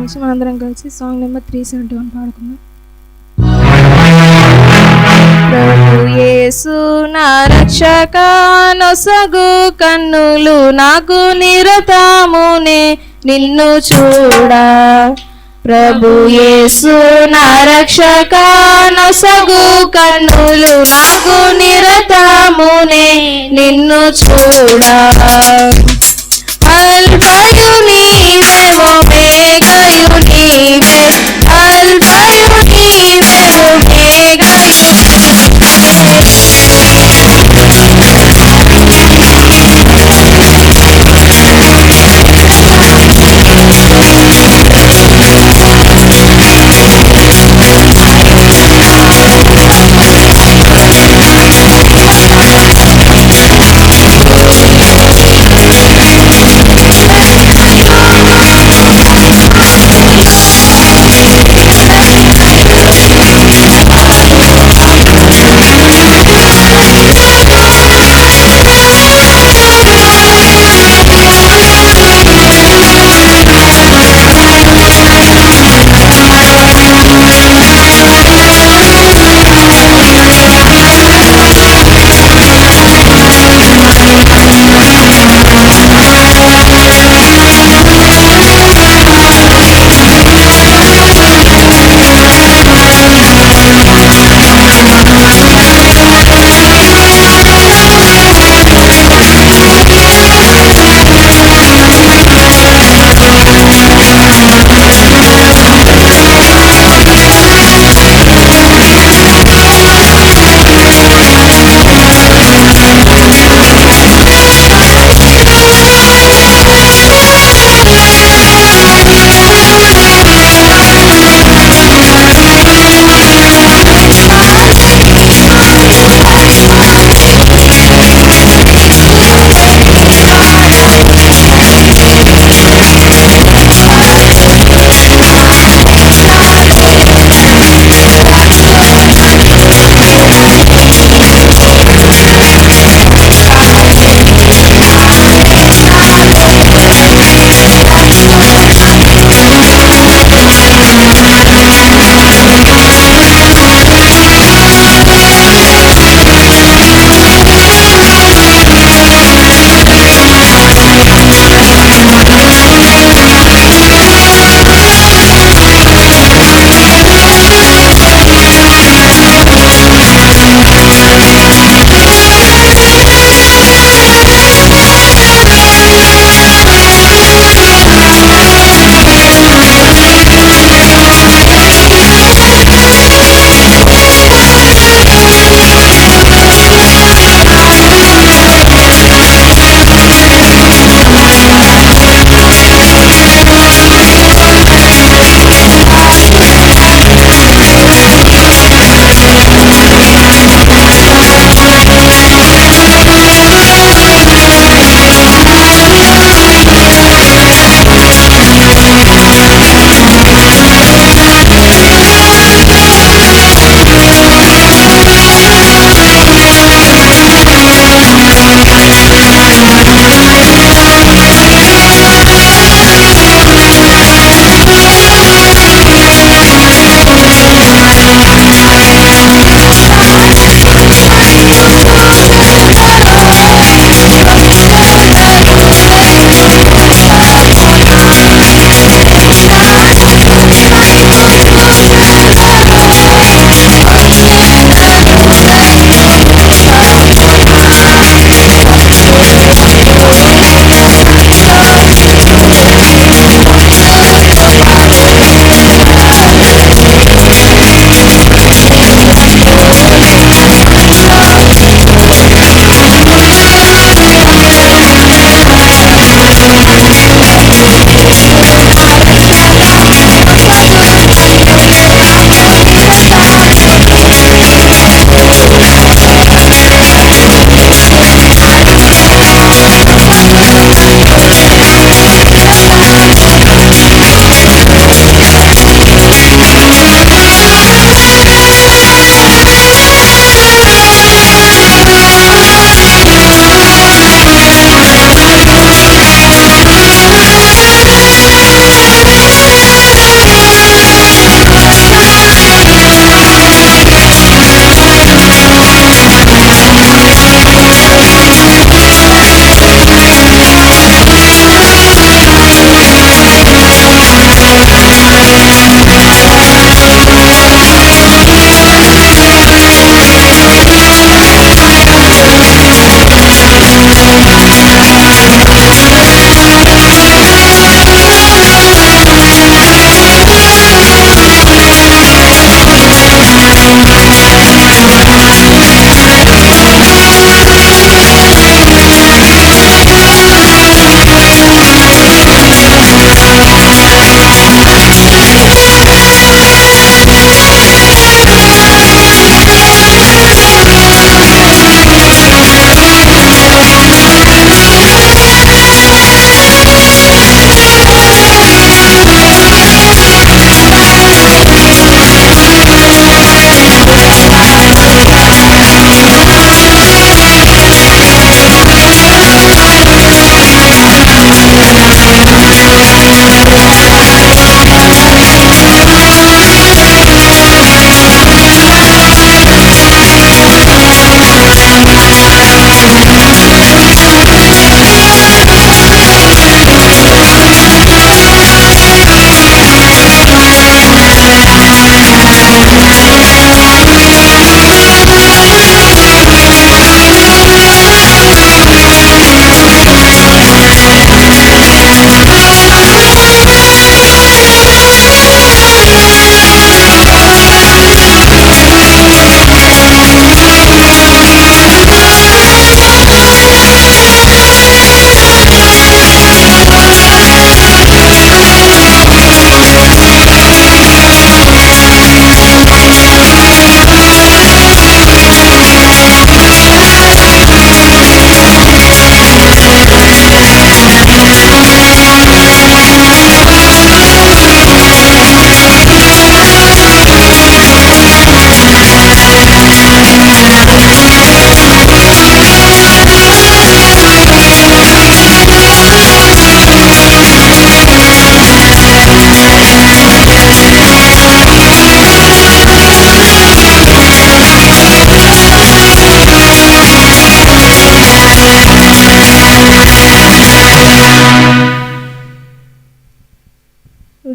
నిమిషం అందరం కలిసి సాంగ్ నెంబర్ 371 పాడుకుందాం. ప్రభు యేసు నా రక్షక నొసగు కన్నులు నాకు నిరతమునే నిన్ను చూడా. ప్రభు యేసు నా రక్షక నొసగు కన్నులు నాకు నిరతమునే నిన్ను చూడా. అల్ఫయు నీవే ఒమేగయు నీవే, అల్ఫయు నీవే ఒమేగయు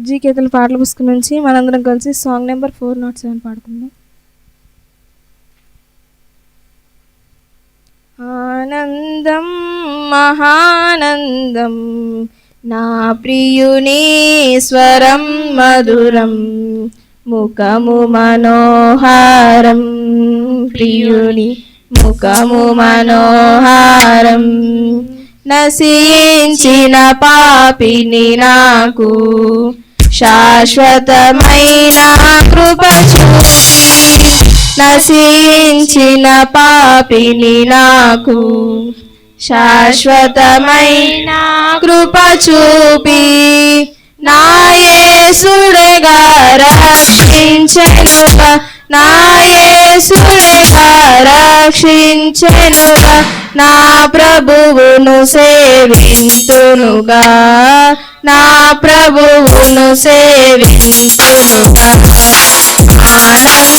జీకేతల పాటల పుస్తకం నుంచి మనందరం కలిసి సాంగ్ నెంబర్ 407 పాడుకుందాం. ఆనందం మహానందం నా ప్రియుని స్వరం మధురం ముఖము మనోహారం ప్రియుని ముఖము మనోహారం నశించిన పాపిని నాకు శాశ్వతమైన కృప చూపి నశించిన పాపిని నాకు శాశ్వతమైన కృప చూపి నా యేసుడేగా రక్షించెనుగా నా యేసుడేగా రక్షించెనుగా నా ప్రభువును సేవింతునుగా నా ప్రభువును సేవింతునుగా ఆనందం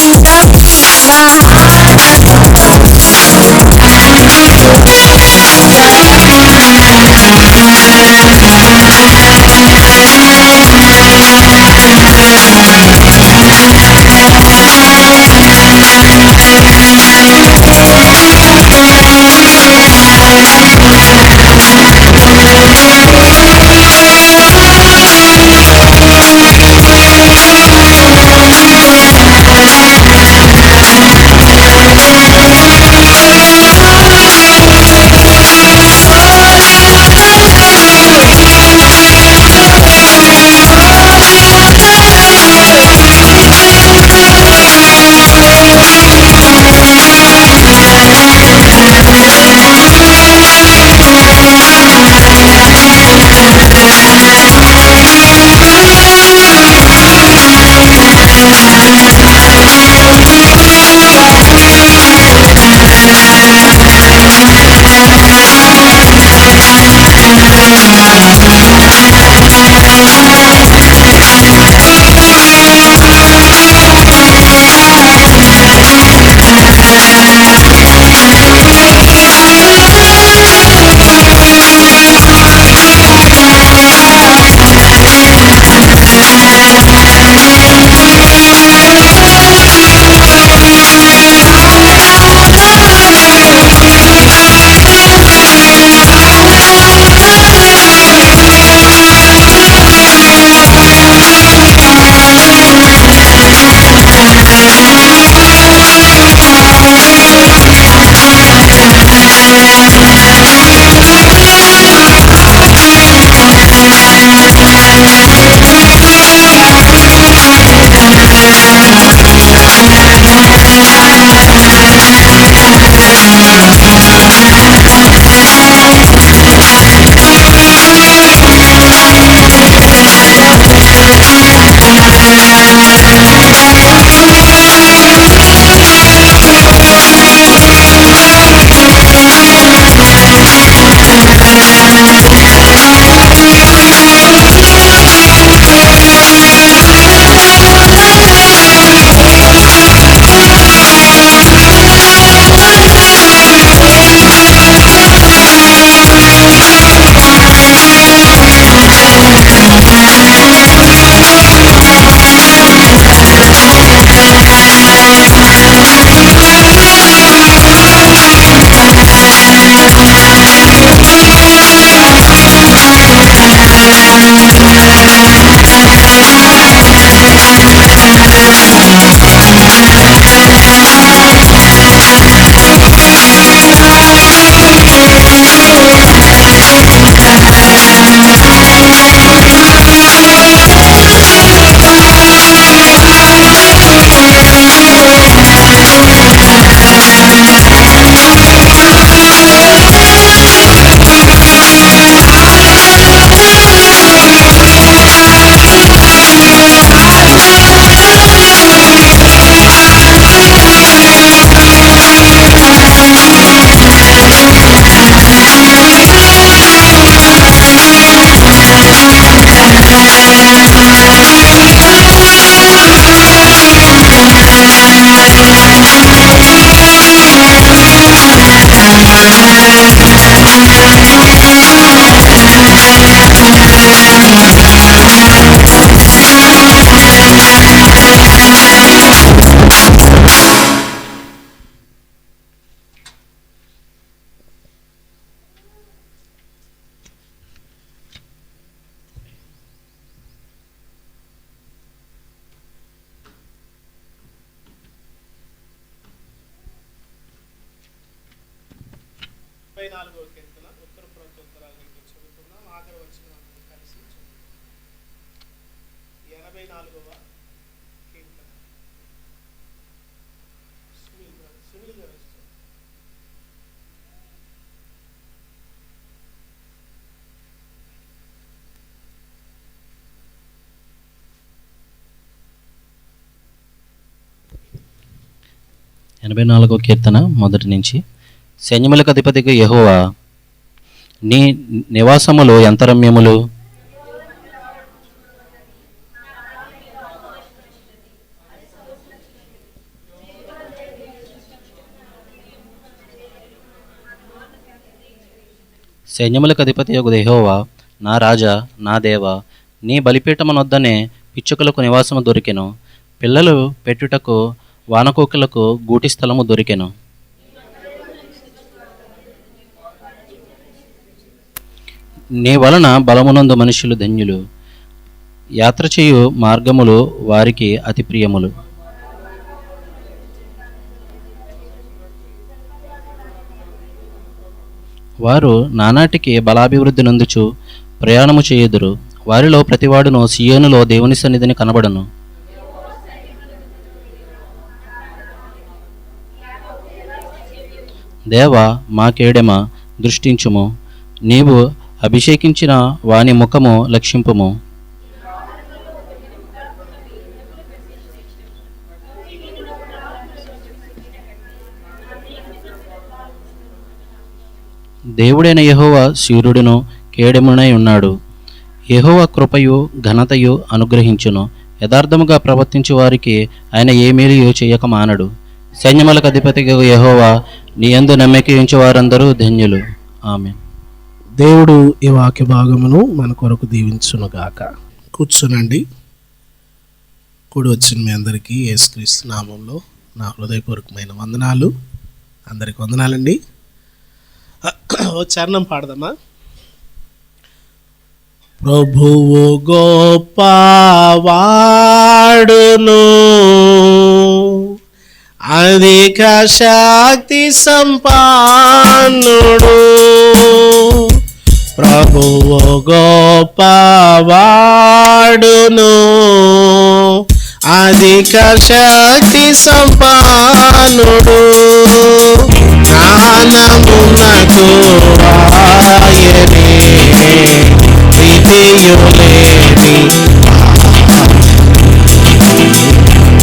84వ కీర్తన ఉత్తర ప్రత్యుత్తరాలకి చదువుకుందాం. ఆఖరి వచ్చిన కలిసి 84వ కీర్తన. సునీల్ గారు వస్తారు. ఎనభై 84వ కీర్తన మొదటి నుంచి. సైన్యములకు అధిపతిగా యెహోవా, నీ నివాసములు ఎంత రమ్యములు! సైన్యములకు అధిపతియగు యెహోవా, నా రాజా, నా దేవా, నీ బలిపీఠమునొద్దనే పిచ్చుకలకు నివాసము దొరికెను, పిల్లలు పెట్టుటకు వానకోకిలకు గూటి స్థలము దొరికెను. నీ వలన బలమునందు మనుష్యులు ధన్యులు, యాత్ర చేయు మార్గములు వారికి అతి ప్రియములు. వారు నానాటికి బలాభివృద్ధి నందుచు ప్రయాణము చేయుదురు. వారిలో ప్రతివాడును సియోనులో దేవుని సన్నిధిని కనబడను. దేవా, మా కేడెమా, దృష్టించుము, నీవు అభిషేకించిన వాని ముఖము లక్షింపుము. దేవుడైన యెహోవా సూర్యుడును కేడెమునై ఉన్నాడు. యెహోవా కృపయు ఘనతయు అనుగ్రహించును. యథార్థముగా ప్రవర్తించు వారికి ఆయన ఏ మేలు చేయక మానడు. సైన్యములకు అధిపతిగా యెహోవా, నీ యందు నమ్మిక ఉంచు వారందరూ ధన్యులు. ఆమేన్. దేవుడు ఈ వాక్య భాగమును మన కొరకు దీవించునుగాక. కూర్చునండి. కూడి వచ్చిన మీ అందరికీ యేసుక్రీస్తు నామంలో నా హృదయపూర్వకమైన వందనాలు. అందరికి వందనాలండి. ఓ చరణం పాడదామా? ప్రభువు గొప్పవాడును, అధిక శక్తి సంపన్నుడు. ప్రభువు గొప్పవాడును, అధిక శక్తి సంపన్నుడు. జ్ఞానమునకు ఆయనే ప్రీతియులేని,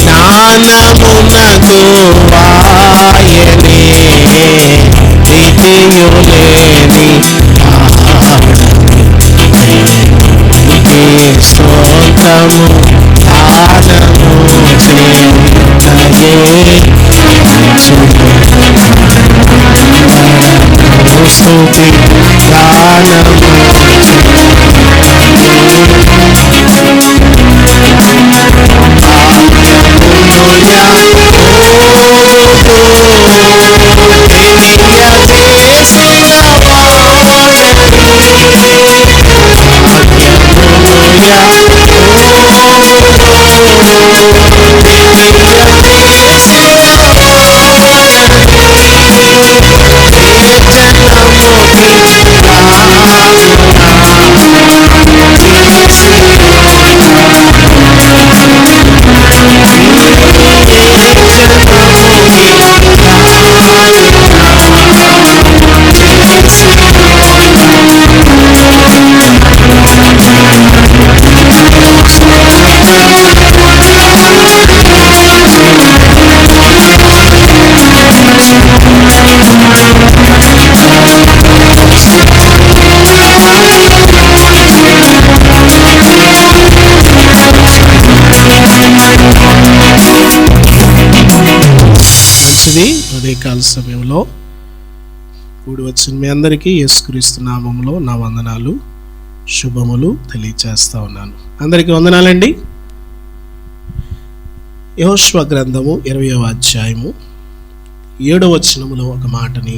జ్ఞానమునకు ఆయనే ప్రీతియులేని, స్తోత్రము దానము చేయే స్తుతి గానము ఉదయకాల సమయంలో కూడి వచ్చిన మీ అందరికీ యేసుక్రీస్తు నామములో నా వందనాలు, శుభములు తెలియచేస్తా ఉన్నాను. అందరికీ వందనాలండి. యెహోషువ గ్రంథము 20వ అధ్యాయము 7వ వచనములో ఒక మాటని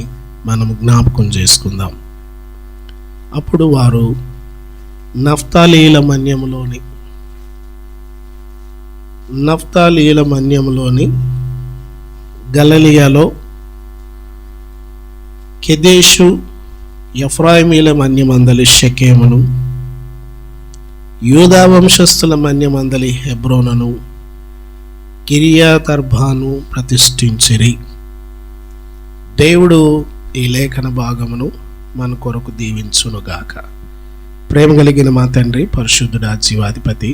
మనము జ్ఞాపకం చేసుకుందాం. అప్పుడు వారు నఫ్తాలీల మన్యములోని గలిలయలో కెదెషు ఎఫ్రాయిమీల మన్యమందలి షెకెమును, యూదా వంశస్థుల మన్యమందలి హెబ్రోనును, కిరియతర్బాను ప్రతిష్ఠించిరి. దేవుడు ఈ లేఖన భాగమును మన కొరకు దీవించునుగాక. ప్రేమ కలిగిన మా తండ్రి, పరిశుద్ధుడా, జీవాధిపతి,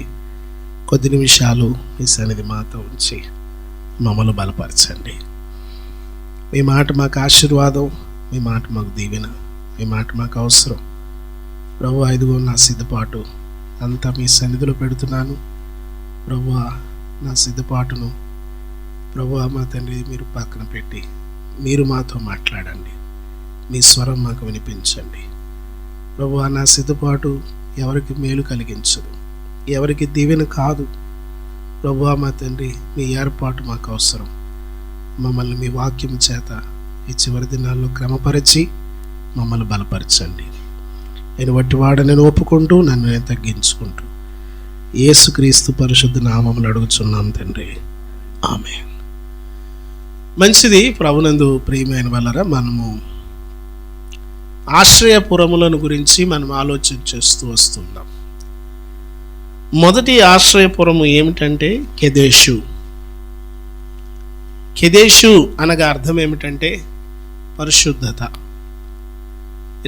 కొద్ది నిమిషాలు మీ సన్నిధి మాతో ఉంచి మమ్మల్ని బలపరచండి. మీ మాట మాకు ఆశీర్వాదం, మీ మాట మాకు దీవెన, మీ మాట మాకు అవసరం. ప్రభువా, ఇదిగో నా సిద్ధపాటు అంతా మీ సన్నిధిలో పెడుతున్నాను. ప్రభువా, నా సిద్ధపాటును ప్రభువా మా తండ్రి మీరు పక్కన పెట్టి మీరు మాతో మాట్లాడండి. మీ స్వరం మాకు వినిపించండి. ప్రభువా, నా సిద్ధపాటు ఎవరికి మేలు కలిగించదు, ఎవరికి దీవెన కాదు. ప్రభువా మా తండ్రి, మీ ఏర్పాటు మాకు అవసరం. మమ్మల్ని మీ వాక్యం చేత ఈ చివరి దినాల్లో క్రమపరిచి మమ్మల్ని బలపరచండి. నేను వట్టివాడని ఒప్పుకుంటూ నన్ను నేను తగ్గించుకుంటూ యేసుక్రీస్తు పరిశుద్ధ నామములో అడుగుచున్నాం తండ్రి, ఆమేన్. మంచిది. ప్రభునందు ప్రియమైన వాళ్ళరా, మనము ఆశ్రయపురములను గురించి మనం ఆలోచన చేస్తూ వస్తున్నాం. మొదటి ఆశ్రయపురము ఏమిటంటే కెదేషు. కెదేషు అనగా అర్థం ఏమిటంటే పరిశుద్ధత.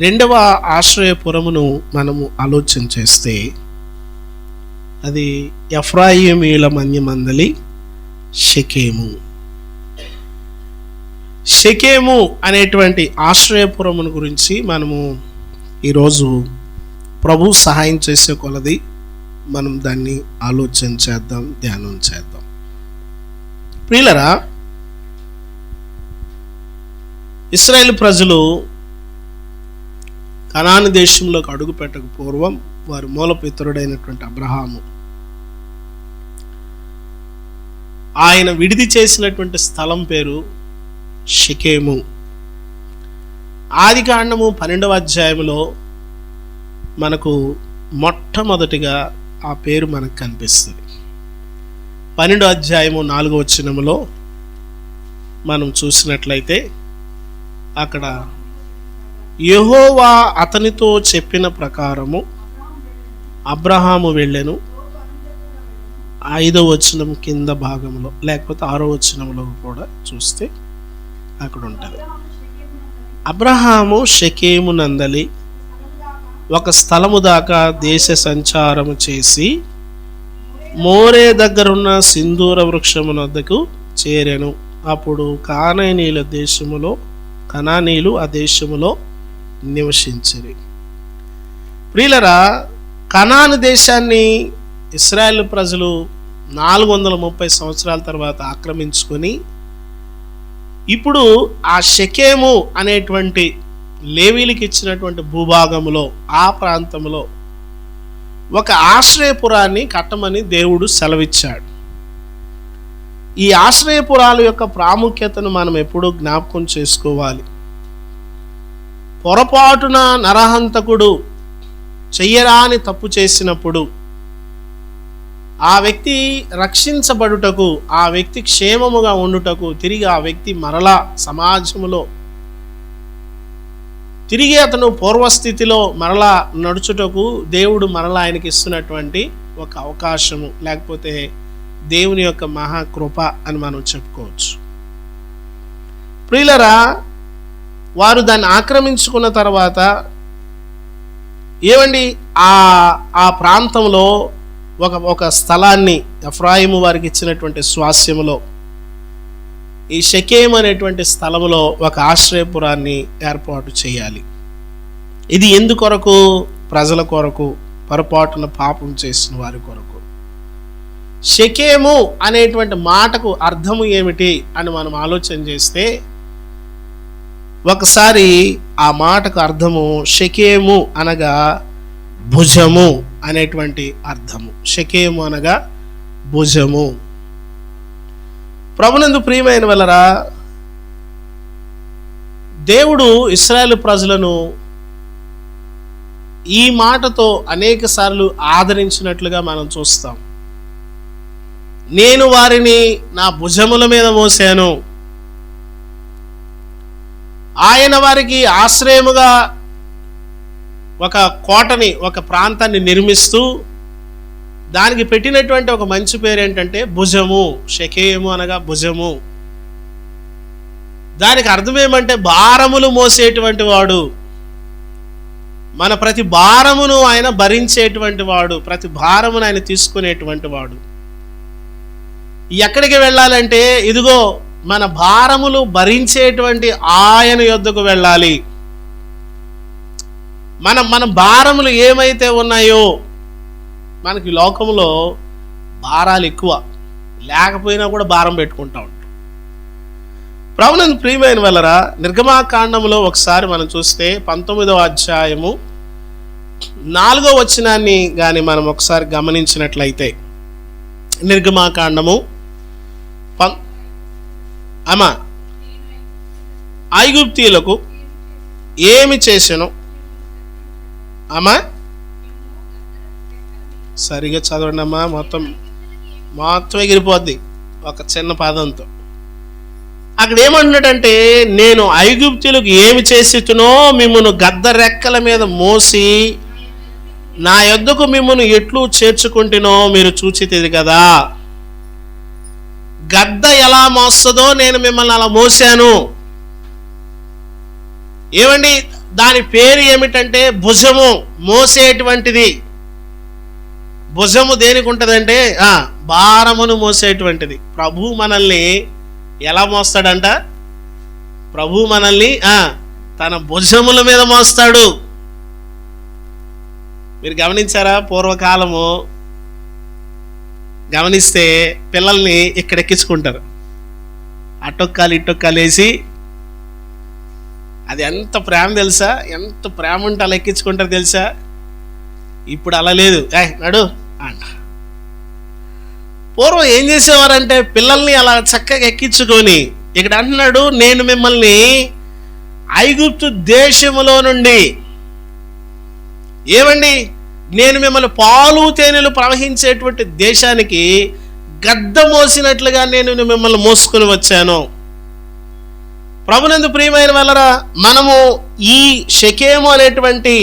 రెండవ ఆశ్రయపురమును మనము ఆలోచన చేస్తే అది ఎఫ్రాయిమీల మన్యమందలి షెకెము. షెకెము అనేటువంటి ఆశ్రయపురమును గురించి మనము ఈరోజు ప్రభు సహాయం చేసే కొలది మనం దాన్ని ఆలోచన చేద్దాం, ధ్యానం చేద్దాం. ప్రియులరా, ఇశ్రాయేలు ప్రజలు కనాను దేశంలోకి అడుగు పెట్టక పూర్వం వారి మూలపితరుడైనటువంటి అబ్రహాము ఆయన విడిది చేసినటువంటి స్థలం పేరు షెకెము. ఆదికాండము 12వ అధ్యాయంలో మనకు మొట్టమొదటిగా ఆ పేరు మనకు కనిపిస్తుంది. 12వ అధ్యాయము 4వ వచనములో మనం చూసినట్లయితే అక్కడ యెహోవా అతనితో చెప్పిన ప్రకారము అబ్రహాము వెళ్ళెను. 5వ వచనం కింద భాగంలో లేకపోతే 6వ వచనంలో కూడా చూస్తే అక్కడ ఉంటుంది. అబ్రహాము షెకెము నందలి ఒక స్థలము దాకా దేశ సంచారము చేసి మోరే దగ్గరున్న సింధూర వృక్షము వద్దకు చేరెను. అప్పుడు కనానీయులు ఆ దేశములో నివసించిరి. ప్రియులరా, కనాను దేశాన్ని ఇశ్రాయేలు ప్రజలు 430 సంవత్సరాల తర్వాత ఆక్రమించుకొని ఇప్పుడు ఆ షెకెము అనేటువంటి లేవీలకు ఇచ్చినటువంటి భూభాగంలో ఆ ప్రాంతంలో ఒక ఆశ్రయపురాన్ని కట్టమని దేవుడు సెలవిచ్చాడు. ఈ ఆశ్రయపురాల యొక్క ప్రాముఖ్యతను మనం ఎప్పుడూ జ్ఞాపకం చేసుకోవాలి. పొరపాటున నరహంతకుడు చెయ్యరాని తప్పు చేసినప్పుడు ఆ వ్యక్తి రక్షించబడుటకు, ఆ వ్యక్తి క్షేమముగా ఉండుటకు, తిరిగి ఆ వ్యక్తి మరలా సమాజములో తిరిగి అతను పూర్వస్థితిలో మరలా నడుచుటకు దేవుడు మరలా ఆయనకి ఇస్తున్నటువంటి ఒక అవకాశము, లేకపోతే దేవుని యొక్క మహాకృప అని మనం చెప్పుకోవచ్చు. ప్రియులరా, వారు దాన్ని ఆక్రమించుకున్న తర్వాత ఏమండి ఆ ప్రాంతంలో ఒక స్థలాన్ని ఎఫ్రాయిము వారికి ఇచ్చినటువంటి స్వాస్యములో ఈ షెకెము అనేటువంటి స్థలములో ఒక ఆశ్రయపురాన్ని ఏర్పాటు చేయాలి. ఇది ఎందుకొరకు? ప్రజల కొరకు, పొరపాటున పాపం చేసిన వారి కొరకు. షెకెము అనేటువంటి మాటకు అర్థము ఏమిటి అని మనం ఆలోచన చేస్తే ఒకసారి ఆ మాటకు అర్థము షెకెము అనగా భుజము అనేటువంటి అర్థము. షెకెము అనగా భుజము. ప్రభునందు ప్రియమైన వాళ్ళరా, దేవుడు ఇశ్రాయేలు ప్రజలను ఈ మాటతో అనేక సార్లు ఆదరించినట్లుగా మనం చూస్తాం. నేను వారిని నా భుజముల మీద మోసాను, ఆయన వారికి ఆశ్రయముగా ఒక కోటని, ఒక ప్రాంతాన్ని నిర్మిస్తూ దానికి పెట్టినటువంటి ఒక మంచి పేరు ఏంటంటే భుజము. షెకేము అనగా భుజము. దానికి అర్థం ఏమంటే భారములు మోసేటువంటి వాడు. మన ప్రతి భారమును ఆయన భరించేటువంటి వాడు, ప్రతి భారమును ఆయన తీసుకునేటువంటి వాడు. ఎక్కడికి వెళ్ళాలంటే ఇదిగో మన భారములు భరించేటువంటి ఆయన యొద్దకు వెళ్ళాలి. మన భారములు ఏమైతే ఉన్నాయో, మనకి లోకంలో భారాలు ఎక్కువ, లేకపోయినా కూడా భారం పెట్టుకుంటా ఉంటాం. ప్రభునందు ప్రియమైన వాళ్ళరా, నిర్గమాకాండంలో ఒకసారి మనం చూస్తే 19వ అధ్యాయము 4వ వచనాన్ని కానీ మనం ఒకసారి గమనించినట్లయితే, నిర్గమాకాండము ఐగుప్తీయులకు ఏమి చేసెను అమ్మా, సరిగా చదవండి అమ్మా, మొత్తం ఎగిరిపోద్ది ఒక చిన్న పదంతో. అక్కడ ఏమంటున్నాడంటే, నేను ఐగుప్తులకు ఏమి చేసితునో మిమ్మును గద్ద రెక్కల మీద మోసి నా యొద్దకు మిమ్మును ఎట్లు చేర్చుకుంటునో మీరు చూచితిది కదా. గద్ద ఎలా మోస్తుందో నేను మిమ్మల్ని అలా మోసాను. ఏమండి, దాని పేరు ఏమిటంటే భుజము, మోసేటువంటిది. భుజము దేనికి ఉంటుందంటే భారమును మోసేటువంటిది. ప్రభు మనల్ని ఎలా మోస్తాడంట? ప్రభు మనల్ని తన భుజముల మీద మోస్తాడు. మీరు గమనించారా? పూర్వకాలము గమనిస్తే పిల్లల్ని ఇక్కడ ఎక్కించుకుంటారు, అటొక్కాలు ఇటొక్కాలు వేసి. అది ఎంత ప్రేమ తెలుసా? ఎంత ప్రేమ ఉంటే అలా ఎక్కించుకుంటారు తెలుసా? ఇప్పుడు అలా లేదు, నడు అంట. పూర్వం ఏం చేసేవారంటే పిల్లల్ని అలా చక్కగా ఎక్కించుకొని, ఇక్కడ అంటున్నాడు, నేను మిమ్మల్ని ఐగుప్తు దేశములో నుండి, ఏమండి, నేను మిమ్మల్ని పాలు తేనెలు ప్రవహించేటువంటి దేశానికి గద్ద మోసినట్లుగా నేను మిమ్మల్ని మోసుకొని వచ్చాను. ప్రభునందు ప్రియమైన వాళ్ళరా, మనము ఈ షెకేము అనేటువంటి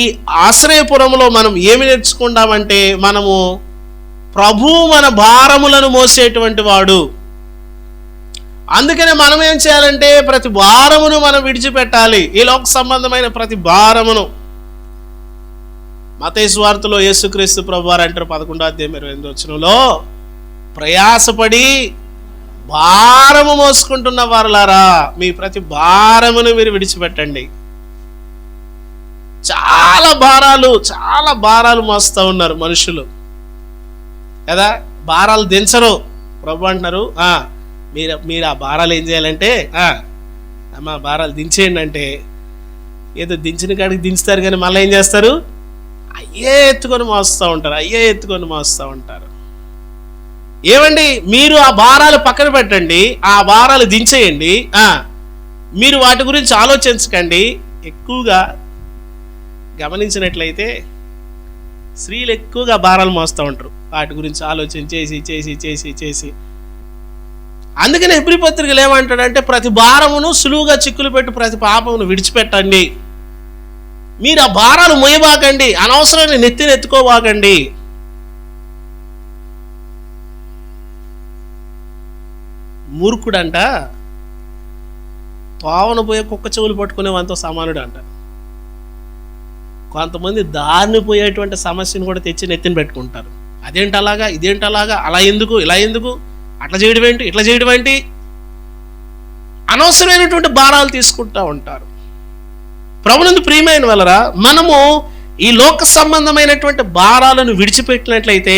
ఈ ఆశ్రయపురంలో మనం ఏమి నేర్చుకుంటామంటే, మనము ప్రభు మన భారములను మోసేటువంటి వాడు. అందుకనే మనం ఏం చేయాలంటే ప్రతి భారమును మనం విడిచిపెట్టాలి, ఈ లోక సంబంధమైన ప్రతి భారమును. మత్తయి సువార్తలో యేసుక్రీస్తు ప్రభువారు అంటారు 11వ అధ్యాయం 28వ వచనంలో, ప్రయాసపడి భారము మోసుకుంటున్న వారులారా మీ ప్రతి భారమును మీరు విడిచిపెట్టండి. చాలా భారాలు మోస్తూ ఉన్నారు మనుషులు కదా. భారాలు దించరు. ప్రభు అంటున్నారు, మీరు ఆ భారాలు ఏం చేయాలంటే అమ్మా భారాలు దించేయండి అంటే, ఏదో దించిన కాడికి దించుతారు కానీ మళ్ళీ ఏం చేస్తారు? అయ్యే ఎత్తుకొని మోస్తూ ఉంటారు. ఏమండి, మీరు ఆ భారాలు పక్కన పెట్టండి, ఆ భారాలు దించేయండి. మీరు వాటి గురించి ఆలోచించకండి. ఎక్కువగా గమనించినట్లయితే స్త్రీలు ఎక్కువగా భారాలు మోస్తూ ఉంటారు, వాటి గురించి ఆలోచన చేసి. అందుకని హెబ్రీ పత్రికలు ఏమంటాడంటే, ప్రతి భారమును సులువుగా చిక్కులు పెట్టి ప్రతి పాపమును విడిచిపెట్టండి. మీరు ఆ భారాలు మోయబాకండి, అనవసరాన్ని నెత్తినెత్తుకోబాకండి. మూర్ఖుడంట తోవన పోయే కుక్క చెవులు పట్టుకునే వానితో సమానుడు అంట. కొంతమంది దారిని పోయేటువంటి సమస్యను కూడా తెచ్చి నెత్తిన పెట్టుకుంటారు. అదేంటి అలాగా, ఇదేంటి అలాగా, అలా ఎందుకు, ఇలా ఎందుకు, అట్లా చేయడం ఏంటి, ఇట్లా చేయడం ఏంటి, అనవసరమైనటువంటి భారాలు తీసుకుంటూ ఉంటారు. ప్రభునందు ప్రియమైన వాళ్ళరా, మనము ఈ లోక సంబంధమైనటువంటి భారాలను విడిచిపెట్టినట్లయితే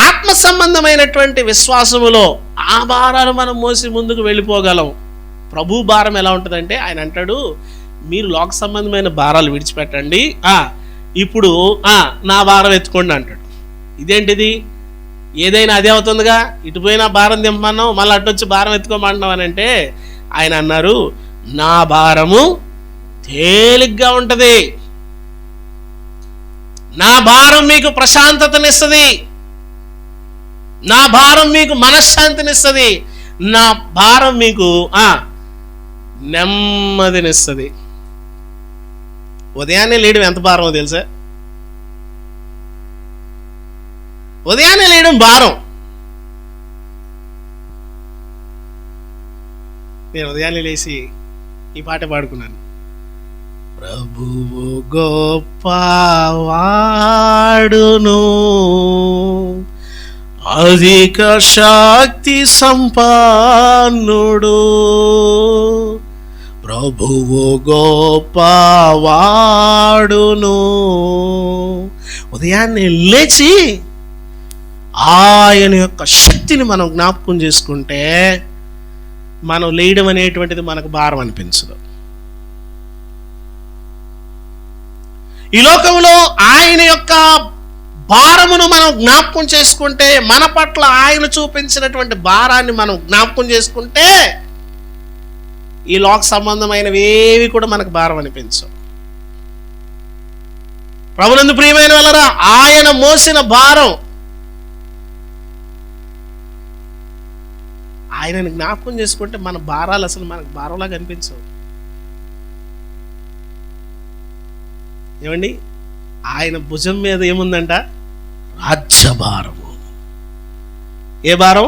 ఆత్మ సంబంధమైనటువంటి విశ్వాసములో ఆ భారాలు మనం మోసి ముందుకు వెళ్ళిపోగలం. ప్రభు భారం ఎలా ఉంటుందంటే, ఆయన అంటాడు, మీరు లోక సంబంధమైన భారాలు విడిచిపెట్టండి, ఇప్పుడు నా భారం ఎత్తుకోండి అంటాడు. ఇదేంటిది? ఏదైనా అదే అవుతుందిగా, ఇటు పోయినా భారం దింపమన్నావు, మళ్ళీ అటు వచ్చి భారం ఎత్తుకోమంటున్నావు అని అంటే, ఆయన అన్నారు, నా భారము తేలిగ్గా ఉంటుంది, నా భారం మీకు ప్రశాంతతనిస్తుంది, నా భారం మీకు మనశ్శాంతినిస్తుంది, నా భారం మీకు నెమ్మదినిస్తుంది. ఉదయాన్నే లేయడం ఎంత భారమో తెలుసా? ఉదయాన్నే లేయడం భారం. నేను ఉదయాన్నే లేచి ఈ పాట పాడుకున్నాను. ప్రభువు గొప్పవాడును, అధిక శక్తి సంపన్నుడు, ప్రభువు గొప్పవాడును. ఉదయాన్నే లేచి ఆయన యొక్క శక్తిని మనం జ్ఞాపకం చేసుకుంటే మనం లేయడం అనేటువంటిది మనకు భారం అనిపించదు. ఈ లోకంలో ఆయన యొక్క భారమును మనం జ్ఞాపకం చేసుకుంటే, మన పట్ల ఆయన చూపించినటువంటి భారాన్ని మనం జ్ఞాపకం చేసుకుంటే ఈ లోక సంబంధమైనవి ఏవి కూడా మనకు భారం అనిపించవు. ప్రభునందు ప్రియమైన వాళ్ళరా, ఆయన మోసిన భారం, ఆయనను జ్ఞాపకం చేసుకుంటే మన భారాలు అసలు మనకు భారంలాగా అనిపించవు. ఏమండి, ఆయన భుజం మీద ఏముందంట? రాజ్యభారము. ఏ భారం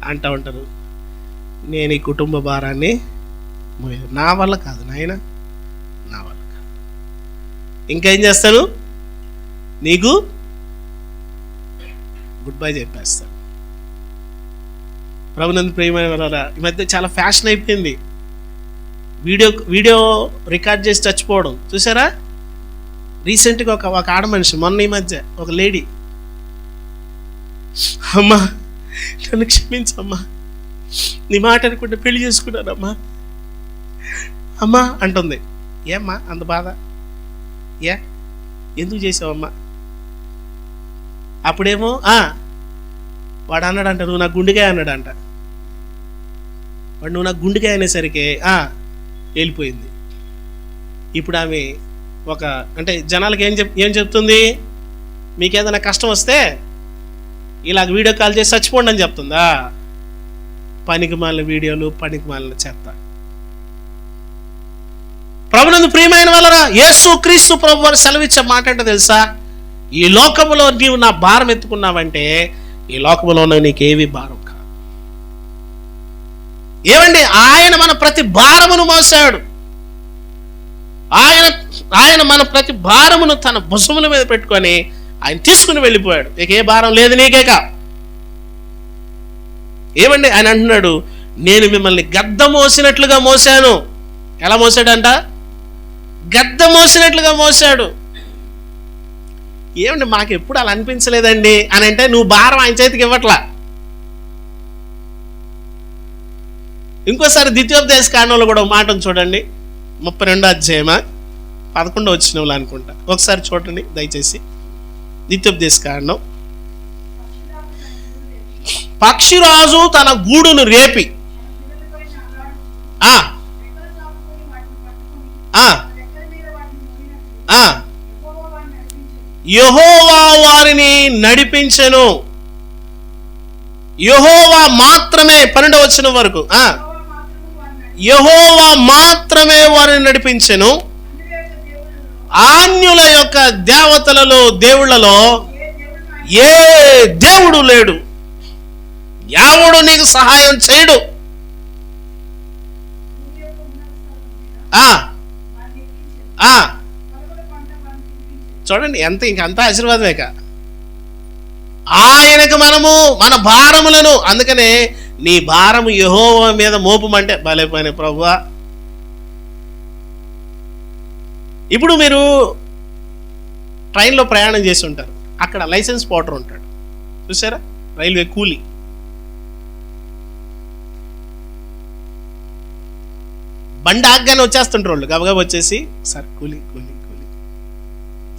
అంటూ ఉంటారు, నేను ఈ కుటుంబ భారాన్ని నా వల్ల కాదు నాయన, నా వల్ల కాదు. ఇంకా ఏం చేస్తాను? నీకు గుడ్ బై చెప్పేస్తాను. ప్రభునందు ప్రియమైన వాళ్ళ, ఈ మధ్య చాలా ఫ్యాషన్ అయిపోయింది వీడియో రికార్డ్ చేసి చచ్చిపోవడం. చూసారా? రీసెంట్గా ఒక ఆడ మనిషి, మొన్న ఈ మధ్య ఒక లేడీ, అమ్మా నన్ను క్షమించమ్మా, నీ మాట అనుకుంటే పెళ్లి చేసుకున్నానమ్మా అమ్మా అంటుంది. ఏమ్మా అంత బాధ? ఎందుకు చేసావమ్మా? అప్పుడేమో వాడు అన్నాడంట, నువ్వు నాకు గుండెకాయ అన్నాడంట. వాడు నువ్వు నాకు గుండెకాయ అనేసరికి వెళ్ళిపోయింది. ఇప్పుడు ఆమె అంటే జనాలకి ఏం చెప్తుంది? మీకేదైనా కష్టం వస్తే ఇలాగ వీడియో కాల్ చేసి చచ్చిపోండి అని చెప్తుందా? పనికి మాలిన వీడియోలు, పనికి మాలిన చెత్త. ప్రభునందు ప్రియమైన వాళ్ళరా, యేసు క్రీస్తు ప్రభు వారు సెలవిచ్చే మాట అంటే తెలుసా? ఈ లోకములో నీవు నా భారం ఎత్తుకున్నావంటే ఈ లోకములో నీకేవి భారం కాదు. ఏమండి, ఆయన మన ప్రతి భారమును మోసాడు. ఆయన మన ప్రతి భారమును తన భుజముల మీద పెట్టుకొని ఆయన తీసుకుని వెళ్ళిపోయాడు. ఇక ఏ భారం లేదు నీకేక. ఏమండి, ఆయన అంటున్నాడు, నేను మిమ్మల్ని గద్ద మోసినట్లుగా మోసాను. ఎలా మోసాడంట? గద్ద మోసినట్లుగా మోసాడు. ఏమండి, మాకు ఎప్పుడు అలా అనిపించలేదండి అని అంటే నువ్వు భారం ఆయన చేతికి ఇవ్వట్లా. ఇంకోసారి ద్వితీయోపదేశ కాండంలో కూడా ఒక మాటను చూడండి, 32వ అధ్యాయమా 11వ వచనంలో అనుకుంటా. ఒకసారి చూడండి దయచేసి. ద్వితీయోపదేశ కాండం. పక్షిరాజు తన గూడును రేపి యెహోవా వారిని నడిపించెను. యెహోవా మాత్రమే 12వ వచనం వరకు, యెహోవా మాత్రమే వారిని నడిపించెను. అన్యుల యొక్క దేవతలలో, దేవుళ్లలో ఏ దేవుడు లేడు, ఎవడు నీకు సహాయం చేయడు. చూడండి ఇంకంతా ఆశీర్వాదమేక. ఆయనకు మనము మన భారములను, అందుకనే నీ భారము యెహోవా మీద మోపమంటే భలేపోయిన ప్రభువా. ఇప్పుడు మీరు ట్రైన్లో ప్రయాణం చేసి ఉంటారు, అక్కడ లైసెన్స్ పోర్టర్ ఉంటాడు, చూసారా? రైల్వే కూలీ. బండి ఆగ్గానే వచ్చేస్తుంటారు వాళ్ళు, గబగబా వచ్చేసి సార్ కూలీ కూలీ కూలీ,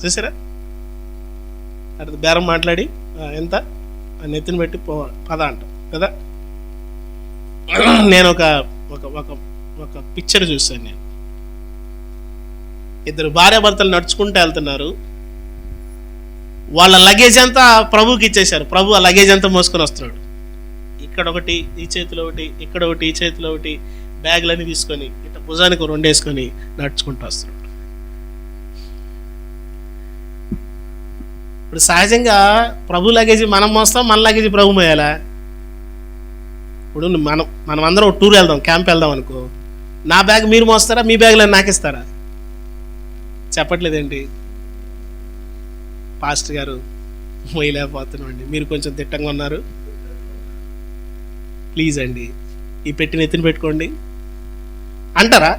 చూసారా? అటు బేరం మాట్లాడి ఎంత నెత్తిన పెట్టి పద అంటాం కదా. నేను ఒక పిక్చర్ చూశాను. నేను ఇద్దరు భార్యాభర్తలు నడుచుకుంటూ వెళ్తున్నారు. వాళ్ళ లగేజ్ అంతా ప్రభుకి ఇచ్చేశారు. ప్రభు ఆ లగేజ్ అంతా మోసుకొని వస్తున్నాడు. ఇక్కడ ఒకటి ఈ చేతిలో ఒకటి, ఇక్కడ ఒకటి ఈ చేతిలో ఒకటి, బ్యాగులన్నీ తీసుకొని ఇట్లా భుజానికి 2 వేసుకొని నడుచుకుంటూ వస్తున్నాడు. ఇప్పుడు సహజంగా ప్రభు లగేజీ మనం మోస్తాం, మన లగేజీ ప్రభు మోయాలా? ఇప్పుడు మనం అందరం టూర్ వెళ్దాం, క్యాంప్ వెళ్దాం అనుకో, నా బ్యాగ్ మీరు మోస్తారా, మీ బ్యాగ్లో నాకు ఇస్తారా? చెప్పట్లేదేంటి? పాస్టర్ గారు మోయలేకపోతున్నాం అండి, మీరు కొంచెం తిట్టంగా ఉన్నారు, ప్లీజ్ అండి ఈ పెట్టిన ఎత్తుని పెట్టుకోండి అంటారా?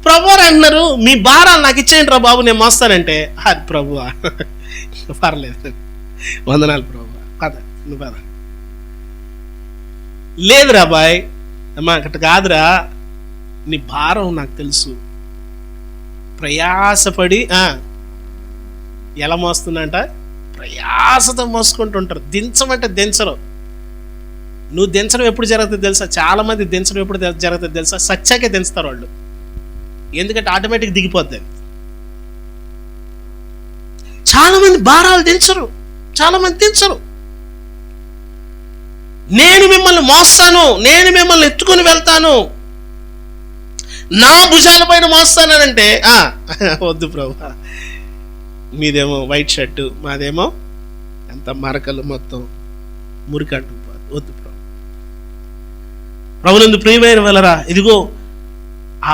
ప్రభు అంటున్నారు, మీ భారాలు నాకు ఇచ్చేయండి రా బాబు, నేను మోస్తానంటే, అది ప్రభువా? పర్లేదు, వందనాలు ప్రభు, పద నువ్వు పద. లేదురా బాయ్, అమ్మా అక్కడ కాదురా, నీ భారం నాకు తెలుసు, ప్రయాసపడి ఎలా మోస్తుందంట, ప్రయాసతో మోసుకుంటుంటారు. దించమంటే దించరు. నువ్వు దించడం ఎప్పుడు జరుగుతుంది తెలుసా? చాలా మంది దించడం ఎప్పుడు జరుగుతుంది తెలుసా? సచ్చాకే దించుతారు వాళ్ళు, ఎందుకంటే ఆటోమేటిక్ దిగిపోద్ది. చాలా మంది భారాలు దించరు, చాలా మంది దించరు. నేను మిమ్మల్ని మోస్తాను, నేను మిమ్మల్ని ఎత్తుకుని వెళ్తాను, నా భుజాల పైన మోస్తానంటే వద్దు ప్రభు, మీదేమో వైట్ షర్టు, మాదేమో ఎంత మరకలు మొత్తం మురికంటు, వద్దు ప్రభు. ప్రభునందు ప్రియమైన వెళ్ళరా, ఇదిగో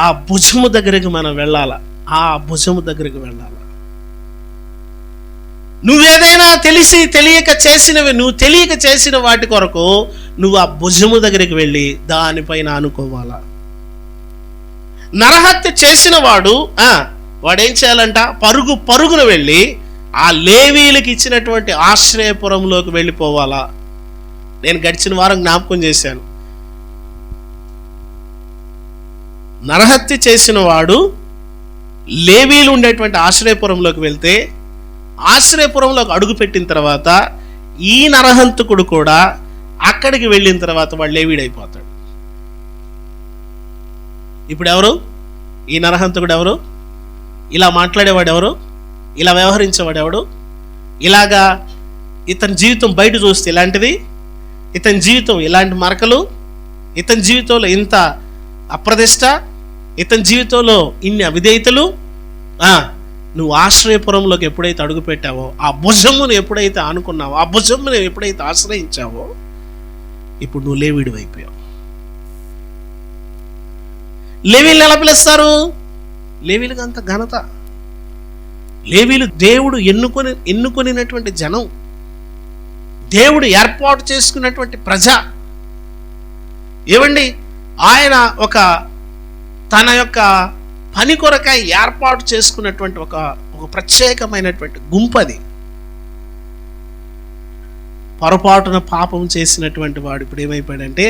ఆ భుజము దగ్గరికి మనం వెళ్ళాలా, ఆ భుజము దగ్గరికి వెళ్ళాలా. నువ్వేదైనా తెలిసి తెలియక చేసినవి, నువ్వు తెలియక చేసిన వాటి కొరకు నువ్వు ఆ భుజము దగ్గరికి వెళ్ళి దానిపైన అనుకోవాలా. నరహత్య చేసిన వాడేం చేయాలంట? పరుగున వెళ్ళి ఆ లేవీలకు ఇచ్చినటువంటి ఆశ్రయపురంలోకి వెళ్ళిపోవాలా. నేను గడిచిన వారం జ్ఞాపకం చేశాను, నరహత్య చేసిన వాడు లేవీలు ఉండేటువంటి ఆశ్రయపురంలోకి వెళ్తే, ఆశ్రయపురంలోకి అడుగు పెట్టిన తర్వాత ఈ నరహంతకుడు కూడా అక్కడికి వెళ్ళిన తర్వాత వాడు లేవీడైపోతాడు. ఇప్పుడు ఎవరు ఈ నరహంతకుడు? ఎవరు? ఇలా మాట్లాడేవాడు ఎవరు? ఇలా వ్యవహరించేవాడు ఎవడు? ఇలాగా ఇతని జీవితం బయట చూస్తే ఇలాంటిది, ఇతని జీవితం ఇలాంటి మరకలు, ఇతని జీవితంలో ఇంత అప్రదిష్ట, ఇతని జీవితంలో ఇన్ని అవిధేయతలు. నువ్వు ఆశ్రయపురంలోకి ఎప్పుడైతే అడుగు పెట్టావో, ఆ భుజమును ఎప్పుడైతే ఆనుకున్నావో, ఆ భుజమును ఎప్పుడైతే ఆశ్రయించావో, ఇప్పుడు నువ్వు లేవీడు అయిపోయావు. లేవీలు ఎలా పిలుస్తారు? లేవీలకు అంత ఘనత. లేవీలు దేవుడు ఎన్నుకొనినటువంటి జనం, దేవుడు ఏర్పాటు చేసుకున్నటువంటి ప్రజ. ఏమండి, ఆయన తన యొక్క పని కొరకై ఏర్పాటు చేసుకున్నటువంటి ఒక ప్రత్యేకమైనటువంటి గుంపది. పొరపాటున పాపం చేసినటువంటి వాడు ఇప్పుడు ఏమైపోయాడంటే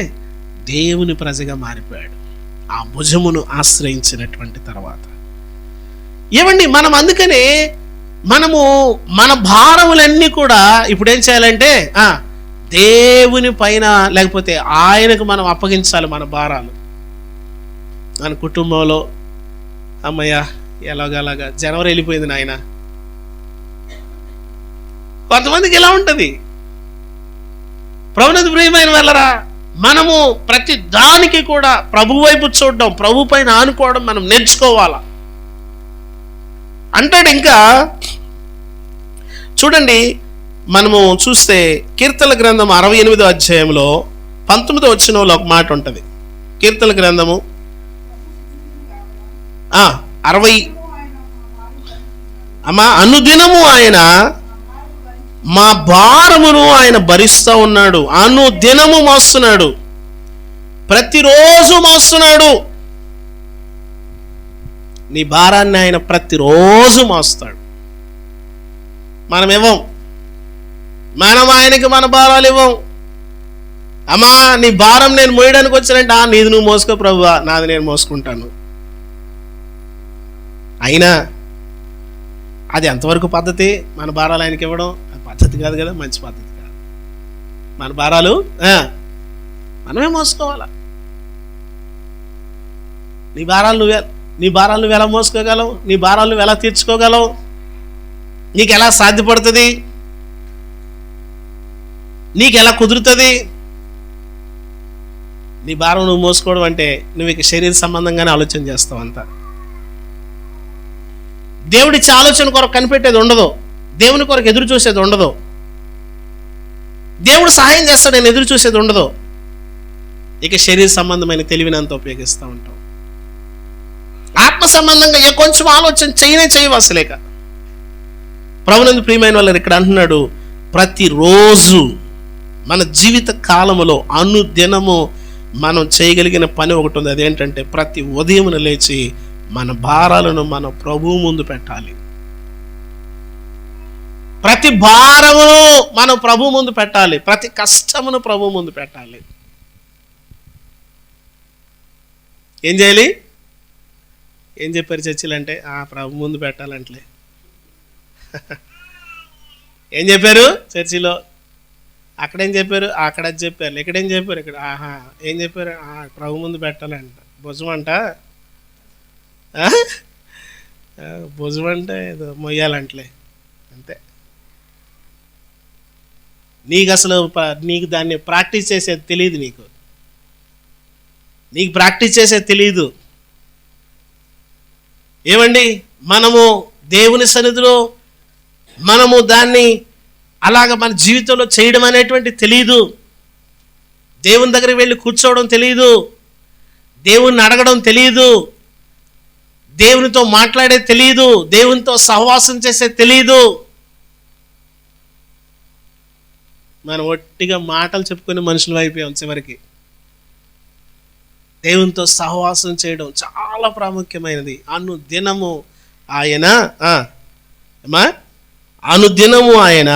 దేవుని ప్రజగా మారిపోయాడు, ఆ భుజమును ఆశ్రయించినటువంటి తర్వాత. ఏమండి, మనం అందుకనే మన భారములన్నీ కూడా ఇప్పుడు ఏం చేయాలంటే దేవుని పైన, లేకపోతే ఆయనకు మనం అప్పగించాలి మన భారాలు. మన కుటుంబంలో అమ్మయ్య ఎలాగలాగా జనవరి వెళ్ళిపోయింది నాయన, కొంతమందికి ఎలా ఉంటుంది. ప్రభునందు ప్రియమైన వాళ్ళరా, మనము ప్రతి దానికి కూడా ప్రభు వైపు చూడడం, ప్రభు పైన ఆనుకోవడం మనం నేర్చుకోవాలా. అంటాడు ఇంకా చూడండి, మనము చూస్తే కీర్తనల గ్రంథం 68వ అధ్యాయంలో 19వ వచనంలో ఒక మాట ఉంటుంది. కీర్తనల గ్రంథము 60, అమ్మా, అనుదినము ఆయన మా భారమును ఆయన భరిస్తూ ఉన్నాడు. అనుదినము మోస్తున్నాడు, ప్రతిరోజు మోస్తున్నాడు. నీ భారాన్ని ఆయన ప్రతిరోజు మోస్తాడు. మనం ఇవ్వం, మనం ఆయనకి మన భారాలు ఇవ్వం. అమ్మా, నీ భారం నేను మోయడానికి వచ్చానంటే నీది నువ్వు మోసుకో ప్రభువా, నాది నేను మోసుకుంటాను. అయినా అది ఎంతవరకు పద్ధతి? మన భారాలు ఆయనకి ఇవ్వడం అది పద్ధతి కాదు కదా, మంచి పద్ధతి కాదు. మన భారాలు మనమే మోసుకోవాలా. నీ భారాలు నువ్వు ఎలా మోసుకోగలవు? నీ భారాలు నువ్వు ఎలా తీర్చుకోగలవు? నీకు ఎలా సాధ్యపడుతుంది? నీకు ఎలా కుదురుతుంది? నీ భారం నువ్వు మోసుకోవడం అంటే నువ్వు ఇక శరీర సంబంధంగానే ఆలోచన చేస్తావు అంతా. దేవుడిచ్చే ఆలోచన కొరకు కనిపెట్టేది ఉండదు. దేవుని కొరకు ఎదురు చూసేది ఉండదు. దేవుడు సహాయం చేస్తాడు నేను ఎదురు చూసేది ఉండదు. ఇక శరీర సంబంధమైన తెలివినంత ఉపయోగిస్తూ ఉంటాం. ఆత్మ సంబంధంగా కొంచెం ఆలోచన చేయవు అసలేక. ప్రభునందు ప్రియమైన వాళ్ళు ఇక్కడ అంటున్నాడు, ప్రతిరోజు మన జీవిత కాలములో అనుదినము మనం చేయగలిగిన పని ఒకటి ఉంది. అదేంటంటే ప్రతి ఉదయమున లేచి మన భారాలను మన ప్రభువు ముందు పెట్టాలి. ప్రతి భారమును మనం ప్రభు ముందు పెట్టాలి. ప్రతి కష్టమును ప్రభు ముందు పెట్టాలి. ఏం చేయాలి? ఏం చెప్పారు చర్చిలు అంటే ప్రభు ముందు పెట్టాలంటలే. ఏం చెప్పారు చర్చిలో? అక్కడేం చెప్పారు? అక్కడ చెప్పారు. ఇక్కడేం చెప్పారు? ఇక్కడ ఏం చెప్పారు? ప్రభు ముందు పెట్టాలంట. భుజమంట భుజమంట ఏదో మొయ్యాలంటలే, అంతే. నీకు అసలు నీకు దాన్ని ప్రాక్టీస్ చేసేది తెలియదు. నీకు ప్రాక్టీస్ చేసేది తెలియదు. ఏమండి, మనము దేవుని సన్నిధిలో మనము దాన్ని అలాగ మన జీవితంలో చేయడం అనేటువంటి తెలియదు. దేవుని దగ్గరికి వెళ్ళి కూర్చోవడం తెలియదు. దేవుణ్ణి అడగడం తెలియదు. దేవునితో మాట్లాడేది తెలియదు. దేవునితో సహవాసం చేసేది తెలియదు. మనం ఒట్టిగా మాటలు చెప్పుకునే మనుషులు అయిపోయాం చివరికి. దేవునితో సహవాసం చేయడం చాలా ప్రాముఖ్యమైనది. అనుదినము ఆయన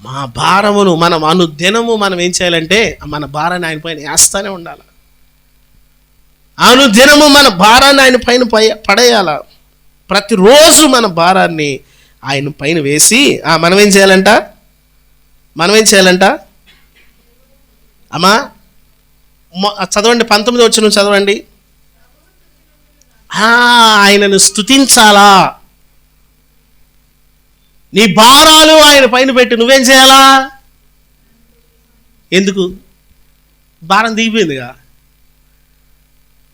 మా భారమును మనం అనుదినము మనం ఏం చేయాలంటే మన భారాన్ని ఆయన పైన వేస్తూనే ఉండాలి. అనుదినము మన భారాన్ని ఆయన పైన పడేయాల. ప్రతిరోజు మన భారాన్ని ఆయన పైన వేసి మనం ఏం చేయాలంట అమ్మా చదవండి, 19వ వచనం చదవండి. ఆయనను స్తుతించాలా. నీ భారాలు ఆయన పైన పెట్టి నువ్వేం చేయాలా? ఎందుకు? భారం దిగిపోయిందిగా.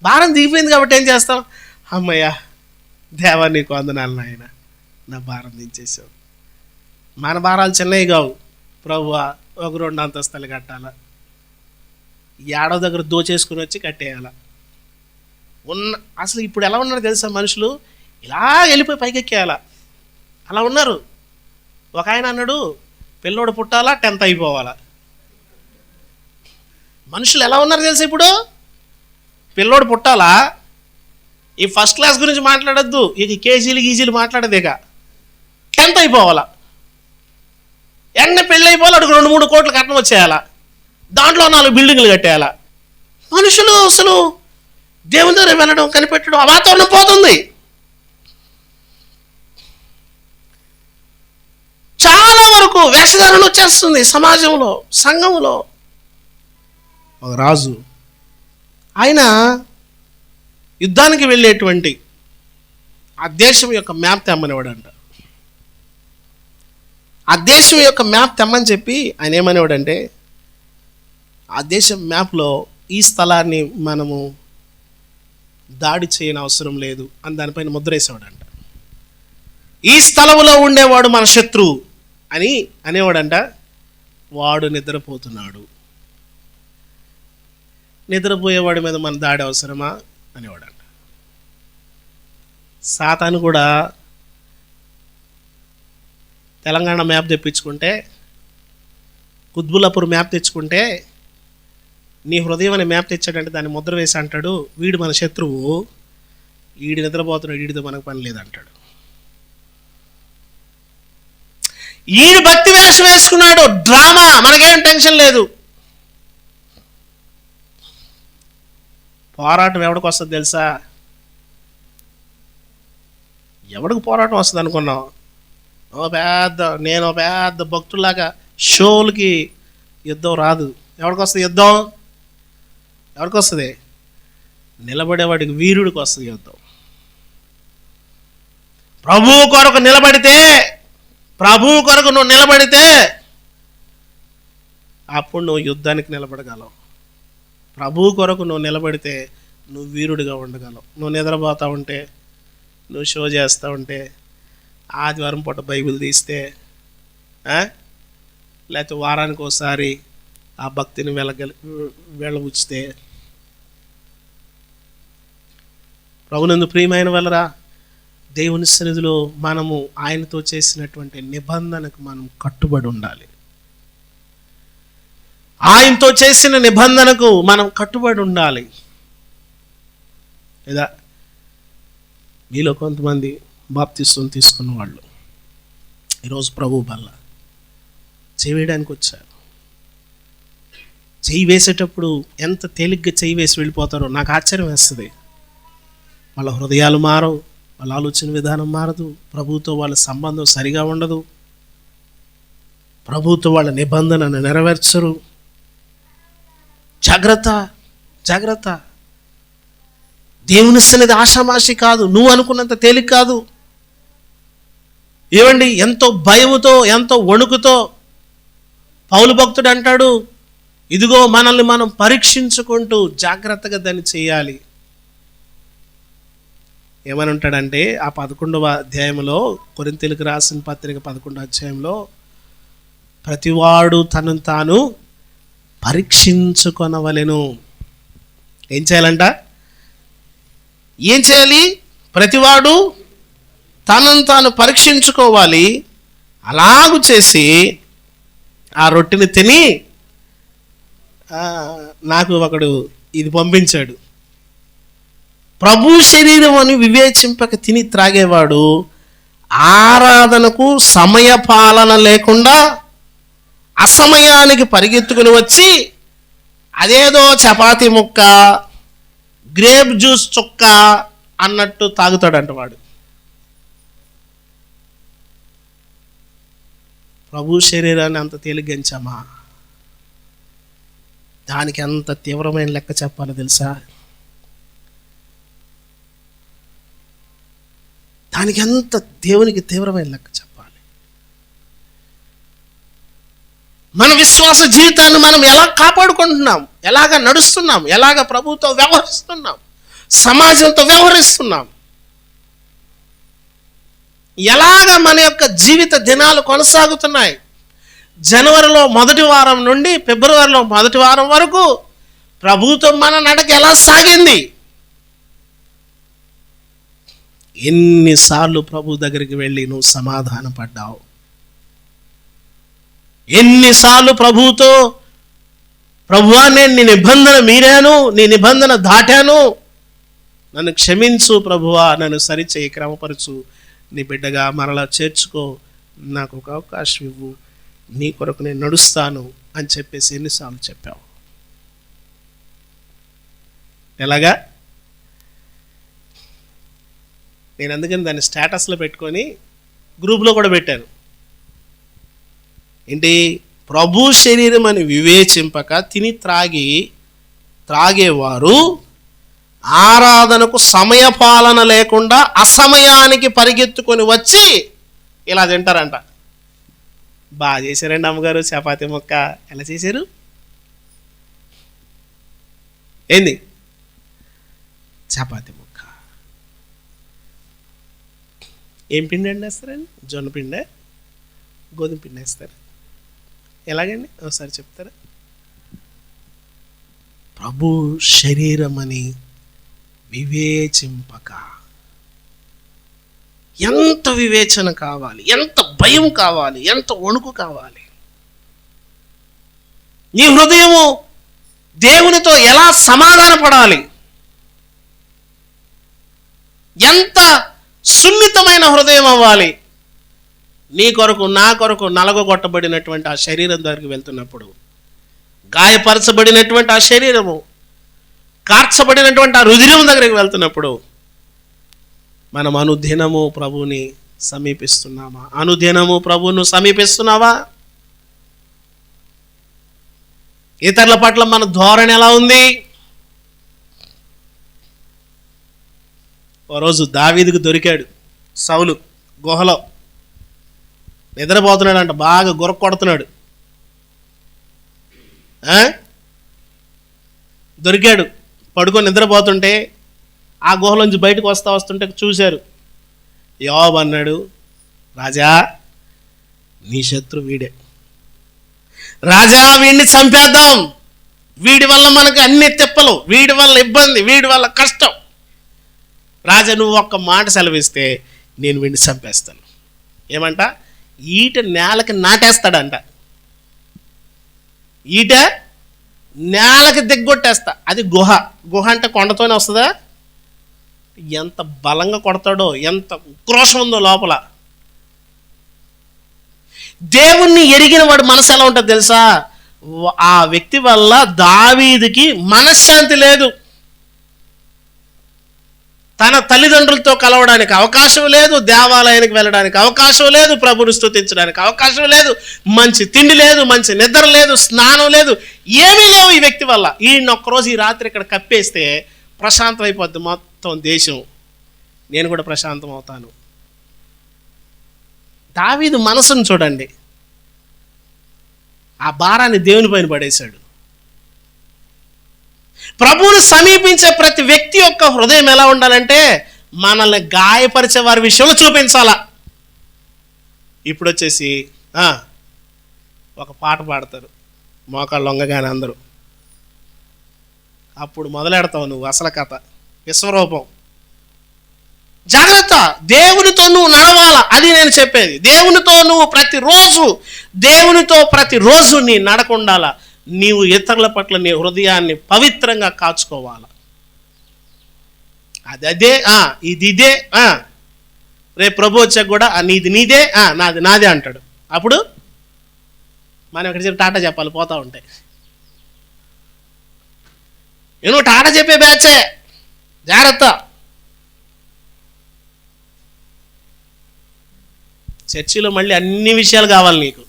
భారం దిగిపోయింది కాబట్టి ఏం చేస్తాం? అమ్మయ్యా దేవా నీకు వందనాలు నాయన, నా భారం దించేసావు. మన భారాలు చిన్నవి కావు. ప్రభువా ఒక 2 అంతస్తులు కట్టాలా, ఏడో దగ్గర దోచేసుకుని వచ్చి కట్టేయాల. అసలు ఇప్పుడు ఎలా ఉన్నారు తెలుసా మనుషులు? ఇలా వెళ్ళిపోయి పైకెక్కేయాల. అలా ఉన్నారు. ఒక ఆయన అన్నాడు, పిల్లోడు పుట్టాలా 10th అయిపోవాలా. మనుషులు ఎలా ఉన్నారు తెలుసా ఇప్పుడు? పిల్లోడు పుట్టాలా, ఈ ఫస్ట్ క్లాస్ గురించి మాట్లాడద్దు, ఇక కేజీలు మాట్లాడదు, ఇక 10th అయిపోవాలా. పెళ్ళి అయిపోవాలి, అడుగు 2-3 కోట్ల కట్నం వచ్చేయాలా, దాంట్లో 4 బిల్డింగ్లు కట్టేయాలా. మనుషులు అసలు దేవుని దగ్గర వెళ్ళడం కనిపెట్టడం, ఆ వాతావరణం పోతుంది. చాలా వరకు వేషధారణ వచ్చేస్తుంది సమాజంలో, సంఘంలో. ఒక రాజు ఆయన యుద్ధానికి వెళ్ళేటువంటి ఆ దేశం యొక్క మ్యాప్ తెమ్మనేవాడంట. ఆ దేశం యొక్క మ్యాప్ తెమ్మని చెప్పి ఆయన ఏమనేవాడంటే, ఆ దేశం మ్యాప్లో ఈ స్థలాన్ని మనము దాడి చేయని అవసరం లేదు అని దానిపైన ముద్రేసేవాడంట. ఈ స్థలంలో ఉండేవాడు మన శత్రువు అని అనేవాడంట. వాడు నిద్రపోతున్నాడు, నిద్రపోయేవాడి మీద మన దాడి అవసరమా అనేవాడంట. సాతాను కూడా తెలంగాణ మ్యాప్ తెప్పించుకుంటే, కుత్బుల్లాపూర్ మ్యాప్ తెచ్చుకుంటే, నీ హృదయం అనే మ్యాప్ తెచ్చాడంటే దాన్ని ముద్ర వేసి అంటాడు, వీడు మన శత్రువు, వీడి నిద్రపోతున్నాడు, వీడితో మనకు పని లేదంటాడు. ఈడు భక్తి వేషం వేసుకున్నాడు, డ్రామా, మనకేం టెన్షన్ లేదు. పోరాటం ఎవడికి వస్తుంది తెలుసా? ఎవడికి పోరాటం వస్తుంది అనుకున్నావు? నేను పెద్ద భక్తులాగా షోలకి యుద్ధం రాదు. ఎవరికి వస్తుంది యుద్ధం? ఎవరికి వస్తుంది? నిలబడేవాడికి, వీరుడికి వస్తుంది యుద్ధం. ప్రభువు కొరకు నిలబడితే, ప్రభువు కొరకు నువ్వు నిలబడితే అప్పుడు నువ్వు యుద్ధానికి నిలబడగలవు. ప్రభువు కొరకు నువ్వు నిలబడితే నువ్వు వీరుడిగా ఉండగలవు. నువ్వు నిద్రపోతూ ఉంటే, నువ్వు షో చేస్తూ ఉంటే ఆదివారం పూట బైబిల్ తీస్తే, లేకపోతే వారానికి ఒకసారి ఆ భక్తిని వెళ్ళబుచ్చితే, ప్రభునందు ప్రియమైన వాళ్ళరా, దేవుని సన్నిధిలో మనము ఆయనతో చేసినటువంటి నిబంధనకు మనం కట్టుబడి ఉండాలి. ఆయనతో చేసిన నిబంధనకు మనం కట్టుబడి ఉండాలి. లేదా మీలో కొంతమంది బాప్తిస్వం తీసుకున్న వాళ్ళు ఈరోజు ప్రభు బల్ల చేయి వేయడానికి వచ్చారు. చేయి వేసేటప్పుడు ఎంత తేలిగ్గా చేయి వేసి వెళ్ళిపోతారో నాకు ఆశ్చర్యం వేస్తుంది. వాళ్ళ హృదయాలు మారవు, వాళ్ళ ఆలోచన విధానం మారదు, ప్రభువుతో వాళ్ళ సంబంధం సరిగా ఉండదు, ప్రభువుతో వాళ్ళ నిబంధనను నెరవేర్చరు. జాగ్రత్త, జాగ్రత్త. దేవుని సన్నిధి ఆషామాషి కాదు, నువ్వు అనుకున్నంత తేలిక కాదు. ఏమండి, ఎంతో భయముతో, ఎంతో వణుకుతో పౌలు భక్తుడు అంటాడు, ఇదిగో మనల్ని మనం పరీక్షించుకుంటూ జాగ్రత్తగా దాన్ని చేయాలి. ఏమని ఉంటాడంటే ఆ 11వ అధ్యాయంలో, కొరింథీయులకు రాసిన పత్రిక 11వ అధ్యాయంలో, ప్రతివాడు తనను తాను పరీక్షించుకొనవలెను. ఏం చేయాలంట? ఏం చేయాలి? ప్రతివాడు తనను తాను పరీక్షించుకోవాలి. అలాగూ చేసి ఆ రొట్టెని తిని, నాకు ఒకడు ఇది పంపించాడు, ప్రభు శరీరం అని వివేచింపక తిని త్రాగేవాడు ఆరాధనకు సమయ పాలన లేకుండా అసమయానికి పరిగెత్తుకుని వచ్చి అదేదో చపాతీ ముక్క, గ్రేప్ జ్యూస్ చుక్క అన్నట్టు తాగుతాడంట వాడు. ప్రభు శరీరాన్ని అంత తేలిగ్గించామా? దానికి అంత తీవ్రమైన లెక్క చెప్పాలి తెలుసా? దానికి అంత దేవునికి తీవ్రమైన లెక్క చెప్పాలి. మన విశ్వాస జీవితాన్ని మనం ఎలా కాపాడుకుంటున్నాం, ఎలాగ నడుస్తున్నాం, ఎలాగ ప్రభుతో వ్యవహరిస్తున్నాం, సమాజంతో వ్యవహరిస్తున్నాం, ఎలాగ మన యొక్క జీవిత దినాలు కొనసాగుతున్నాయి. జనవరిలో మొదటి వారం నుండి ఫిబ్రవరిలో మొదటి వారం వరకు ప్రభుతో మన నడక ఎలా సాగింది? ఎన్నిసార్లు ప్రభు దగ్గరికి వెళ్ళి నువ్వు సమాధాన పడ్డావు? ఎన్నిసార్లు ప్రభుతో, ప్రభువా నేను నీ నిబంధన మీరాను, నీ నిబంధన దాటాను, నన్ను క్షమించు ప్రభువా, నన్ను సరిచేయి, క్రమపరచు, నీ బిడ్డగా మరలా చేర్చుకో, నాకు ఒక అవకాశం ఇవ్వు, నీ కొరకు నేను నడుస్తాను అని చెప్పేసి ఎన్నిసార్లు చెప్పావు? ఎలాగా? నేను అందుకని దాన్ని స్టేటస్లో పెట్టుకొని గ్రూప్లో కూడా పెట్టాను. ఏంటి? ప్రభు శరీరం అని వివేచింపక తిని త్రాగేవారు ఆరాధనకు సమయపాలన లేకుండా అసమయానికి పరిగెత్తుకొని వచ్చి ఇలా తింటారంట. బాగా చేశారండి అమ్మగారు చపాతీ ముక్క. ఎలా చేశారు? ఏంది? చపాతీ ముక్క. ఏం పిండి అండి వేస్తారండి? జొన్న పిండే, గోధుమ పిండి వేస్తారు. ఎలాగండి ఒకసారి చెప్తారా? ప్రభు శరీరం అని వివేచింపక. ఎంత వివేచన కావాలి, ఎంత భయం కావాలి, ఎంత వణుకు కావాలి. నీ హృదయము దేవునితో ఎలా సమాధాన పడాలి, ఎంత సున్నితమైన హృదయం అవ్వాలి. నీ కొరకు, నా కొరకు నలగొట్టబడినటువంటి ఆ శరీరం దగ్గరికి వెళ్తున్నప్పుడు, గాయపరచబడినటువంటి ఆ శరీరము, కార్చబడినటువంటి ఆ రుధిరం దగ్గరికి వెళ్తున్నప్పుడు మనం అనుదినము ప్రభువుని సమీపిస్తున్నామా? అనుదినము ప్రభువును సమీపిస్తున్నావా? ఇతరుల పట్ల మన ధోరణి ఎలా ఉంది? ఓ రోజు దావీదుకు దొరికాడు సౌలు గుహలో, నిద్రపోతున్నాడు అంట, బాగా గుర్ర కొడుతున్నాడు. దొరికాడు, పడుకొని నిద్రపోతుంటే ఆ గుహలోంచి బయటకు వస్తుంటే చూశారు. యోబు అన్నాడు, రాజా నీ శత్రు వీడే, రాజా వీడిని చంపేద్దాం, వీడి వల్ల మనకు అన్ని తిప్పలు, వీడి వల్ల ఇబ్బంది, వీడి వల్ల కష్టం. రాజా నువ్వు ఒక్క మాట సెలవిస్తే నేను వీడిని చంపేస్తాను. ఏమంట? ఈట నేలకి నాటేస్తాడంట. ఈట నేలకి దిగ్గొట్టేస్తా. అది గుహ. గుహ అంటే కొండతోనే వస్తుందా? ఎంత బలంగా కొడతాడో, ఎంత ఉక్రోషం ఉందో లోపల. దేవుణ్ణి ఎరిగిన వాడు మనసు ఎలా ఉంటుంది తెలుసా? ఆ వ్యక్తి వల్ల దావీదుకి మనశ్శాంతి లేదు. తన తల్లిదండ్రులతో కలవడానికి అవకాశం లేదు, దేవాలయానికి వెళ్ళడానికి అవకాశం లేదు, ప్రభుని స్తుతించడానికి అవకాశం లేదు, మంచి తిండి లేదు, మంచి నిద్ర లేదు, స్నానం లేదు, ఏమీ లేవు ఈ వ్యక్తి వల్ల. ఈయన ఒక్కరోజు ఈ రాత్రి ఇక్కడ కప్పేస్తే ప్రశాంతం అయిపోద్ది మొత్తం దేశం, నేను కూడా ప్రశాంతం అవుతాను. దావీదు మనసును చూడండి, ఆ భారాన్ని దేవుని పైన పడేశాడు. ప్రభువును సమీపించే ప్రతి వ్యక్తి యొక్క హృదయం ఎలా ఉండాలంటే మనల్ని గాయపరిచే వారి విషయంలో చూపించాలా. ఇప్పుడు వచ్చేసి ఒక పాట పాడతారు మోకాళ్ళు లొంగగానే అందరూ, అప్పుడు మొదలెడతావు నువ్వు అసలు కథ, విశ్వరూపం. జాగ్రత్త, దేవునితో నువ్వు నడవాలా, అది నేను చెప్పేది. దేవునితో నువ్వు ప్రతిరోజు నీ నడక ఉండాలా. నీవు ఇతరుల పట్ల నీ హృదయాన్ని పవిత్రంగా కాచుకోవాలా. అదే ఇదే రేపు ప్రభు వచ్చాక కూడా నీది నీదే, నాది నాదే అంటాడు. అప్పుడు మనం ఇక్కడ చెప్పి టాటా చెప్పాలి, పోతా ఉంటాయి. నేను టాటా చెప్పే బ్యాచే, జాగ్రత్త. చర్చిలో మళ్ళీ అన్ని విషయాలు కావాలి నీకు,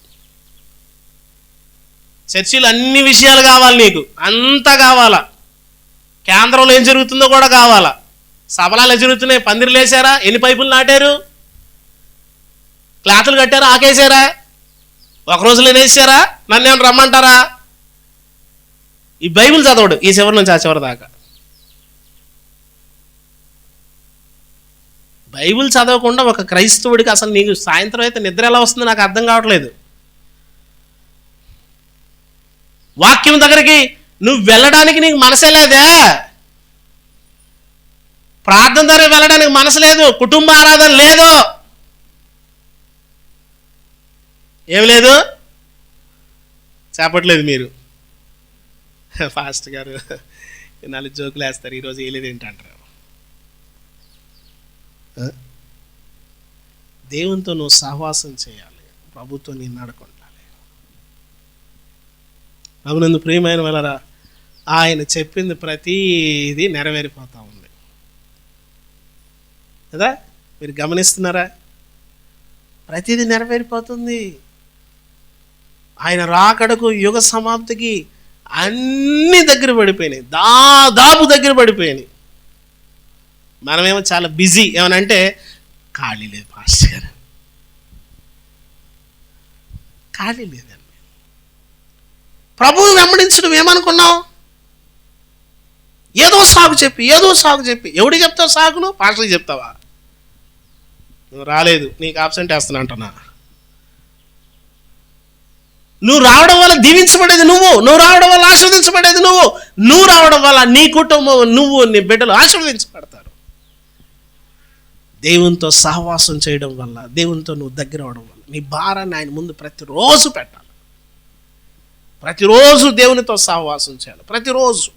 చర్చిలో అన్ని విషయాలు కావాలి నీకు, అంతా కావాలా. కేంద్రంలో ఏం జరుగుతుందో కూడా కావాలా. సభలాలు ఏం జరుగుతున్నాయి? పందిరులు వేసారా? ఎన్ని పైపులు నాటారు? క్లాతులు కట్టారా? ఆకేసారా? ఒక రోజులో వేసారా? నన్ను ఏమైనా రమ్మంటారా? ఈ బైబిల్ చదవడు ఈ చివరి నుంచి ఆ చివరి దాకా. బైబిల్ చదవకుండా ఒక క్రైస్తవుడికి అసలు నీకు సాయంత్రం అయితే నిద్ర ఎలా వస్తుందో నాకు అర్థం కావట్లేదు. వాక్యం దగ్గరికి నువ్వు వెళ్ళడానికి నీకు మనసే లేదే, ప్రార్థన దగ్గర వెళ్ళడానికి మనసు లేదు, కుటుంబ ఆరాధన లేదు, ఏమి లేదు, చెప్పట్లేదు మీరు. ఫాస్ట్ గారు 4 జోకులు వేస్తారు, ఈరోజు వేయలేదు ఏంటంటారు. దేవునితో నువ్వు సహవాసం చేయాలి, ప్రభుతో నీ నడకుండాలి. ప్రభునందు ప్రియమైన వాళ్ళరా, ఆయన చెప్పింది ప్రతిదీ నెరవేరిపోతూ ఉంది కదా, మీరు గమనిస్తున్నారా? ప్రతిదీ నెరవేరిపోతుంది. ఆయన రాకడకు, యుగ సమాప్తికి అన్ని దగ్గర పడిపోయినాయి, దాదాపు దగ్గర పడిపోయినాయి. మనమేమో చాలా బిజీ, ఏమనంటే ఖాళీ లేదు పాస్టర్ గారు, ఖాళీ లేదండి. ప్రభువుని వెంబడించడం ఏమనుకున్నావు? ఏదో సాగు చెప్పి ఎవడికి చెప్తావు సాగును? పాస్టర్కి చెప్తావా? నువ్వు రాలేదు, నీకు ఆబ్సెంట్ వేస్తున్నా అంటున్నా. నువ్వు రావడం వల్ల దీవించబడేది నువ్వు రావడం వల్ల ఆశీర్వదించబడేది నువ్వు రావడం వల్ల నీ కుటుంబం, నువ్వు, నీ బిడ్డలు ఆశీర్వదించబడతారు. దేవునితో సహవాసం చేయడం వల్ల, దేవునితో నువ్వు దగ్గర అవడం వల్ల నీ భారాన్ని ఆయన ముందు ప్రతిరోజు పెట్టాలి. ప్రతిరోజు దేవునితో సహవాసం చేయాలి, ప్రతిరోజు.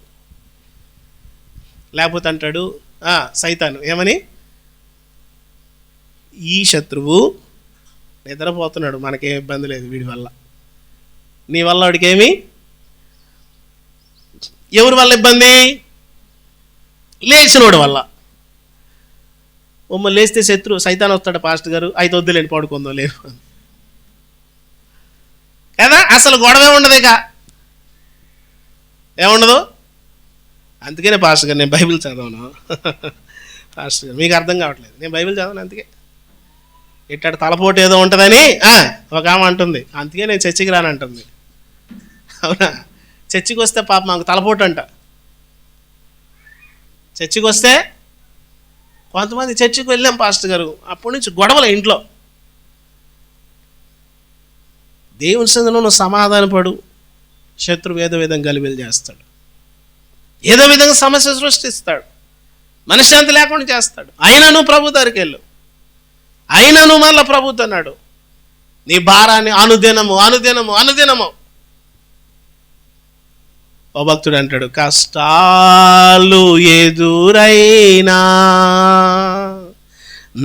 లేకపోతే అంటాడు సైతాను ఏమని, ఈ శత్రువు నిద్రపోతున్నాడు, మనకేం ఇబ్బంది లేదు వీడి వల్ల, నీ వల్ల వాడికి ఏమి, ఎవరి వల్ల ఇబ్బంది? లేచినోడు వల్ల. లేస్తే శత్రువు సైతాన్ వస్తాడు, పాస్టర్ గారు అయితే వద్దులేండి పడుకుందాం లేదు కదా, అసలు గొడవే ఉండదు, ఇక ఏముండదు. అందుకనే పాస్టర్ గారు నేను బైబిల్ చదవను. పాస్టర్ గారు మీకు అర్థం కావట్లేదు, నేను బైబిల్ చదవను. అందుకే ఇట్టాడు తలపోటు ఏదో ఉంటుందని ఒక ఆమె అంటుంది, అందుకే నేను చర్చికి రానంటుంది. అవునా? చర్చికి వస్తే పాప మాకు తలపోటు అంట. చర్చికి వస్తే కొంతమంది చర్చికి వెళ్ళాం పాస్టర్ గారు, అప్పటి నుంచి గొడవలు ఇంట్లో. దేవుని సన్నిధిలో నువ్వు సమాధానపడు, శత్రువు ఏదో విధంగా గలిబిలి చేస్తాడు, ఏదో విధంగా సమస్య సృష్టిస్తాడు, మనశ్శాంతి లేకుండా చేస్తాడు. అయినా నువ్వు ప్రభు దగ్గరికి వెళ్ళు, అయినా నువ్వు మళ్ళీ ప్రభుతో అన్నాడు నీ భారాన్ని అనుదినము అనుదినము అనుదినము. ఓ భక్తుడు అంటాడు, కష్టాలు ఎదురైనా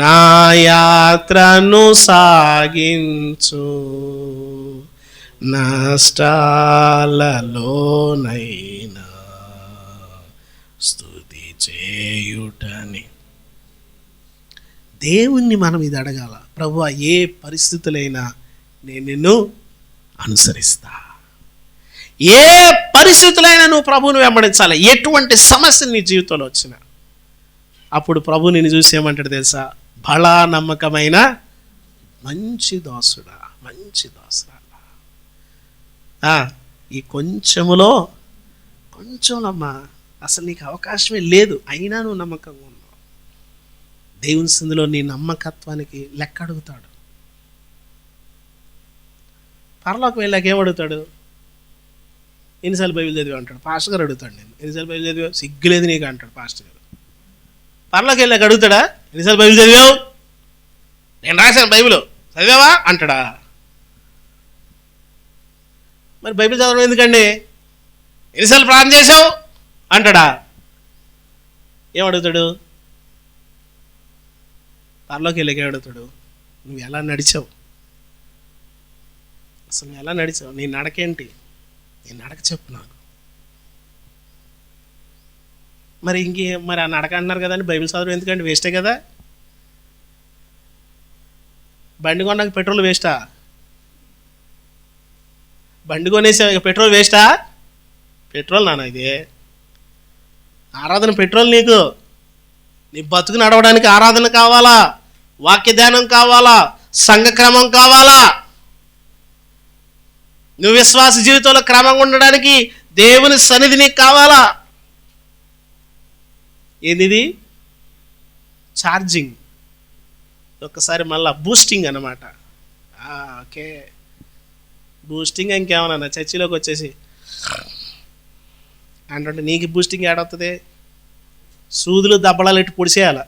నా యాత్రను సాగించు, నష్టాలలోనైనా స్తుతి చేయుటని. దేవుణ్ణి మనం ఇది అడగాల, ప్రభువా ఏ పరిస్థితులైనా నేను నిన్ను అనుసరిస్తా. ఏ పరిస్థితులైనా నువ్వు ప్రభువుని వెంబడించాలి. ఎటువంటి సమస్య నీ జీవితంలో వచ్చినా అప్పుడు ప్రభు నిన్ను చూసి ఏమంటాడు తెలుసా? బలా నమ్మకమైన మంచి దాసుడా, మంచి దాసుడా. ఈ కొంచెంలో కొంచెంలమ్మా అసలు నీకు అవకాశమే లేదు, అయినా నువ్వు నమ్మకంగా ఉన్నావు. దేవుని సందులో నీ నమ్మకత్వానికి లెక్క అడుగుతాడు. పరలోకి వెళ్ళాక ఏమడుగుతాడు? ఎన్నిసార్లు బైబిల్ చదివా అంటాడు. పాస్టర్ గారు అడుగుతాడు, నేను ఎన్నిసార్లు బైబిల్ చదివా, సిగ్గులేదు నీకు అంటాడు పాస్టర్ గారు. పరలోకి వెళ్ళాక అడుగుతాడా? ఎన్నిసార్లు బైబిల్ చదివావు? నేను రాశాను బైబిల్, చదివావా అంటాడా? మరి బైబిల్ చదవడం ఎందుకండి? ఎన్నిసార్లు ప్రార్థన చేసావు అంటాడా? ఏమడుగుతాడు? పరలోకి వెళ్ళాక అడుగుతాడు, నువ్వు ఎలా నడిచావు, అసలు నువ్వు ఎలా నడిచావు, నీ నడకేంటి, నీ నడక చెప్పు నాకు. మరి మరి ఆ నడక అంటున్నారు కదండి, బైబిల్ చదవడం ఎందుకంటే వేస్టే కదా. బండి కొన్నాక పెట్రోల్ వేస్టా? బండి కొనేసా పెట్రోల్ వేస్టా? పెట్రోల్ నాన్న ఇది. ఆరాధన పెట్రోల్ నీకు. నీ బతుకు నడవడానికి ఆరాధన కావాలా, వాక్య ధ్యానం కావాలా, సంఘక్రమం కావాలా. నువ్వు విశ్వాస జీవితంలో క్రమంగా ఉండడానికి దేవుని సన్నిధి నీకు కావాలా. ఏంది? ఛార్జింగ్, ఒక్కసారి మళ్ళా బూస్టింగ్ అన్నమాట. ఓకే, బూస్టింగ్ ఇంకేమన్నా చర్చిలోకి వచ్చేసి అంటే నీకు బూస్టింగ్ ఏడవుతుంది? సూదులు దబ్బడాలు ఎట్టి పొడిసేయాల.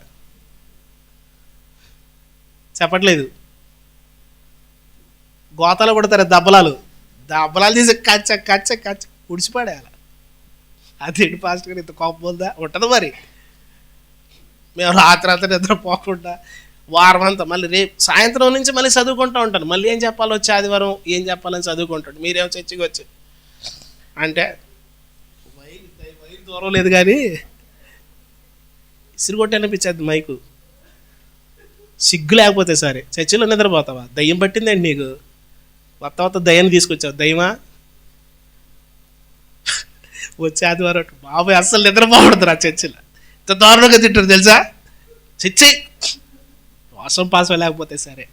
చెప్పట్లేదు, గోతాలు కొడతారు దబ్బలాలు తీసి కచ్చ కచ్చ కచ్చ పొడిచిపడేయాల. అదేంటి పాస్ట్ గారు ఇంత కోపం ఉందా? ఉంటుంది మరి. మేము రాత్రి నిద్రపోకుండా వారం అంతా మళ్ళీ రేపు సాయంత్రం నుంచి మళ్ళీ చదువుకుంటూ ఉంటాను. మళ్ళీ ఏం చెప్పాలో వచ్చి ఆదివారం ఏం చెప్పాలని చదువుకుంటాడు. మీరేమో చర్చికి వచ్చి అంటే వైర్ దూరం లేదు కానీ ఇసురుగొట్టి అనిపించేది మైకు. సిగ్గు లేకపోతే సరే చర్చిలో నిద్రపోతావా? దయ్యం పట్టిందండి నీకు? కొత్త దయ్యాన్ని తీసుకొచ్చావు. దయ్యమా వచ్చే ఆదివారం బాబాయ్ అస్సలు నిద్రపోకూడదురా చర్చిలో. ఇంత దారుణంగా తింటారు తెలుసా? చర్చి వాసం పాసం లేకపోతే సరే.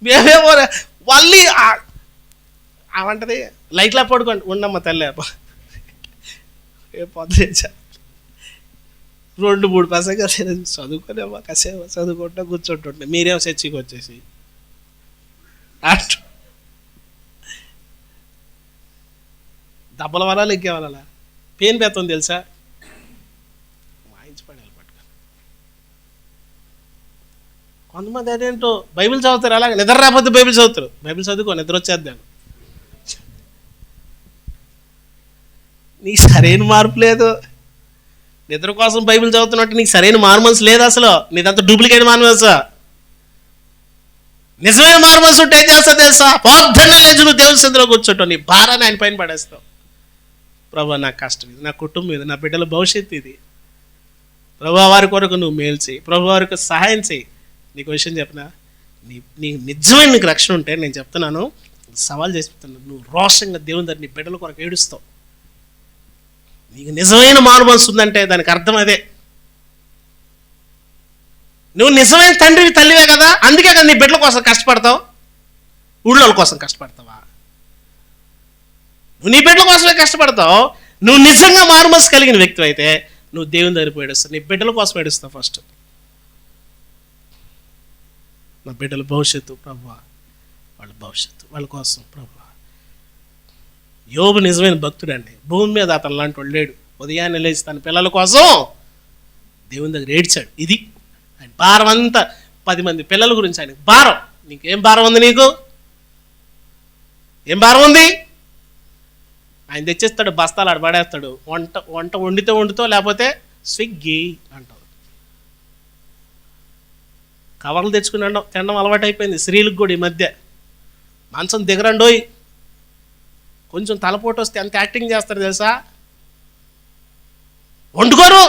మేమేమో మళ్ళీ అవంటది లైట్లా పడుకోండి ఉండమ్మా తల్లి పొద్దు 2-3 పసగా చదువుకునేమ్మా కాసేపు చదువుకుంటా కూర్చుంటుంటే మీరేమో చర్చికి వచ్చేసి దెబ్బల వరాలు ఎక్కేవాళ్ళ పెయిన్ పెత్తం తెలుసా? వాయించిపడేయాలి పట్టుకొని. కొంతమంది అదేంటో బైబిల్ చదువుతారు, అలాగే నిద్ర రాకపోతే బైబిల్ చదువుతారు. బైబిల్ చదువుకో, నిద్ర వచ్చేద్దాను. నీకు సరైన మార్పు లేదు. నిద్ర కోసం బైబిల్ చదువుతున్నట్టు నీకు సరైన మారుమనసు లేదు. అసలు నీదంతా డూప్లికేట్ మారుమనసు. నిజమైన మారుమనసు ఉంటే ఏం చేస్తావు తెలుసా? పొద్దున్నే లేచి నువ్వు దేవుని సన్నిధిలో కూర్చుంటావు, నీ భారాన్ని ఆయన పైన పడేస్తావు. ప్రభా నా కష్టం ఇది, నా కుటుంబం ఇది, నా బిడ్డల భవిష్యత్తు ఇది. ప్రభా వారి కొరకు నువ్వు మేలు చేయి, ప్రభు వారికి సహాయం చేయి. నీకు విషయం చెప్పినా, నీ నిజమైన నీకు రక్షణ ఉంటే నేను చెప్తున్నాను, సవాల్ చేసి చెప్తున్నాను, నువ్వు రోషంగా దేవుని దగ్గర నీ బిడ్డల కొరకు ఏడుస్తావు. నీకు నిజమైన మారుమనసు ఉందంటే దానికి అర్థం అదే. నువ్వు నిజమైన తండ్రివి తల్లివే కదా, అందుకే కదా నీ బిడ్డల కోసం కష్టపడతావు. ఊళ్ళోళ్ళ కోసం కష్టపడతావా? నువ్వు నీ బిడ్డల కోసమే కష్టపడతావు. నువ్వు నిజంగా మారుమనసు కలిగిన వ్యక్తి అయితే నువ్వు దేవుని దగ్గర ఏడుస్తావు, నీ బిడ్డల కోసం ఏడుస్తావు. ఫస్ట్ నా బిడ్డల భవిష్యత్తు ప్రభువా, వాళ్ళ భవిష్యత్తు వాళ్ళ కోసం ప్రభువా. యోబు నిజమైన భక్తుడండి. భూమి మీద అతను లాంటి వాడు లేడు. ఉదయాన్నే లేచి తన పిల్లల కోసం దేవుని దగ్గర ఏడ్చాడు. ఇది ఆయన భారం అంతా. 10 మంది పిల్లల గురించి ఆయనకు భారం. నీకేం భారం ఉంది? నీకు ఏం భారం ఉంది? ఆయన తెచ్చేస్తాడు, బస్తాలు ఆడ పడేస్తాడు. వంట వండుతో లేకపోతే స్విగ్గీ అంటాడు. కవర్లు తెచ్చుకుని తినడం అలవాటు అయిపోయింది స్త్రీలకు కూడా ఈ మధ్య. మంచం దిగరండోయ్, కొంచెం తలపోటు వస్తే ఎంత యాక్టింగ్ చేస్తారు తెలుసా? వండుకోరు,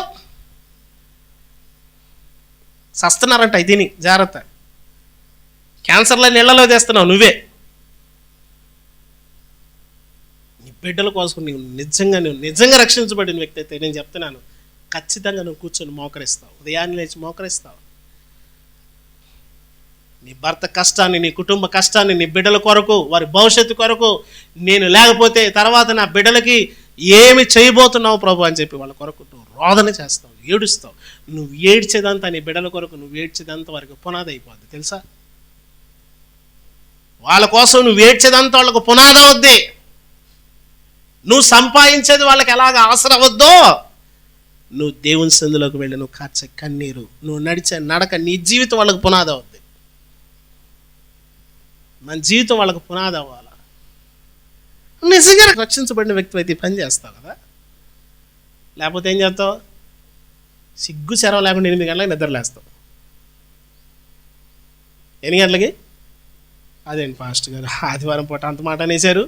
సస్తున్నారంట. ఇది జాగ్రత్త. క్యాన్సర్లో నీళ్ళలో తెస్తున్నావు నువ్వే. నీ బిడ్డల కోసం నువ్వు నిజంగా రక్షించబడిన వ్యక్తి అయితే నేను చెప్తున్నాను, ఖచ్చితంగా నువ్వు కూర్చొని మోకరిస్తావు. ఉదయాన్నే లేచి మోకరిస్తావు. నీ భర్త కష్టాన్ని, నీ కుటుంబ కష్టాన్ని, నీ బిడ్డల కొరకు, వారి భవిష్యత్తు కొరకు, నేను లేకపోతే తర్వాత నా బిడ్డలకి ఏమి చేయబోతున్నావు ప్రభు అని చెప్పి వాళ్ళ కొరకు నువ్వు రోదన చేస్తావు, ఏడుస్తావు. నువ్వు ఏడ్చేదంతా, నీ బిడ్డల కొరకు నువ్వు ఏడ్చేదంతా వారికి పునాది అయిపోద్ది తెలుసా? వాళ్ళ కోసం నువ్వు ఏడ్చేదంతా వాళ్ళకు పునాది అవుద్ది. నువ్వు సంపాదించేది వాళ్ళకి ఎలాగ అవసరం అవద్దో, నువ్వు దేవుని సందులోకి వెళ్ళి నువ్వు కార్చే కన్నీరు, నువ్వు నడిచే నడక, నీ జీవితం వాళ్ళకు పునాది అవుద్ది. మన జీవితం వాళ్ళకు పునాది అవ్వాలి. నిజంగా రక్షించబడిన వ్యక్తి అయితే పని చేస్తావు కదా. లేకపోతే ఏం చేస్తావు? సిగ్గు చెరవ లేకుండా 8 గంటలకు నిద్రలేస్తావు. ఎన్ని గంటలకి? అదేంటి పాస్టర్ గారు ఆదివారం పూట అంత మాట అనేశారు?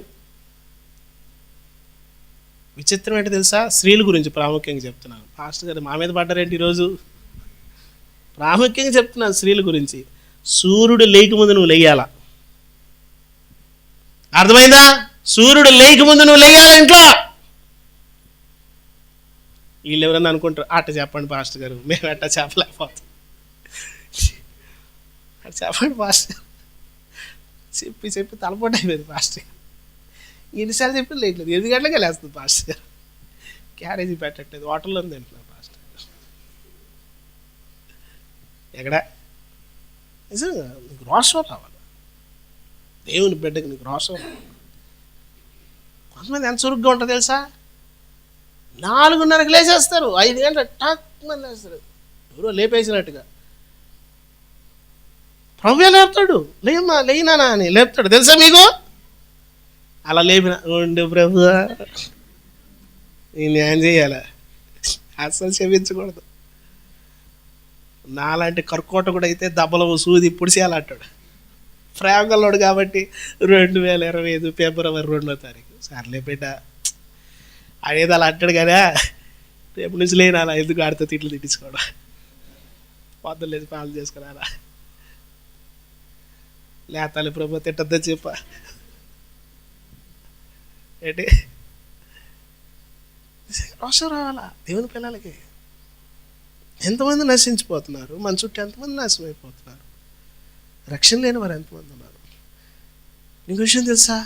విచిత్రం ఏంటి తెలుసా? స్త్రీల గురించి ప్రాముఖ్యంగా చెప్తున్నాను. పాస్టర్ గారు మా మీద పడ్డారేంటి ఈరోజు? ప్రాముఖ్యంగా చెప్తున్నాను స్త్రీల గురించి. సూర్యుడు లేకముందు నువ్వు లెయ్యాల. అర్థమైందా? సూర్యుడు లేకముందు నువ్వు లెయ్యాల ఇంట్లో. వీళ్ళు ఎవరన్నా అనుకుంటారు, అట్ట చెప్పండి పాస్టర్ గారు, మేము అట్ట చెప్పలేకపోతాం. అట్ట చెప్పండి పాస్టర్ గారు. చెప్పి తలపోటు అయిపోయింది పాస్టర్ గారు. ఎన్నిసార్లు చెప్పి లేట్లేదు. 8 గంటలకే లేస్తుంది పాస్టర్ గారు. క్యారేజీ పెట్టట్లేదు, హోటల్లో తింటున్నారు పాస్టర్ గారు. ఎక్కడ? నిజంగా నీకు రోషం రావాలి. దేవుని బిడ్డకి నీకు రోషం రావాలి. కొంతమంది ఎంత చురుగ్గా ఉంటుంది తెలుసా? 4:30కి లేచేస్తారు, 5 గంటల టక్ మంది లేస్తారు. ఎవరో లేపేసినట్టుగా. ప్రభువే లేపుతాడు, లేమ్మా లేయినా అని లేపుతాడు తెలుసా మీకు? అలా లేపిన ఉండు ప్రభు నేను ఏం చేయాలా? అస్సలు క్షమించకూడదు. నాలాంటి కర్కోట కూడా అయితే దెబ్బలు సూది ఇప్పుడు చేయాలంటాడు. ప్రేమగల్లోడు కాబట్టి 2025 ఫిబ్రవరి 2వ తారీఖు. సర్లే బిడ్డ అదేదో అలా అంటాడు కదా, రేపు నుంచి లేని అలా ఎందుకు ఆడితే తిట్లు తిట్టించుకోవడం, పొద్దున్న లేచి పాలు చేసుకున్నారా లేతాలి ప్రభు తిట్టద్దని చెప్ప ఏంటి? రోషం రావాలా దేవుని పిల్లలకి. ఎంతమంది నశించిపోతున్నారు, మన చుట్టూ ఎంతమంది నాశనం అయిపోతున్నారు, రక్షణ లేని వారు ఎంతమంది ఉన్నారు. నీకు విషయం తెలుసా?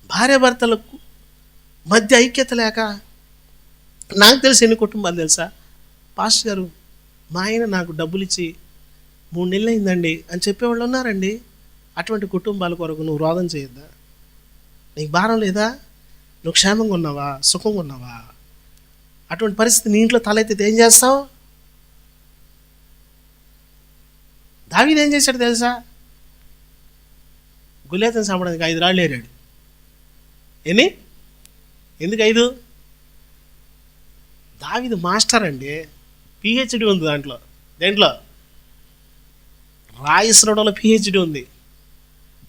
భార్యాభర్తలకు మధ్య ఐక్యత లేక నాకు తెలిసి ఎన్ని కుటుంబాలు తెలుసా? పాస్టర్ గారు మా ఆయన నాకు డబ్బులు ఇచ్చి 3 నెలలు అయిందండి అని చెప్పేవాళ్ళు ఉన్నారండి. అటువంటి కుటుంబాల కొరకు నువ్వు రోదన చేయొద్దా? నీకు భారం లేదా? నువ్వు క్షేమంగా ఉన్నావా, సుఖంగా ఉన్నావా? అటువంటి పరిస్థితి నీ ఇంట్లో తలెత్తితే ఏం చేస్తావు? దావీదు ఏం చేశాడు తెలుసా? గులేతను చంపడానికి 5 రాళ్ళు ఏరాడు. ఎందుకు 5? దావీదు మాస్టర్ అండి, పిహెచ్డి ఉంది దేంట్లో రాయిస్రోడలో పిహెచ్డి ఉంది.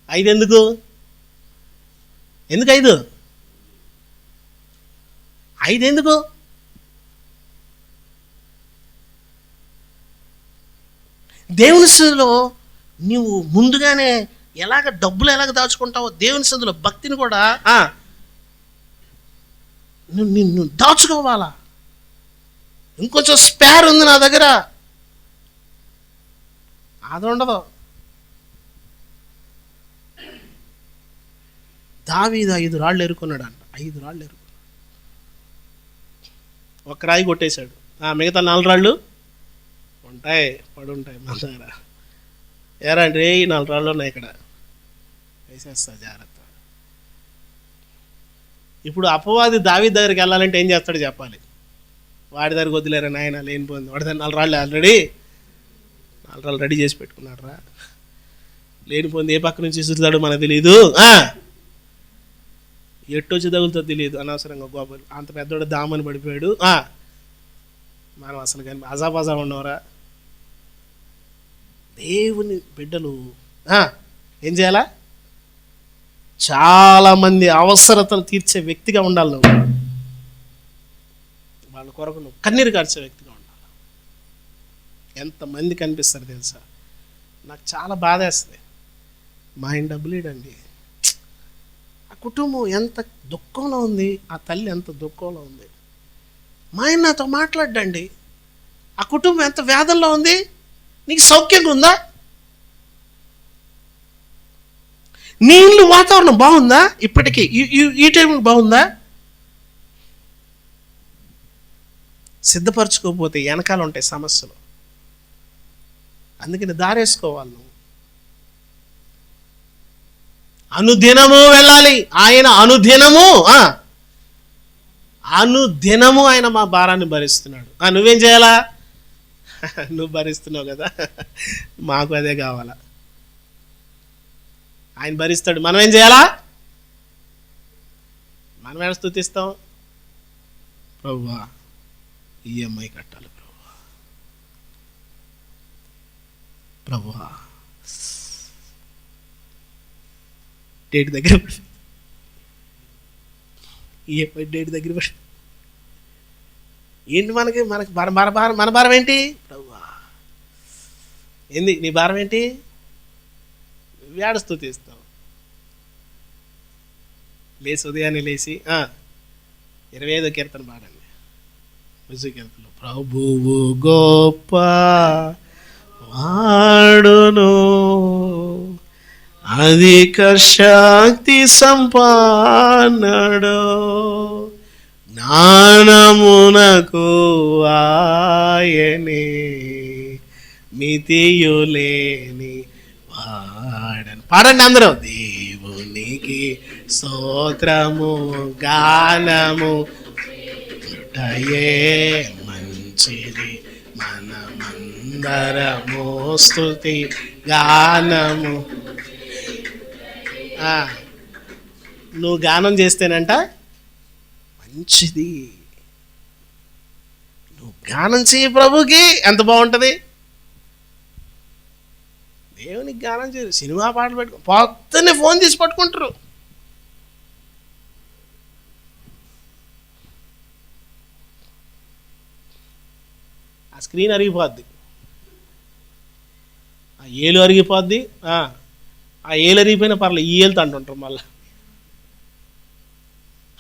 5 ఎందుకు 5? 5 ఎందుకు? దేవుని సన్నిధిలో నువ్వు ముందుగానే డబ్బులు ఎలాగ దాచుకుంటావో దేవుని సన్నిధిలో భక్తిని కూడా నువ్వు దాచుకోవాలా. ఇంకొంచెం స్పేర్ ఉంది నా దగ్గర, అది ఉండదు. దావీదు 5 రాళ్ళు ఎరుకున్నాడు అంట. 5 రాళ్ళు ఎరుకున్నాడు. ఒక రాయి కొట్టేశాడు, మిగతా 4 రాళ్ళు పడుంటాయి మన దగ్గర. ఎరా రే 4 రాళ్ళు ఉన్నాయి ఇక్కడ, వేసేస్తా జాగ్రత్త. ఇప్పుడు అపవాది దావీదు దగ్గరికి వెళ్ళాలంటే ఏం చేస్తాడు చెప్పాలి. వాడి దగ్గరికి వదిలేరా నాయన, లేనిపోయింది. వాడి దగ్గర 4 రాళ్ళు ఆల్రెడీ 4 రాళ్ళు రెడీ చేసి పెట్టుకున్నాడు రా. లేనిపోయింది ఏ పక్క నుంచి విసురుతాడో మనకు తెలియదు, ఎట్టొచ్చి తగులుతో తెలియదు. అనవసరంగా గోపలు అంత పెద్దోడు దామని పడిపోయాడు. మనం అసలు కానీ అజాపజా ఉన్నవరా. దేవుని బిడ్డలు ఏం చేయాలా? చాలామంది అవసరతలు తీర్చే వ్యక్తిగా ఉండాలి నువ్వు. వాళ్ళ కొరకు నువ్వు కన్నీరు కార్చే వ్యక్తిగా ఉండాలి. ఎంతమంది కనిపిస్తారు తెలుసా? నాకు చాలా బాధ వేస్తుంది. మా ఆయన డబ్బులు ఇడండి, ఆ కుటుంబం ఎంత దుఃఖంలో ఉంది, ఆ తల్లి ఎంత దుఃఖంలో ఉంది. మా ఆయన నాతో మాట్లాడండి, ఆ కుటుంబం ఎంత వేదనలో ఉంది. నీకు సౌఖ్యంగా ఉందా? నీ ఇల్లు వాతావరణం బాగుందా? ఇప్పటికీ ఈ టైంకి బాగుందా? సిద్ధపరచుకోకపోతే వెనకాల ఉంటాయి సమస్యలు. అందుకని దారేసుకోవాలి నువ్వు. అనుదినము వెళ్ళాలి. ఆయన అనుదినము ఆయన మా భారాన్ని భరిస్తున్నాడు. నువ్వేం చేయాలా? నువ్వు భరిస్తున్నావు కదా, మాకు అదే కావాలా. ఆయన భరిస్తాడు, మనం ఏం చేయాలా? మనం ఎలా స్తుతిస్తాం? ప్రభువా ఈఎంఐ కట్టాలి, ప్రభువా డేట్ దగ్గర ఈఎంఐ డేట్ దగ్గర ఏంటి మనకి మన భారం ఏంటి? ప్రభువా ఏంది నీ భారం ఏంటి? వేడ స్తుతిస్తావు. లేచి ఉదయాన్నే లేచి 25వ కీర్తన పాడండి. మ్యూజిక్ కీర్తనలో ప్రభువు గొప్ప వాడును, అధిక శక్తి సంపన్నుడు, జ్ఞానమునకు ఆయనే మితియులేని వాడని. పాడండి అందరూ. దేవునికి స్తోత్రము గానము మంచిది, మనమందరము స్తుతి గానము. నువ్వు గానం చేస్తేనంట మంచిది. నువ్వు గానం చేయి ప్రభుకి, ఎంత బాగుంటుంది. దేవునికి గానం చేయరు, సినిమా పాటలు పెట్టుకో, పొద్దున్నే ఫోన్ తీసి పట్టుకుంటారు. ఆ స్క్రీన్ అరిగిపోద్ది, ఆ ఏలు అరిగిపోద్ది. ఆ ఏలు అరిగిపోయినా పర్లేదు, ఈ ఏలుతో అంటుంటారు మళ్ళా.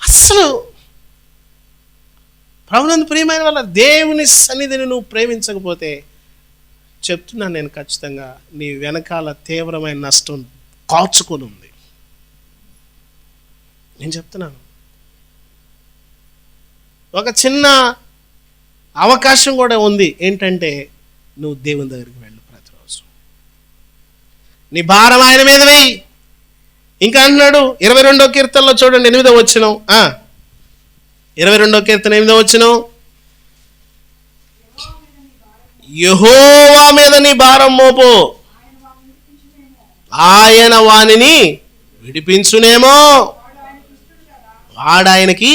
అసలు ప్రభునందు ప్రియమైన వల్ల దేవుని సన్నిధిని నువ్వు ప్రేమించకపోతే చెప్తున్నాను నేను, ఖచ్చితంగా నీ వెనకాల తీవ్రమైన నష్టం కాచుకొని ఉంది. నేను చెప్తున్నాను. ఒక చిన్న అవకాశం కూడా ఉంది. ఏంటంటే నువ్వు దేవుని దగ్గరికి వెళ్ళు ప్రతిరోజు, నీ భారం ఆయన మీద వెయ్యి. ఇంకా అంటున్నాడు 22వ కీర్తనలో చూడండి, 8వ వచనం. 22వ కీర్తన 8వ వచనం, యెహోవా మీద నీ భారం మోపు, ఆయన వానిని విడిపించునేమో. వాడాయనకి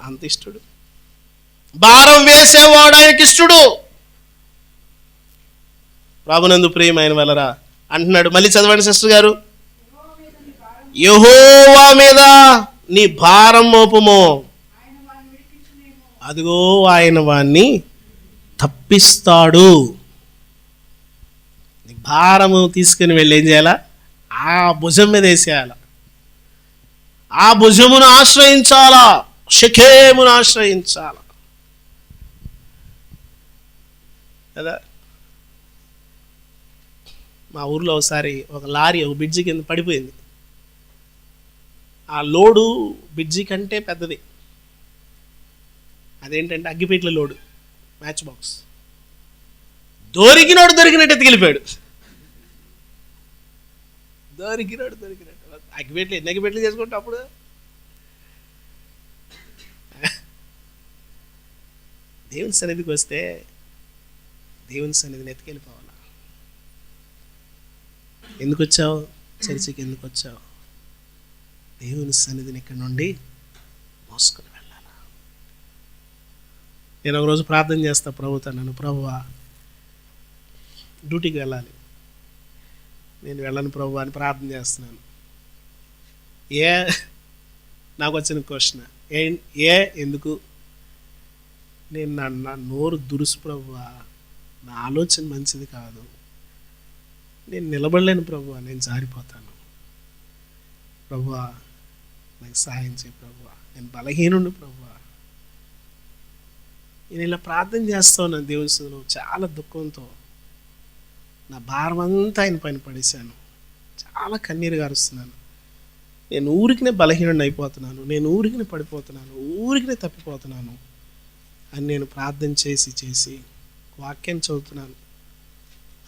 అంత ఇష్టడు, భారం వేసేవాడు ఆయనకి ఇష్టడు. ప్రభునందు ప్రియమైన వలరా అంటున్నాడు. మళ్ళీ చదవండి సిస్టర్ గారు. యెహోవా మీద నీ భారం మోపుము, అదిగో ఆయన వాణ్ణి తప్పిస్తాడు. నీ భారము తీసుకుని వెళ్ళి ఏం చేయాలా? ఆ భుజం మీద వేసేయాల, ఆ భుజమును ఆశ్రయించాలా, షకేమును ఆశ్రయించాల కదా. మా ఊర్లో ఒకసారి ఒక లారీ ఒక బ్రిడ్జి కింద పడిపోయింది. ఆ లోడు బ్రిడ్జి కంటే పెద్దది. అదేంటంటే అగ్గిపెట్ల లోడు, మ్యాచ్ బాక్స్. దొరికినట్టు ఎత్తుకెళ్ళిపోయాడు. దొరికినాడు. అగ్గిపెట్లు ఎన్ని అగ్గిపెట్లు చేసుకుంటా అప్పుడు. దేవుని సన్నిధికి వస్తే దేవుని సన్నిధిని ఎత్తుకెళ్ళిపోవాలా. ఎందుకు వచ్చావు చర్చికి? ఎందుకు వచ్చావు? దేవుని సన్నిధిని ఇక్కడ నుండి మోసుకొని వెళ్ళాలా. నేను ఒకరోజు ప్రార్థన చేస్తా ప్రభుతో, నన్ను ప్రభువా డ్యూటీకి వెళ్ళాలి, నేను వెళ్ళను ప్రభు అని ప్రార్థన చేస్తున్నాను. నాకు వచ్చిన క్వశ్చన్ ఎందుకు? నేను నా నోరు దురుసు ప్రభువా, నా ఆలోచన మంచిది కాదు, నేను నిలబడలేను ప్రభువా, నేను జారిపోతాను ప్రభువా, నాకు సహాయం చేయి ప్రభువా, నేను బలహీనుడు ప్రభువా. నేను ఇలా ప్రార్థన చేస్తా ఉన్నాను దేవుని సన్నిధిలో చాలా దుఃఖంతో. నా భారం అంతా ఆయన పైన పడేశాను, చాలా కన్నీరు గారుస్తున్నాను. నేను ఊరికినే బలహీనుడిని అయిపోతున్నాను, నేను ఊరికినే పడిపోతున్నాను, ఊరికినే తప్పిపోతున్నాను అని నేను ప్రార్థన చేసి వాక్యం చదువుతున్నాను.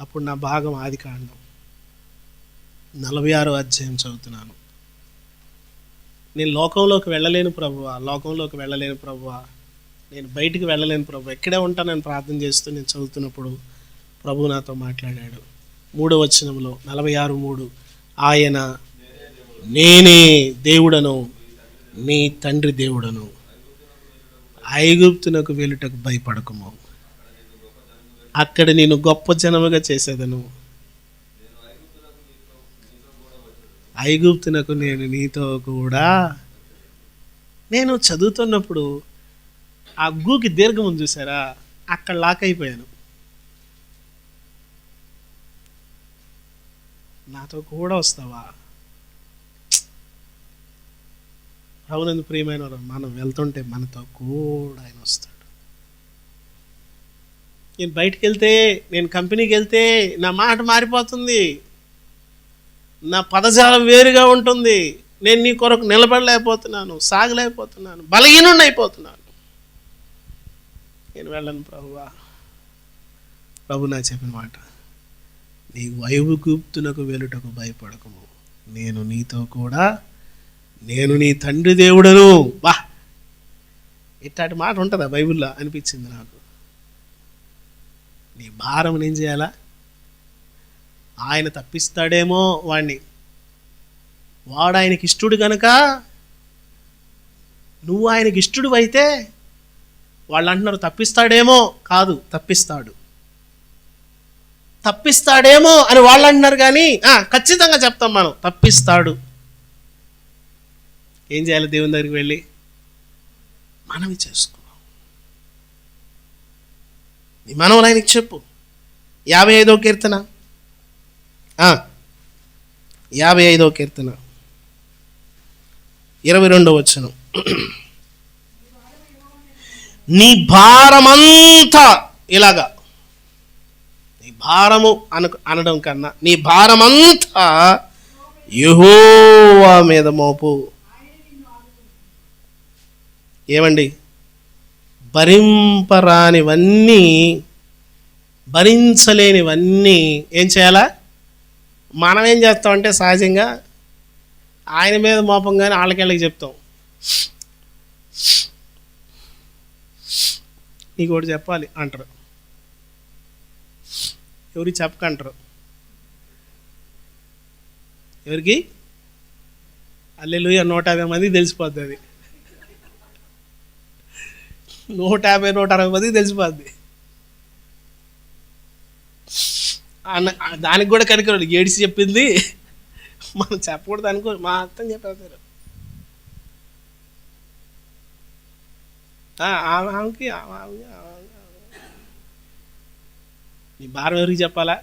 అప్పుడు నా భాగం ఆదికాండం 46వ అధ్యాయం చదువుతున్నాను. నేను లోకంలోకి వెళ్ళలేను ప్రభువా, లోకంలోకి వెళ్ళలేను ప్రభువా, నేను బయటికి వెళ్ళలేను ప్రభు, ఎక్కడే ఉంటానని ప్రార్థన చేస్తూ నేను చదువుతున్నప్పుడు ప్రభు నాతో మాట్లాడాడు. 3వ వచనంలో 46:3, ఆయన నేనే దేవుడను, నీ తండ్రి దేవుడను, ఐగుప్తునకు వెళ్ళుటకు భయపడకుము, అక్కడ నేను గొప్ప జనముగా చేసేదను, ఐగుప్తునకు నేను నీతో కూడా. నేను చదువుతున్నప్పుడు ఆ గూకి దీర్ఘం ఉంది చూసారా, అక్కడ లాక్ అయిపోయాను. నాతో కూడా వస్తావా? అవునందు ప్రియమైన వారు, మనం వెళ్తుంటే మనతో కూడా ఆయన వస్తాడు. నేను బయటికి వెళ్తే, నేను కంపెనీకి వెళ్తే నా మాట మారిపోతుంది, నా పదజాలం వేరుగా ఉంటుంది, నేను నీ కొరకు నిలబడలేకపోతున్నాను, సాగలేకపోతున్నాను, బలహీనుడిని అయిపోతున్నాను. నేను వెళ్ళను ప్రభువా. ప్రభు నా చెప్పిన మాట, నీవు ఐగుప్తునకు వెళ్ళుటకు భయపడకము, నేను నీతో కూడా, నేను నీ తండ్రి దేవుడను. బా, ఇట్లాంటి మాట ఉంటుందా బైబిల్లో అనిపించింది నాకు. నీ భారం ఏం చేయాలా? ఆయన తప్పిస్తాడేమో వాడిని, వాడు ఆయనకి ఇష్టడు కనుక నువ్వు ఆయనకి ఇష్టడు అయితే, వాళ్ళు అంటున్నారు తప్పిస్తాడేమో, కాదు తప్పిస్తాడేమో అని వాళ్ళు అంటున్నారు, కానీ ఖచ్చితంగా చెప్తాం మనం, తప్పిస్తాడు. ఏం చేయాలి? దేవుని దగ్గరికి వెళ్ళి మనవి చేసుకో, నీ మనవులు ఆయనకి చెప్పు. 55వ కీర్తన 55వ కీర్తన 22వ వచనం, నీ భారమంతా, ఇలాగా నీ భారము అనడం కన్నా నీ భారమంతా యెహోవా మీద మోపు. ఏమండి, భరింపరానివన్నీ, భరించలేనివన్నీ ఏం చేయాలా? మనం ఏం చేస్తామంటే సహజంగా ఆయన మీద మోపంగానే వాళ్ళకెళ్ళకి చెప్తాం. నీకు ఒకటి చెప్పాలి అంటారు, ఎవరికి చెప్పకంటారు. ఎవరికి? హల్లెలూయా 150 మందికి తెలిసిపోద్ది, అది 150-160 మందికి తెలిసిపోద్ది. దానికి కూడా కనుక ఏడిసి చెప్పింది మనం చెప్పకూడదు అనుకో, మా అర్థం చెప్పేస్తారు. ఆమెకి నీ భారం ఎవరికి చెప్పాలా?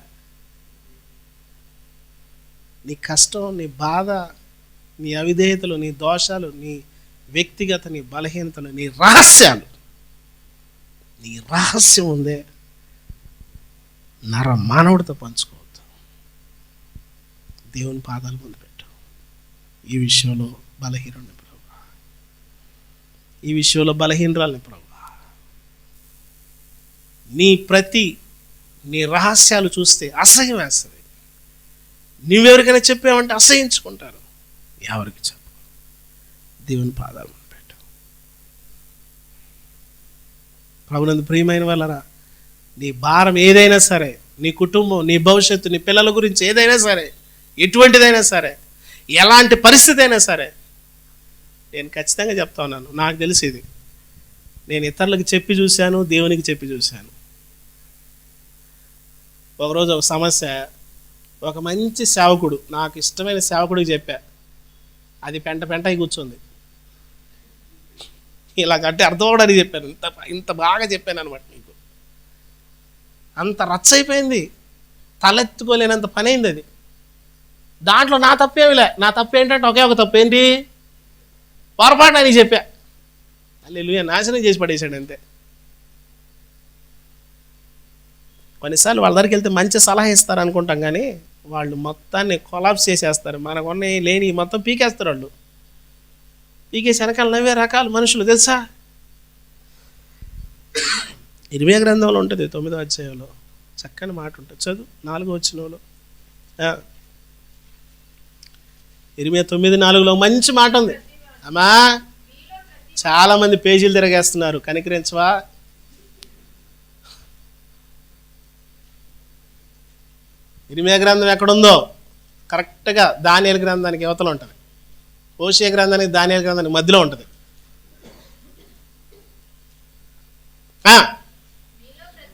నీ కష్టం, నీ బాధ, నీ అవిధేయతలు, నీ దోషాలు, నీ వ్యక్తిగత, నీ బలహీనతలు, నీ రహస్యాలు, నీ రహస్యం ఉందే మానవుడితో పంచుకోవద్దు. దేవుని పాదాలు ముందు పెట్టు. ఈ విషయంలో బలహీనుడిని ప్రభువా, ఈ విషయంలో బలహీనరాలని ప్రభువా. నీ రహస్యాలు చూస్తే అసహ్యం వేస్తుంది. నువ్వెవరికైనా చెప్పావంటే అసహించుకుంటారు. ఎవరికి చెప్పు, దేవుని పాదాలు పెట్టు. ప్రభునందు ప్రియమైన వాళ్ళరా, నీ భారం ఏదైనా సరే, నీ కుటుంబం, నీ భవిష్యత్తు, నీ పిల్లల గురించి ఏదైనా సరే, ఎటువంటిదైనా సరే, ఎలాంటి పరిస్థితి అయినా సరే, నేను ఖచ్చితంగా చెప్తా ఉన్నాను. నాకు తెలిసి ఇది నేను ఇతరులకు చెప్పి చూశాను, దేవునికి చెప్పి చూశాను. ఒకరోజు ఒక సమస్య, ఒక మంచి సేవకుడు, నాకు ఇష్టమైన సేవకుడికి చెప్పా, అది పెంట అయి కూర్చుంది. ఇలా కట్టి అర్థం అవడానికి చెప్పాను, ఇంత బాగా చెప్పాను అనమాట. నీకు అంత రచ్చ అయిపోయింది, తలెత్తుకోలేనంత పని అయింది అది. దాంట్లో నా తప్పేమిలే. నా తప్పు ఏంటంటే ఒకే ఒక తప్పు, ఏంటి? పొరపాటు అని చెప్పా. హల్లెలూయా, నాశనం చేసి పడేసాడు అంతే. కొన్నిసార్లు వాళ్ళ దగ్గరికి వెళ్తే మంచి సలహా ఇస్తారు అనుకుంటాం, కానీ వాళ్ళు మొత్తాన్ని కొలాప్స్ చేసేస్తారు. మనకున్న లేని మొత్తం పీకేస్తారు వాళ్ళు. పీకేసి వెనకాల నవ్వే రకాల మనుషులు తెలుసా. ఇర్మియా గ్రంథంలో ఉంటుంది 9వ అధ్యాయంలో చక్కని మాట ఉంటుంది, చదువు 4వ వచనంలో. ఇర్మియా 9:4 మంచి మాట ఉంది. అమ్మా, చాలామంది పేజీలు తిరగేస్తున్నారు, కనికరించవా? ఇర్మియా గ్రంథం ఎక్కడుందో కరెక్ట్గా దానియేలు గ్రంథానికి యువతలో ఉంటుంది, హోషేయ గ్రంథానికి దానియేలు గ్రంథానికి మధ్యలో ఉంటుంది.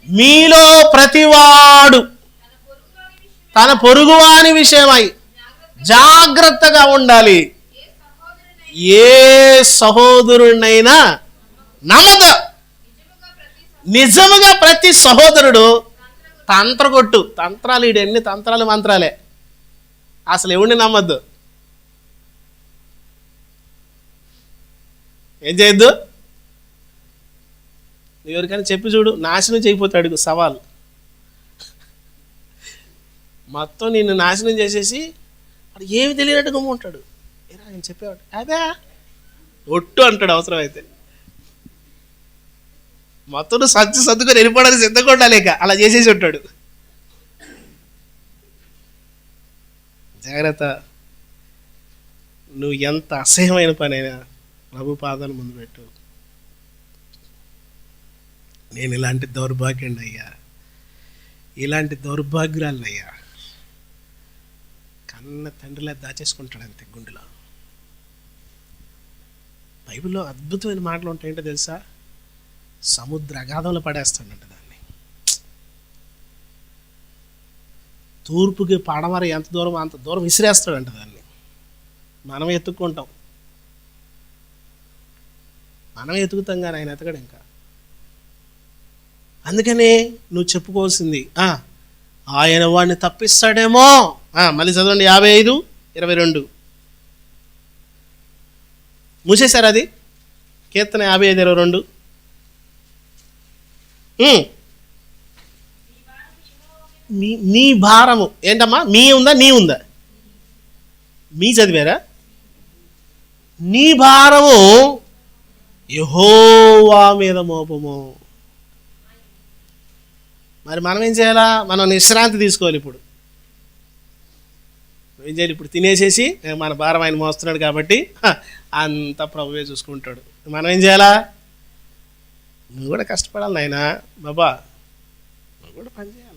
మీలో ప్రతివాడు తన పొరుగువాని విషయమై జాగ్రత్తగా ఉండాలి. ఏ సహోదరునైనా నమ్మదు. నిజముగా ప్రతి సహోదరుడు తంత్రగొట్టు. తంత్రాలు, ఈడు ఎన్ని తంత్రాలు మంత్రాలే. అసలు ఎవరిని నమ్మద్దు. ఏం చేయొద్దు? ఎవరికైనా చెప్పి చూడు, నాశనం చేయకపోతాడు. సవాల్ మొత్తం నిన్ను నాశనం చేసేసి వాడు ఏమి తెలియనట్టు గమ్ము ఉంటాడు. ఏరా నేను చెప్పేవాడు అదే ఒట్టు అంటాడు. అవసరమైతే మొత్తం సర్దుకొని వెళ్ళిపోవడానికి సిద్ధంగా ఉండాలేక అలా చేసేసి ఉంటాడు. జాగ్రత్త. నువ్వు ఎంత అసహ్యమైన పనైనా ప్రభు పాదాల ముందు పెట్టు. నేను ఇలాంటి దౌర్భాగ్యుడిని అయ్యా, ఇలాంటి దౌర్భాగ్యురాలని అయ్యా. కన్న తండ్రిలా దాచేసుకుంటాడు అంతే గుండెలో. బైబిల్లో అద్భుతమైన మాటలు ఉంటాయంటే తెలుసా? సముద్ర అగాధంలో పడేస్తాడంట దాన్ని. తూర్పుకి పడమర ఎంత దూరం అంత దూరం విసిరేస్తాడంట దాన్ని. మనం ఎత్తుక్కుంటాం, మనం ఎత్తుకుతాం, కానీ ఆయన ఎతకడు. ఇంకా అందుకనే నువ్వు చెప్పుకోవాల్సింది, ఆయన వాడిని తప్పిస్తాడేమో. మళ్ళీ చదవండి 55:22. మూసేశారు అది, కీర్తన 55:22. నీ భారము ఏంటమ్మా? మీ ఉందా, నీ ఉందా? మీ చదివారా? నీ భారము యెహోవా మీద మోపము. మరి మనం ఏం చేయాలా? మనం విశ్రాంతి తీసుకోవాలి. ఇప్పుడు ఏం చేయాలి? ఇప్పుడు తినేసేసి మన భారం ఆయన మోస్తున్నాడు కాబట్టి అంత ప్రభువే చూసుకుంటాడు. మనం ఏం చేయాలా? నువ్వు కూడా కష్టపడాలి నాయనా బాబా, నువ్వు కూడా పని చేయాలి.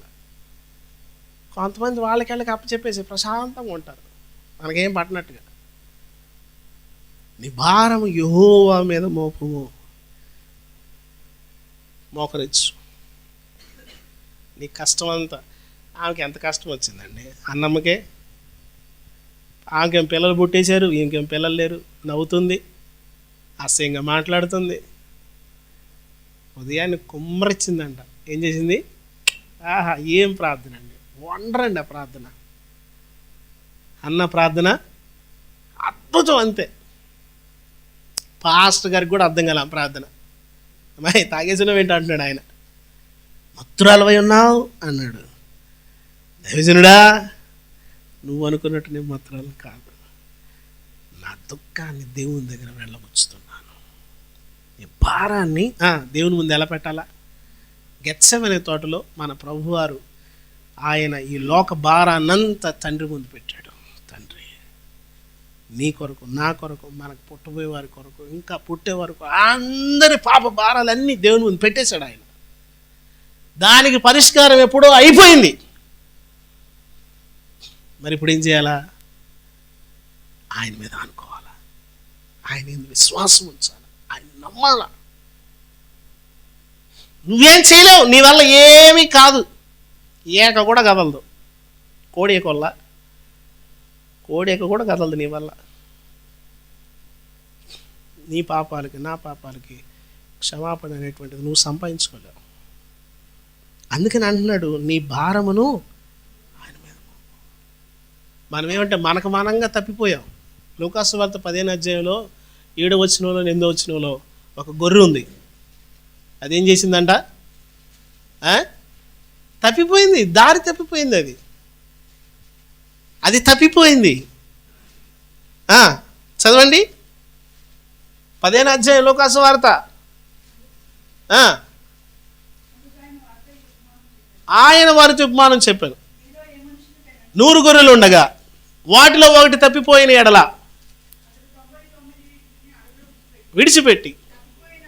కొంతమంది వాళ్ళకి అప్పచెప్పేసి ప్రశాంతంగా ఉంటారు, మనకేం పట్టినట్టుగా. నీ భారం యెహోవా మీద మోపము. మోకరిచ్చు. నీ కష్టం అంతా, ఆమెకి ఎంత కష్టం వచ్చిందండి అన్నమ్మకే. ఆమెకేం పిల్లలు పుట్టేశారు, ఇంకేం పిల్లలు లేరు, నవ్వుతుంది, అసహ్యంగా మాట్లాడుతుంది. ఉదయాన్ని కుమ్మరిచ్చిందంట. ఏం చేసింది? ఆహా, ఏం ప్రార్థన అండి, వండరండి ఆ ప్రార్థన. అన్న ప్రార్థన అద్భుతం అంతే. పాస్టర్ గారికి కూడా అర్థం కాల ప్రార్థన. అమ్మాయి తాగేసినవి ఏంటి అంటున్నాడు ఆయన. మత్తురాలవై ఉన్నావు అన్నాడు. దైవజనుడా, నువ్వు అనుకున్నట్టు నేను మత్తురాలు కాదు, నా దుఃఖాన్ని దేవుని దగ్గర వెళ్ళబుచ్చుతున్నాను. ఈ భారాన్ని దేవుని ముందు ఎలా పెట్టాలా? గెత్సెమనే తోటలో మన ప్రభువారు ఆయన ఈ లోక భారాన్నంతా తండ్రి ముందు పెట్టాడు. తండ్రి, నీ కొరకు, నా కొరకు, మనకు పుట్టబోయే వారి కొరకు, ఇంకా పుట్టే వరకు అందరి పాప భారాలన్నీ దేవుని ముందు పెట్టేశాడు ఆయన. దానికి పరిష్కారం ఎప్పుడో అయిపోయింది. మరి ఇప్పుడు ఏం చేయాలా? ఆయన మీద అనుకోవాలా, ఆయన మీద విశ్వాసం ఉంచాలి, ఆయన నమ్మాలా. నువ్వేం చేయలేవు, నీ వల్ల ఏమీ కాదు. ఏక కూడా కదలదు, కోడి ఏక కూడా కదలదు నీ వల్ల. నీ పాపాలకి, నా పాపాలకి క్షమాపణ అనేటువంటిది నువ్వు సంపాదించుకోలేవు. అందుకని అంటున్నాడు, నీ భారమును ఆయన మీద. మనం ఏమంటే మనకు మనంగా తప్పిపోయాం. లూకాసు వార్త 15వ అధ్యాయంలో 7వ వచనంలో 8వ వచనంలో ఒక గొర్రె ఉంది. అదేం చేసిందంట? తప్పిపోయింది, దారి తప్పిపోయింది. అది తప్పిపోయింది. చదవండి 15వ అధ్యాయం లూకాసు వార్త. ఆయన వారితో ఉపమానం చెప్పాను. 100 గొర్రెలు ఉండగా వాటిలో ఒకటి తప్పిపోయిన ఎడల విడిచిపెట్టి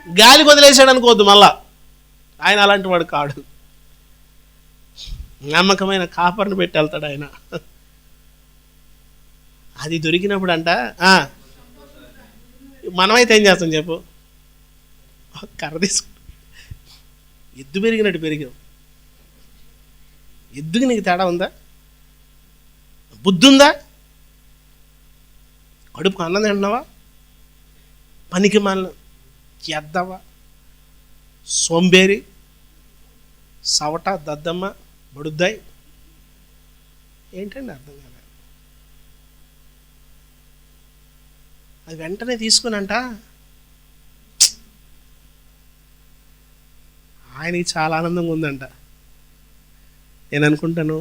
గాలి వదిలేశాడు అనుకోవద్దు. మళ్ళా ఆయన అలాంటి వాడు కాడు. నమ్మకమైన కాపర్ని పెట్టి వెళ్తాడు ఆయన. అది దొరికినప్పుడు అంట, మనమైతే ఏం చేస్తాం చెప్పు? కర్ర తీసుకుంటాం. ఎద్దు పెరిగినట్టు పెరిగావు. ఎద్దుకి నీకు తేడా ఉందా? బుద్ధి ఉందా? కడుపుకు అన్నం తింటున్నావా? పనికి మాలిన ఎద్దవా, సోంబేరి, సవట, దద్దమ్మ, బడుద్దాయి, ఏంటండి అర్థం కాదు. అది వెంటనే తీసుకునంట ఆయనకి చాలా ఆనందంగా ఉందంట. నేను అనుకుంటాను,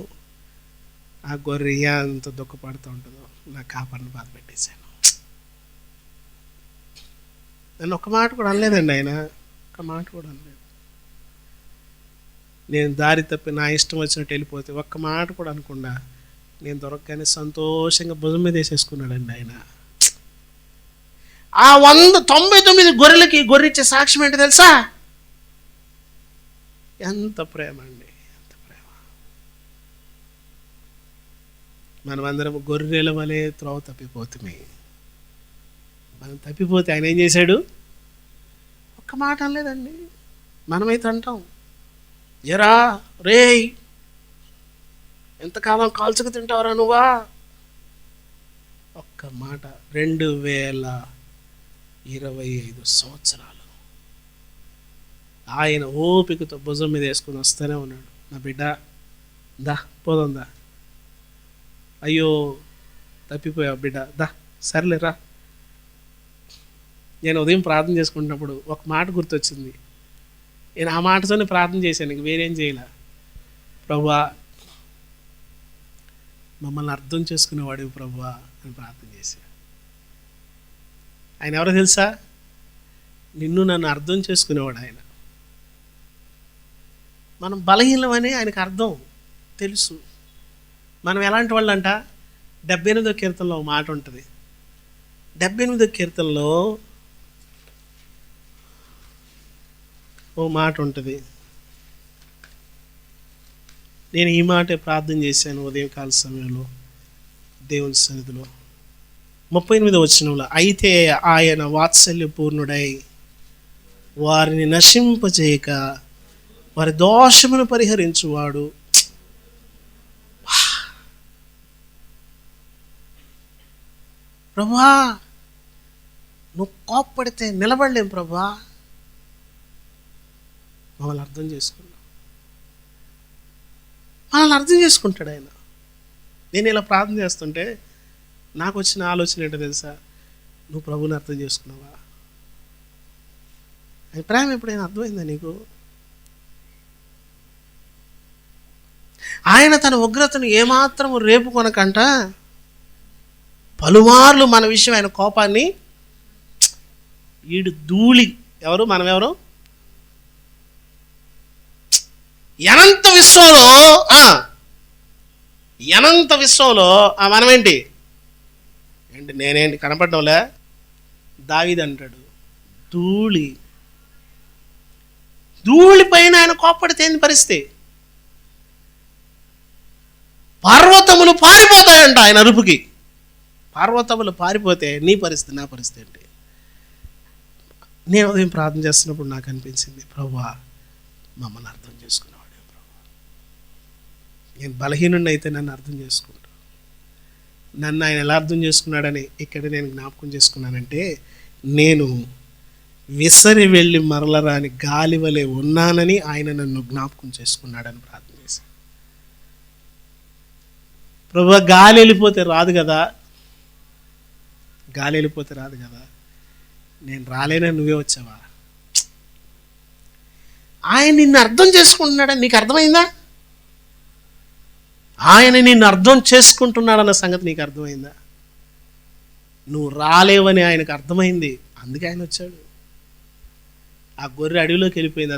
ఆ గొర్రె ఎంత దుఃఖపడుతూ ఉంటుందో, నా కాపర్ని బాధ పెట్టేశాను. నన్ను ఒక్క మాట కూడా అనలేదండి ఆయన, ఒక్క మాట కూడా అనలేదు. నేను దారి తప్పి నా ఇష్టం వచ్చినట్టు వెళ్ళిపోతే ఒక్క మాట కూడా అనకుండా నేను దొరకగానే సంతోషంగా భుజం మీద వేసేసుకున్నాడండి ఆయన. ఆ 199 గొర్రెలకి గొర్రెచ్చే సాక్ష్యం ఏంటో తెలుసా? ఎంత ప్రేమ అండి, ఎంత ప్రేమ. మనమందరం గొర్రెల వలె త్రోవ తప్పిపోతుంది. మనం తప్పిపోతే ఆయన ఏం చేశాడు? ఒక్క మాట అనలేదండి. మనమైతే అంటాం, ఎరా రేయ్ ఎంతకాలం కాల్చుకు తింటావురా నువ్వా? ఒక్క మాట. 2025 సంవత్సరాలు ఆయన ఓపికతో భుజం మీద వేసుకుని వస్తూనే ఉన్నాడు. నా బిడ్డ దా పోదా, అయ్యో తప్పిపోయావు బిడ్డ, దా సర్లేరా. నేను ఉదయం ప్రార్థన చేసుకుంటున్నప్పుడు ఒక మాట గుర్తొచ్చింది. నేను ఆ మాటతోనే ప్రార్థన చేశాను, ఇంక వేరేం చేయలే. ప్రభువా మమ్మల్ని అర్థం చేసుకునేవాడు ప్రభువా అని ప్రార్థన చేశాను. ఆయన ఎవరో తెలుసా? నిన్ను నన్ను అర్థం చేసుకునేవాడు ఆయన. మనం బలహీనమని ఆయనకు అర్థం తెలుసు. మనం ఎలాంటి వాళ్ళు అంట? 78వ కీర్తనలో ఒక మాట ఉంటుంది. 78వ కీర్తనలో ఓ మాట ఉంటుంది. నేను ఈ మాటే ప్రార్థన చేశాను ఉదయకాల సమయంలో దేవుని సన్నిధిలో. 38వ వచనంలో, అయితే ఆయన వాత్సల్యపూర్ణుడై వారిని నశింపజేయక వారి దోషమును పరిహరించువాడు. ప్రభా నువ్వు కోప్పడితే నిలబడలేం ప్రభా. మమ్మల్ని అర్థం చేసుకున్నావు. మనల్ని అర్థం చేసుకుంటాడు ఆయన. నేను ఇలా ప్రార్థన చేస్తుంటే నాకు వచ్చిన ఆలోచన ఏంటో తెలుసా? నువ్వు ప్రభువుని అర్థం చేసుకున్నావా? ఆయన ప్రేమ ఎప్పుడైనా అర్థమైందా నీకు? ఆయన తన ఉగ్రతను ఏమాత్రము రేపుకొనకంట పలుమార్లు మన విషయం ఆయన కోపాన్ని ఈడు ధూళి. ఎవరు? మనమెవరు? అనంత విశ్వంలో అనంత విశ్వంలో మనమేంటి ఏంటి, నేనేంటి కనపడడంలే. దావీదు అంటాడు, ధూళి పైన ఆయన కోప్పడితే ఏంది పరిస్థితి? పర్వతములు పారిపోతాయంట ఆయన అరుపుకి. పర్వతములు పారిపోతే నీ పరిస్థితి, నా పరిస్థితి ఏంటి? నేను ఉదయం ప్రార్థన చేస్తున్నప్పుడు నాకు అనిపించింది, ప్రభువా మమ్మల్ని అర్థం చేసుకునేవాడే ప్రభువా. నేను బలహీనుడిని అయితే నన్ను అర్థం చేసుకుంటా. నన్ను ఆయన ఎలా అర్థం చేసుకున్నాడని ఇక్కడ నేను జ్ఞాపకం చేసుకున్నానంటే, నేను విసరి వెళ్ళి మరలరాని గాలి వలె ఉన్నానని ఆయన నన్ను జ్ఞాపకం చేసుకున్నాడని ప్రార్థన చేశాను. ప్రభువా గాలి వెళ్ళిపోతే రాదు కదా, గాలి వెళ్ళిపోతే రాదు కదా, నేను రాలేనని నువ్వే వచ్చావా? ఆయన నిన్ను అర్థం చేసుకుంటున్నాడని నీకు అర్థమైందా? ఆయన నిన్ను అర్థం చేసుకుంటున్నాడన్న సంగతి నీకు అర్థమైందా? నువ్వు రాలేవని ఆయనకు అర్థమైంది, అందుకే ఆయన వచ్చాడు. ఆ గొర్రె అడవిలోకి వెళ్ళిపోయింది,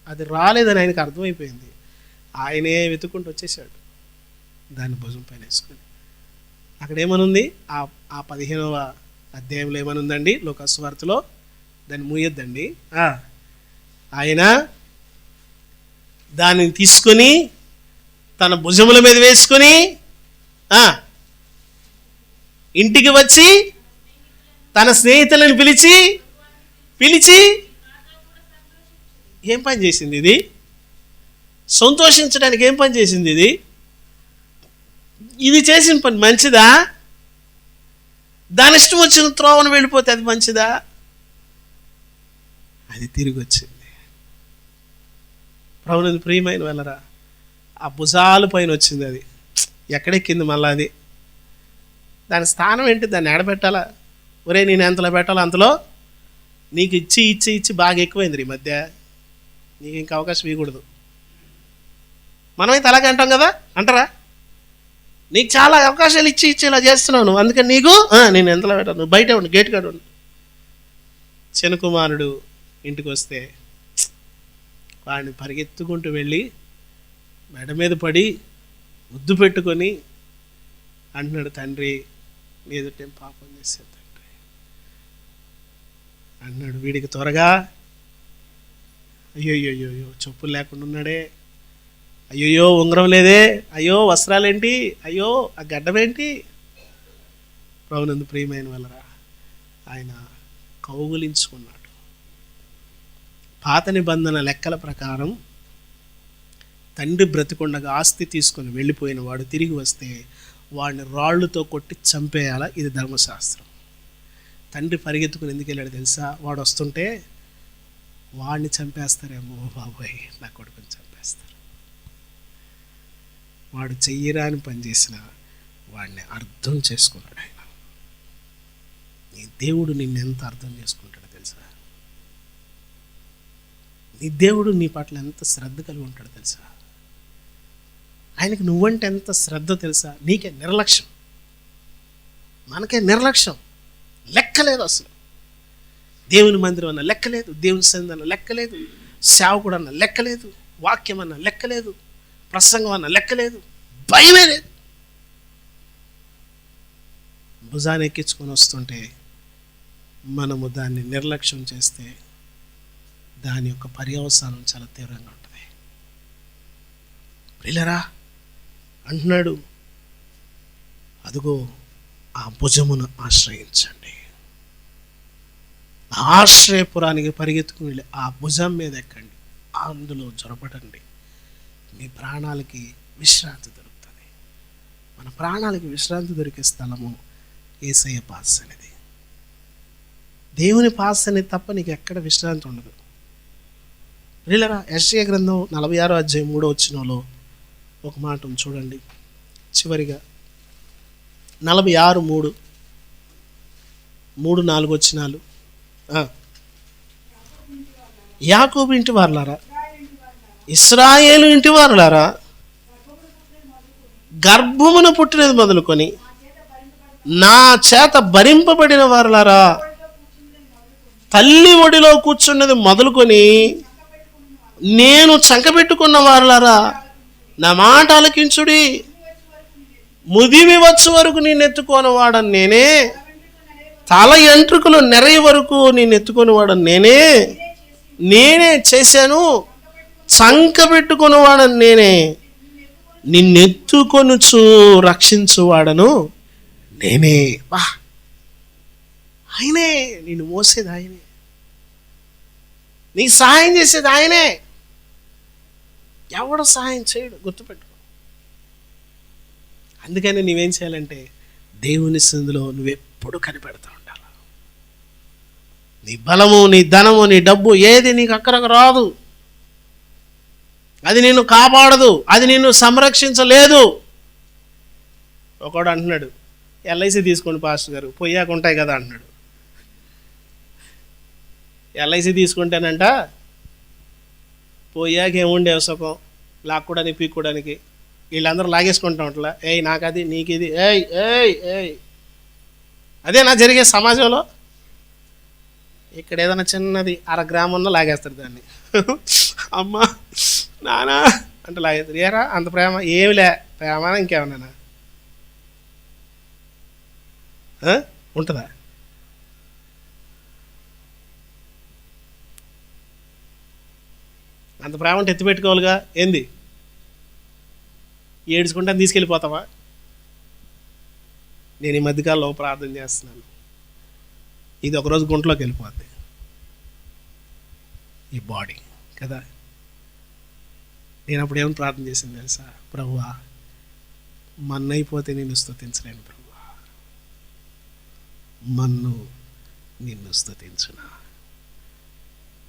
అది రాలేదని ఆయనకు అర్థమైపోయింది. ఆయనే వెతుక్కుంటూ వచ్చేసాడు దాన్ని భుజం పైన వేసుకుని. అక్కడ ఏమనుంది? ఆ 15వ అధ్యాయంలో ఏమనుందండి? లోకా సువార్తలో, దాన్ని మూయొద్దండి. ఆయన దానిని తీసుకొని తన భుజముల మీద వేసుకొని ఇంటికి వచ్చి తన స్నేహితులను పిలిచి ఏం పని చేసింది ఇది? సంతోషించడానికి ఏం పని చేసింది ఇది? ఇది చేసిన పని మంచిదా? దాని ఇష్టం వచ్చిన త్రోవను వెళ్ళిపోతే అది మంచిదా? అది తిరిగి వచ్చింది. ప్రభువునందు ప్రియమైన వాళ్ళరా, ఆ భుజాల పైన వచ్చింది. అది ఎక్కడెక్కింది మళ్ళా? అది దాని స్థానం ఏంటి? దాన్ని ఎడబెట్టాలా? ఒరే నేను ఎంతలో పెట్టాలో అంతలో నీకు ఇచ్చి బాగా ఎక్కువైంది ఈ మధ్య. నీకు ఇంకా అవకాశం ఇవ్వకూడదు. మనమైతే అలాగే అంటాం కదా, అంటారా? నీకు చాలా అవకాశాలు ఇచ్చి ఇలా చేస్తున్నావు, అందుకని నీకు నేను ఎంతలో పెట్టాను, నువ్వు బయట ఉండు, గేట్ కాడ ఉండు. చిన్నకుమారుడు ఇంటికి వస్తే వాడిని పరిగెత్తుకుంటూ వెళ్ళి మెడ మీద పడి ముద్దు పెట్టుకొని అంటున్నాడు, తండ్రి నీ ఎదుటేం పాపం చేశాను తండ్రి అన్నాడు. వీడికి త్వరగా అయ్యో చెప్పులు లేకుండా ఉన్నాడే, అయ్యో ఉంగరం లేదే, అయ్యో వస్త్రాలేంటి, అయ్యో ఆ గడ్డమేంటి. ప్రభువునందు ప్రియమైన వాళ్ళరా, ఆయన కౌగులించుకున్నాడు. పాత నిబంధన లెక్కల ప్రకారం తండ్రి బ్రతికొండగా ఆస్తి తీసుకొని వెళ్ళిపోయిన వాడు తిరిగి వస్తే వాడిని రాళ్ళుతో కొట్టి చంపేయాలా, ఇది ధర్మశాస్త్రం. తండ్రి పరిగెత్తుకుని ఎందుకు వెళ్ళాడు తెలుసా? వాడు వస్తుంటే వాడిని చంపేస్తారేమో, బాబోయ్ నా కొడుకుని చంపేస్తారు. వాడు చెయ్యరాని పని చేసిన వాడిని అర్థం చేసుకున్నాడు ఆయన. నీ దేవుడు నిన్ను ఎంత అర్థం చేసుకుంటాడో తెలుసా? నీ దేవుడు నీ పట్ల ఎంత శ్రద్ధ కలిగి ఉంటాడో తెలుసా? ఆయనకి నువ్వంటే ఎంత శ్రద్ధ తెలుసా? నీకే నిర్లక్ష్యం, మనకే నిర్లక్ష్యం, లెక్కలేదు అసలు. దేవుని మందిరం అన్న లెక్కలేదు, దేవుని సన్నిధి అన్న లెక్కలేదు, సేవకుడు అన్న లెక్కలేదు, వాక్యం అన్న లెక్కలేదు, ప్రసంగం అన్న లెక్కలేదు, భయమే లేదు. భుజాన్ని ఎక్కించుకొని వస్తుంటే మనము దాన్ని నిర్లక్ష్యం చేస్తే దాని యొక్క పర్యవసానం చాలా తీవ్రంగా ఉంటుంది. ప్రియులారా అంటున్నాడు, అదిగో ఆ భుజమును ఆశ్రయించండి. ఆశ్రయపురానికి పరిగెత్తుకుని వెళ్ళి ఆ భుజం మీద ఎక్కండి, అందులో జొరపడండి, మీ ప్రాణాలకి విశ్రాంతి దొరుకుతుంది. మన ప్రాణాలకి విశ్రాంతి దొరికే స్థలము యేసయ్య పాస్ అనేది. దేవుని పాస్ అనేది తప్ప నీకు ఎక్కడ విశ్రాంతి ఉండదు. ప్రియులారా యెషయా గ్రంథం 46వ అధ్యాయం 3వ వచనంలో ఒక మాట ఉంది చూడండి, చివరిగా 46:3-4 వచనాలు. యాకోబు ఇంటి వారలారా, ఇశ్రాయేలు ఇంటి వారలారా, గర్భమున పుట్టినది మొదలుకొని నా చేత భరింపబడిన వారలారా, తల్లి ఒడిలో కూర్చున్నది మొదలుకొని నేను చంకబెట్టుకున్న వారలారా, నా మాట ఆలకించుడి. ముదిమి వచ్చు వరకు నేను ఎత్తుకొని వాడని నేనే, తల ఎంట్రుకలు నెరయ వరకు నేను ఎత్తుకొని వాడని నేనే చేశాను. చంక పెట్టుకొని వాడని నేనే, నిన్నెత్తుకొనుచు రక్షించువాడను నేనే. బా, ఆయనే నిన్ను మోసేది, ఆయనే నీకు సహాయం చేసేది ఆయనే. ఎవడు సహాయం చేయడు, గుర్తుపెట్టుకో. అందుకని నువ్వేం చేయాలంటే దేవుని సందులో నువ్వెప్పుడు కనిపెడతా ఉండాలి. నీ బలము, నీ ధనము, నీ డబ్బు ఏది నీకు అక్కరకు రాదు. అది నిన్ను కాపాడదు, అది నిన్ను సంరక్షించలేదు. ఒకడు అంటున్నాడు, ఎల్ఐసి తీసుకోండి పాస్టర్ గారు, పోయాక ఉంటాయి కదా అంటున్నాడు. ఎల్ఐసి తీసుకుంటేనంట పోయాక ఏముండే సుఖం, లాక్కోడానికి పీక్కోవడానికి. వీళ్ళందరూ లాగేసుకుంటా ఉంటలా, ఏయ్ నాకు అది, నీకు ఇది, ఏయ్ ఏయ్ ఏయ్. అదేనా జరిగే సమాజంలో? ఇక్కడ ఏదైనా చిన్నది 1/2 గ్రామున్నా లాగేస్తారు దాన్ని. అమ్మా నానా అంటే లాగేస్తారు. ఏరా అంత ప్రేమ? ఏమిలే ప్రేమ, ఇంకేమన్నా ఉంటుందా? అంత ప్రేమ అంటే ఎత్తిపెట్టుకోవాలిగా. ఏంది ఏడ్చుకుంటా తీసుకెళ్ళిపోతావా? నేను ఈ మధ్యకాలంలో ప్రార్థన చేస్తున్నాను, ఇది ఒకరోజు గుంటలోకి వెళ్ళిపోద్ది ఈ బాడీ కదా. నేను అప్పుడు ఏమైనా ప్రార్థన చేసింది తెలుసా? ప్రభువా, మన్ను అయిపోతే నిన్ను స్తుతించలేను ప్రభువా, మన్ను నిన్ను స్తుతించునా.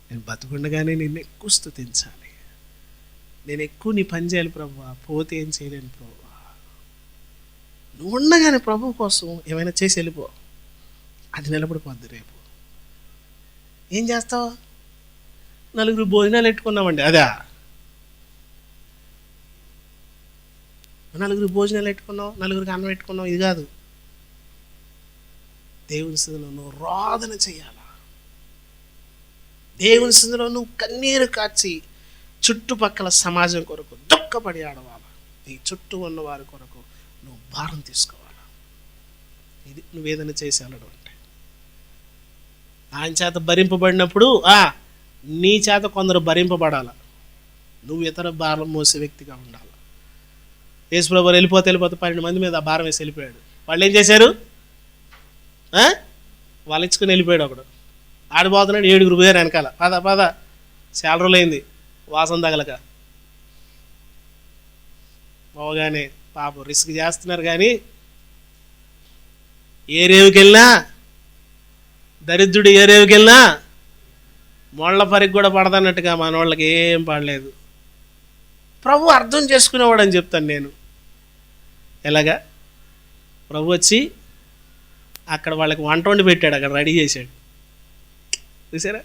నేను బతుకుండగానే నిన్ను ఎక్కువ స్తుతించాలి, నేను ఎక్కువ నీ పని చేయాలి ప్రభువా, పోతే ఏం చేయలేను ప్రభువా. నువ్వు ఉండగానే ప్రభు కోసం ఏమైనా చేసి వెళ్ళిపో, అది నిలబడిపోద్ది. రేపు ఏం చేస్తావు? 4 భోజనాలు పెట్టుకున్నామండి, అదా 4 భోజనాలు పెట్టుకున్నావు, 4 అన్నం పెట్టుకున్నావు, ఇది కాదు. దేవుని సన్నిధిలో నువ్వు రోదన చేయాలా, దేవుని సన్నిధిలో నువ్వు కన్నీరు కార్చి చుట్టుపక్కల సమాజం కొరకు దుఃఖపడి ఆడవాలా, నీ చుట్టూ ఉన్న వారి కొరకు నువ్వు భారం తీసుకోవాలా. ఇది నువ్వేదైనా చేసి వెళ్ళడం అంటే. ఆయన చేత భరింపబడినప్పుడు నీ చేత కొందరు భరింపబడాల, నువ్వు ఇతర భారం మోసే వ్యక్తిగా ఉండాలి. యేసుప్రభువు వెళ్ళిపోతే 12 మంది మీద ఆ భారం వేసి వెళ్ళిపోయాడు. వాళ్ళు ఏం చేశారు? వాళ్ళు ఇచ్చుకుని వెళ్ళిపోయాడు. ఒకడు ఆడిపోతున్నాడు, 7 పోయారు వెనకాల, పద చాలా రోజులైంది వాసన తగలక. పోగానే పాపం రిస్క్ చేస్తున్నారు, కానీ ఏ రేవుకి వెళ్ళినా, దరిద్రుడు ఏ రేవుకి వెళ్ళినా మొళ్ళ పరికి కూడా పడదన్నట్టుగా మన వాళ్ళకి ఏం పడలేదు. ప్రభు అర్థం చేసుకునేవాడు అని చెప్తాను నేను. ఎలాగా? ప్రభు వచ్చి అక్కడ వాళ్ళకి వంట వండి పెట్టాడు, అక్కడ రెడీ చేశాడు. చూసారా?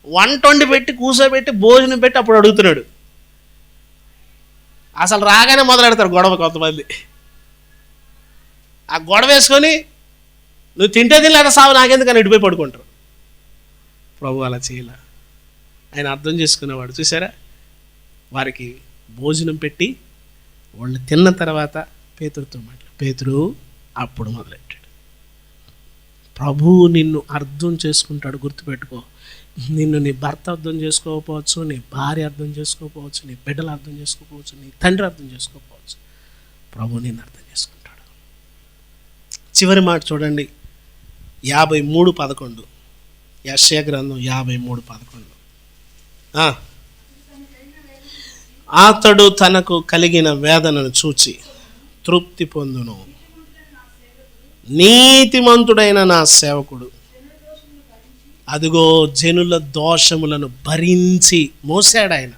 వంట వండి పెట్టి కూర్చోబెట్టి భోజనం పెట్టి అప్పుడు అడుగుతున్నాడు. అసలు రాగానే మొదలెడతారు గొడవ కొంతమంది. ఆ గొడవ వేసుకొని నువ్వు తింటే తినలేక సాగు నాకెందుకని ఇటుపోయి పడుకుంటారు. ప్రభు అలా చేయాల, ఆయన అర్థం చేసుకునేవాడు. చూసారా? వారికి భోజనం పెట్టి వాళ్ళు తిన్న తర్వాత పేతురుతో మాట్లాడు. పేతురు అప్పుడు మొదలెట్టాడు. ప్రభువు నిన్ను అర్థం చేసుకుంటాడు, గుర్తుపెట్టుకో. నిన్ను నీ భర్త అర్థం చేసుకోకపోవచ్చు, నీ భార్య అర్థం చేసుకోకపోవచ్చు, నీ బిడ్డలు అర్థం చేసుకోకపోవచ్చు, నీ తండ్రి అర్థం చేసుకోకపోవచ్చు, ప్రభు నిన్ను అర్థం చేసుకుంటాడు. చివరి మాట చూడండి, 53:11. యెషయా గ్రంథం 53:11. అతడు తనకు కలిగిన వేదనను చూచి తృప్తి పొందును, నీతిమంతుడైన నా సేవకుడు అదిగో జనుల దోషములను భరించి మోసాడు. ఆయన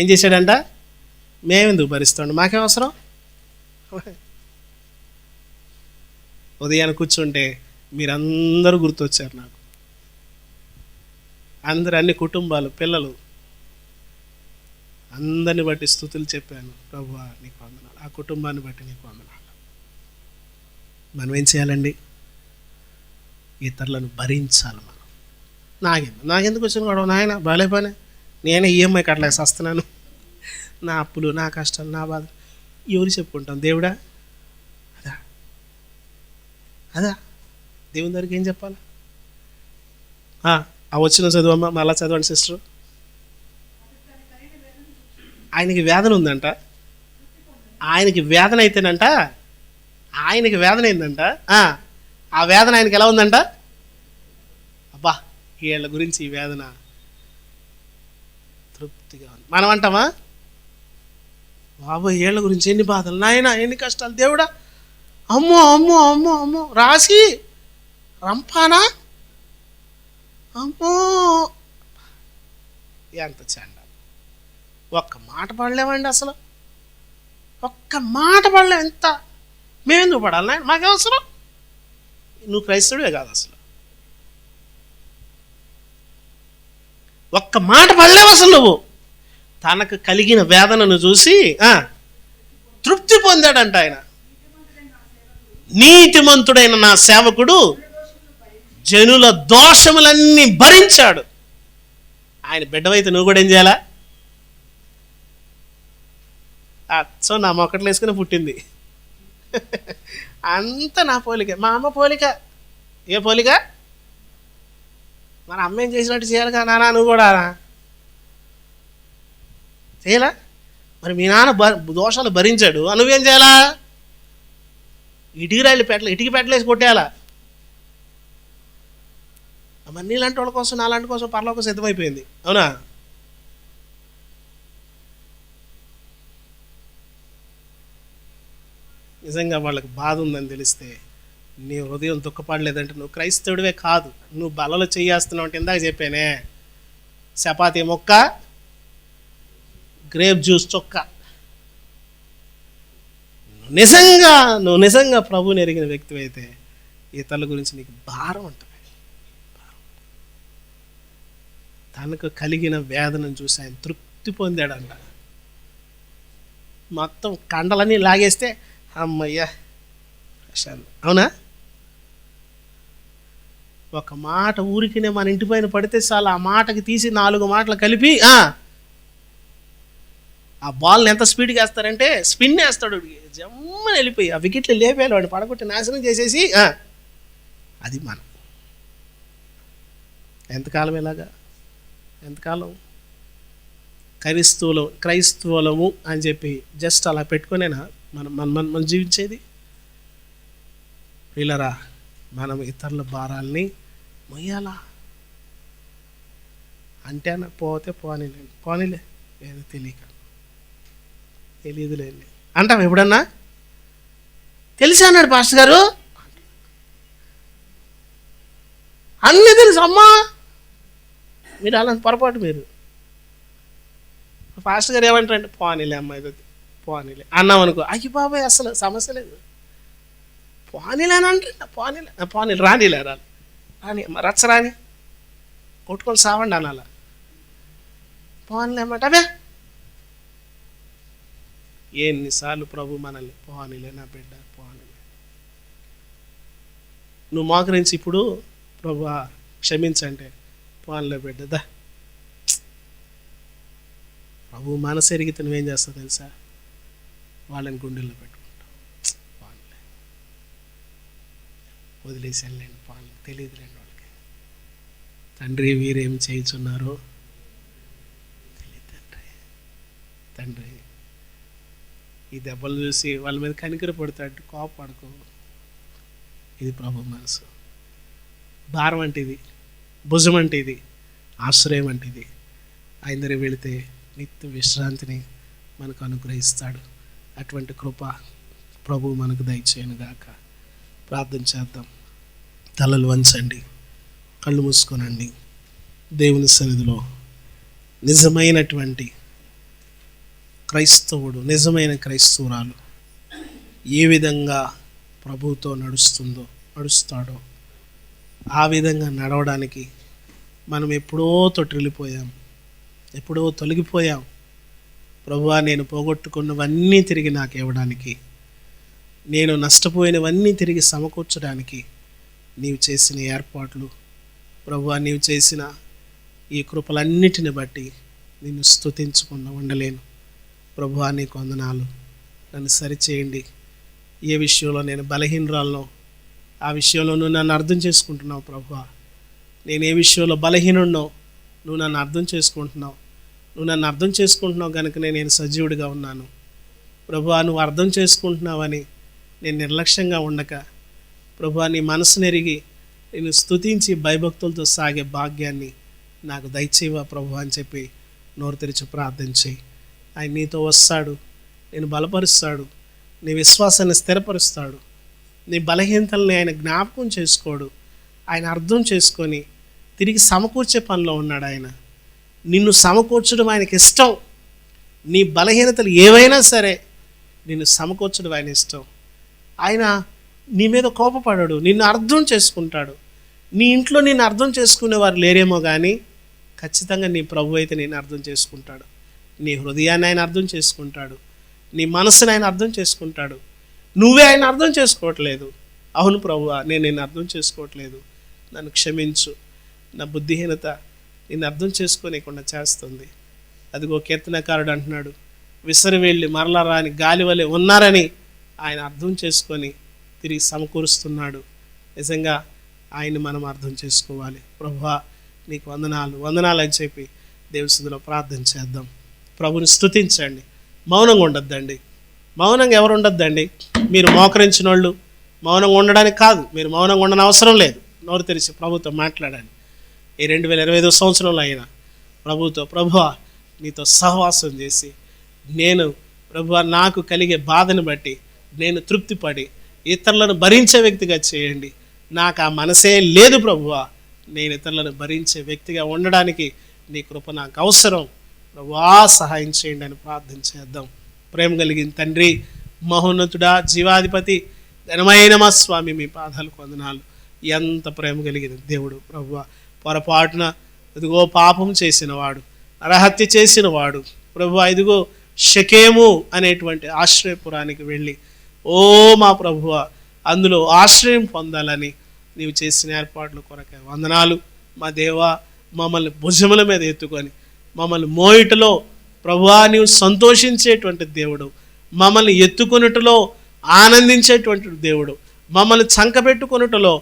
ఏం చేశాడంట? మేమెందుకు భరిస్తాడు, మాకేం అవసరం? ఉదయాన్ని కూర్చుంటే మీరందరూ గుర్తొచ్చారు నాకు. అందరు, అన్ని కుటుంబాలు, పిల్లలు, అందరిని బట్టి స్తుతులు చెప్పాను. ప్రభువా నీకు వందనాలు, ఆ కుటుంబాన్ని బట్టి నీకు వందనాలు. మనం ఏం చేయాలండి? ఇతరులను భరించాలి. మనం నాకెందుకు వచ్చిన గొడవ నాయన, బాలే పని, నేనే ఈఎంఐ కట్టలేక వస్తున్నాను. నా అప్పులు, నా కష్టాలు, నా బాధ ఎవరు చెప్పుకుంటాం? దేవుడా? అదా అదా దేవుని దగ్గరికి ఏం చెప్పాలా? ఆ వచ్చిన చదువమ్మ, మళ్ళా చదవండి సిస్టర్. ఆయనకి వేదన ఉందంట. ఆయనకి వేదన అయితేనంట, ఆయనకి వేదన అయిందంట. ఆ వేదన ఆయనకి ఎలా ఉందంట? అబ్బా వీళ్ళ గురించి ఈ వేదన తృప్తిగా ఉంది. మనం అంటామా? బాబోయ్ వీళ్ళ గురించి ఎన్ని బాధలు, నాయన ఎన్ని కష్టాలు, దేవుడా అమ్మో అమ్మో అమ్మో అమ్మో రాసి రంపానా అమ్మో. ఎంత చెండ! ఒక్క మాట పడలేమండి, అసలు ఒక్క మాట పడలేం. ఎంత మేమెందుకు పడాలి నాయన? మాకే అవసరం? నువ్వు క్రైస్తవుడే కాదు అసలు. ఒక్క మాట పడలేవు అసలు నువ్వు. తనకు కలిగిన వేదనను చూసి తృప్తి పొందాడంట ఆయన. నీతిమంతుడైన నా సేవకుడు జనుల దోషములన్నీ భరించాడు. ఆయన బిడ్డవైతే నువ్వు కూడా ఏం చేయాలా? సో నా మొక్కట్లు వేసుకుని పుట్టింది అంత నా పోలిక, మా అమ్మ పోలిక. ఏ పోలిక? మన అమ్మ ఏం చేసినట్టు చేయాలి కదా నాన్న, నువ్వు కూడా చేయాలా? మరి మీ నాన్న దోషాలు భరించాడు, నువ్వేం చేయాలా? ఇటుకి పెట్టలేసి కొట్టేయాలా? మరి నీలాంటి వాళ్ళ కోసం, నాలాంటి కోసం పరలోకం సిద్ధమైపోయింది. అవునా? నిజంగా వాళ్ళకి బాధ ఉందని తెలిస్తే నీ హృదయం దుఃఖపడలేదంటే నువ్వు క్రైస్తవుడివే కాదు. నువ్వు బలలో చేయేస్తున్నావు అంటే ఇందాక చెప్పానే, చపాతీ మొక్క, గ్రేప్ జ్యూస్ చొక్క. నువ్వు నిజంగా ప్రభువుని ఎరిగిన వ్యక్తి అయితే ఇతరుల గురించి నీకు భారం ఉంటుంది. తనకు కలిగిన వేదనను చూసి ఆయన తృప్తి పొందాడంట. మొత్తం కండలన్నీ లాగేస్తే అమ్మయ్యా ప్రశాంత్. అవునా? ఒక మాట ఊరికినే మన ఇంటి పైన పడితే చాలు, ఆ మాటకి తీసి 4 మాటలు కలిపి ఆ బాల్ని ఎంత స్పీడ్గా వేస్తారంటే స్పిన్ వేస్తాడు, జమ్మని వెళ్ళిపోయి ఆ వికెట్లు లేపేయాలి, వాడిని పడగొట్టి నాశనం చేసేసి. అది మనం ఎంతకాలం ఇలాగా? ఎంతకాలం? క్రైస్తవులము అని చెప్పి జస్ట్ అలా పెట్టుకునేనా మనం జీవించేది? వీళ్ళరా మనం ఇతరుల భారాల్ని మొయ్యాలా అంటే పోతే పోనీలే ఏదో తెలియదులేండి అంటాం. ఎప్పుడన్నా తెలిసి అన్నాడు పాస్టర్ గారు, అన్నీ తెలుసు అమ్మా, మీరు అలాంటి పొరపాటు. మీరు పాస్టర్ గారు ఏమంటారంటే పోనీలే అమ్మాయి, పోనీలే అన్నాం అనుకో, అయ్యి బాబాయ్ అసలు సమస్య లేదు, పోనీలే అని అంటే పోనీలు రాని రచ్చరాని కొట్టుకొని సావండి అనాల. పోనీలే అన్నమాట. అవే ఎన్నిసార్లు ప్రభు మనల్ని పోనీలే నా బిడ్డ పోనీలే. నువ్వు మోకరించి ఇప్పుడు ప్రభు క్షమించంటే పోనీలే బిడ్డదా. ప్రభు మనసు ఎరిగితే నువ్వేం చేస్తావు తెలుసా? వాళ్ళని గుండెల్లో పెట్టుకుంటావు. పోనీలే వదిలేసి వెళ్ళండి, పోనీ తెలియదులేండి వాళ్ళకి. తండ్రి వీరేం చేయుచున్నారో తెలియదు. తండ్రి ఈ దెబ్బలు చూసి వాళ్ళ మీద కనికర పడతాడు, కోపపడుకో. ఇది ప్రభు మనసు. భారం అంటే ఇది, భుజం అంటే ఇది, ఆశ్రయం అంటే ఇది. ఆయన దగ్గర వెళితే నిత్య విశ్రాంతిని మనకు అనుగ్రహిస్తాడు. అటువంటి కృప ప్రభు మనకు దయచేయను గాక. ప్రార్థన చేద్దాం. తలలు వంచండి, కళ్ళు మూసుకోనండి. దేవుని సన్నిధిలో నిజమైనటువంటి క్రైస్తవుడు, నిజమైన క్రైస్తవురాలు ఏ విధంగా ప్రభువుతో నడుస్తాడో ఆ విధంగా నడవడానికి మనం ఎప్పుడో తొట్టిల్లిపోయాం, ఎప్పుడో తొలగిపోయాం. ప్రభువా, నేను పోగొట్టుకున్నవన్నీ తిరిగి నాకు ఇవ్వడానికి, నేను నష్టపోయినవన్నీ తిరిగి సమకూర్చడానికి నీవు చేసిన ఏర్పాట్లు, ప్రభువా, నీవు చేసిన ఈ కృపలన్నిటిని బట్టి నిన్ను స్తుతించకుండా ఉండలేను. ప్రభువా నీకు వందనాలు. నన్ను సరిచేయండి. ఏ విషయంలో నేను బలహీనరాలను ఆ విషయంలో నువ్వు నన్ను అర్థం చేసుకుంటున్నావు ప్రభువా. నేను ఏ విషయంలో బలహీనున్నో నువ్వు నన్ను అర్థం చేసుకుంటున్నావు. నువ్వు నన్ను అర్థం చేసుకుంటున్నావు కనుకనే నేను సజీవుడిగా ఉన్నాను ప్రభువా. నువ్వు అర్థం చేసుకుంటున్నావని నేను నిర్లక్ష్యంగా ఉండక ప్రభువా, నీ మనసును ఎరిగి నేను స్తుతించి భయభక్తులతో సాగే భాగ్యాన్ని నాకు దయచేవా ప్రభు అని చెప్పి నోరు తెరిచి ప్రార్థన చేయి. ఆయన నీతో వస్తాడు, నేను బలపరుస్తాడు, నీ విశ్వాసాన్ని స్థిరపరుస్తాడు. నీ బలహీనతల్ని ఆయన జ్ఞాపకం చేసుకోడు. ఆయన అర్థం చేసుకొని తిరిగి సమకూర్చే పనిలో ఉన్నాడు. ఆయన నిన్ను సమకూర్చడం ఆయనకి ఇష్టం. నీ బలహీనతలు ఏవైనా సరే నిన్ను సమకూర్చడం ఆయన ఇష్టం. ఆయన నీ మీద కోపపడడు, నిన్ను అర్థం చేసుకుంటాడు. నీ ఇంట్లో నిన్ను అర్థం చేసుకునేవారు లేరేమో కానీ ఖచ్చితంగా నీ ప్రభు అయితే నేను అర్థం చేసుకుంటాడు. నీ హృదయాన్ని ఆయన అర్థం చేసుకుంటాడు. నీ మనసుని ఆయన అర్థం చేసుకుంటాడు. నువ్వే ఆయన అర్థం చేసుకోవట్లేదు. అవును ప్రభువా, నేను నిన్ను అర్థం చేసుకోవట్లేదు, నన్ను క్షమించు, నా బుద్ధిహీనత నిన్ను అర్థం చేసుకోలేకుండా చేస్తుంది. అదిగో కీర్తనకారుడు అంటున్నాడు, విసరి వెళ్ళి మరలా రాని గాలి వలె ఉన్నారని ఆయన అర్థం చేసుకొని తిరిగి సమకూరుస్తున్నాడు. నిజంగా ఆయన్ని మనం అర్థం చేసుకోవాలి. ప్రభువా నీకు వందనాలు వందనాలు అని చెప్పి దేవుని సన్నిధిలో ప్రార్థన చేద్దాం. ప్రభుని స్తుతించండి. మౌనంగా ఉండొద్దండి. మౌనంగా ఎవరు ఉండొద్దండి. మీరు మోకరించిన వాళ్ళు మౌనంగా ఉండడానికి కాదు, మీరు మౌనంగా ఉండని అవసరం లేదు. నోరు తెరిచి ప్రభుతో మాట్లాడండి. ఈ 2025 సంవత్సరంలో అయినా ప్రభుతో, ప్రభువా నీతో సహవాసం చేసి నేను ప్రభువా నాకు కలిగే బాధను బట్టి నేను తృప్తిపడి ఇతరులను భరించే వ్యక్తిగా చేయండి. నాకు ఆ మనసే లేదు ప్రభువా, నేను ఇతరులను భరించే వ్యక్తిగా ఉండడానికి నీ కృప నాకు అవసరం ప్రభువా, సహాయం చేయండి అని ప్రార్థన చేద్దాం. ప్రేమ కలిగిన తండ్రి, మహోన్నతుడా, జీవాధిపతి, ఘనమైన మా స్వామి, మీ పాదాలకు వందనాలు. ఎంత ప్రేమ కలిగిన దేవుడు ప్రభువా. పొరపాటున ఇదిగో పాపం చేసినవాడు, నరహత్య చేసినవాడు ప్రభువా, ఇదిగో షకేము అనేటువంటి ఆశ్రయపురానికి వెళ్ళి ఓ మా ప్రభువా అందులో ఆశ్రయం పొందాలని నీవు చేసిన ఏర్పాట్ల కొరకే వందనాలు. మా దేవా, మమ్మల్ని భుజముల మీద ఎత్తుకొని మమ్మల్ని మోయిటలో ప్రభువా నీవు సంతోషించేటువంటి దేవుడు, మమ్మల్ని ఎత్తుకొనుటలో ఆనందించేటువంటి దేవుడు, మమ్మల్ని చంకబెట్టుకొనుటలో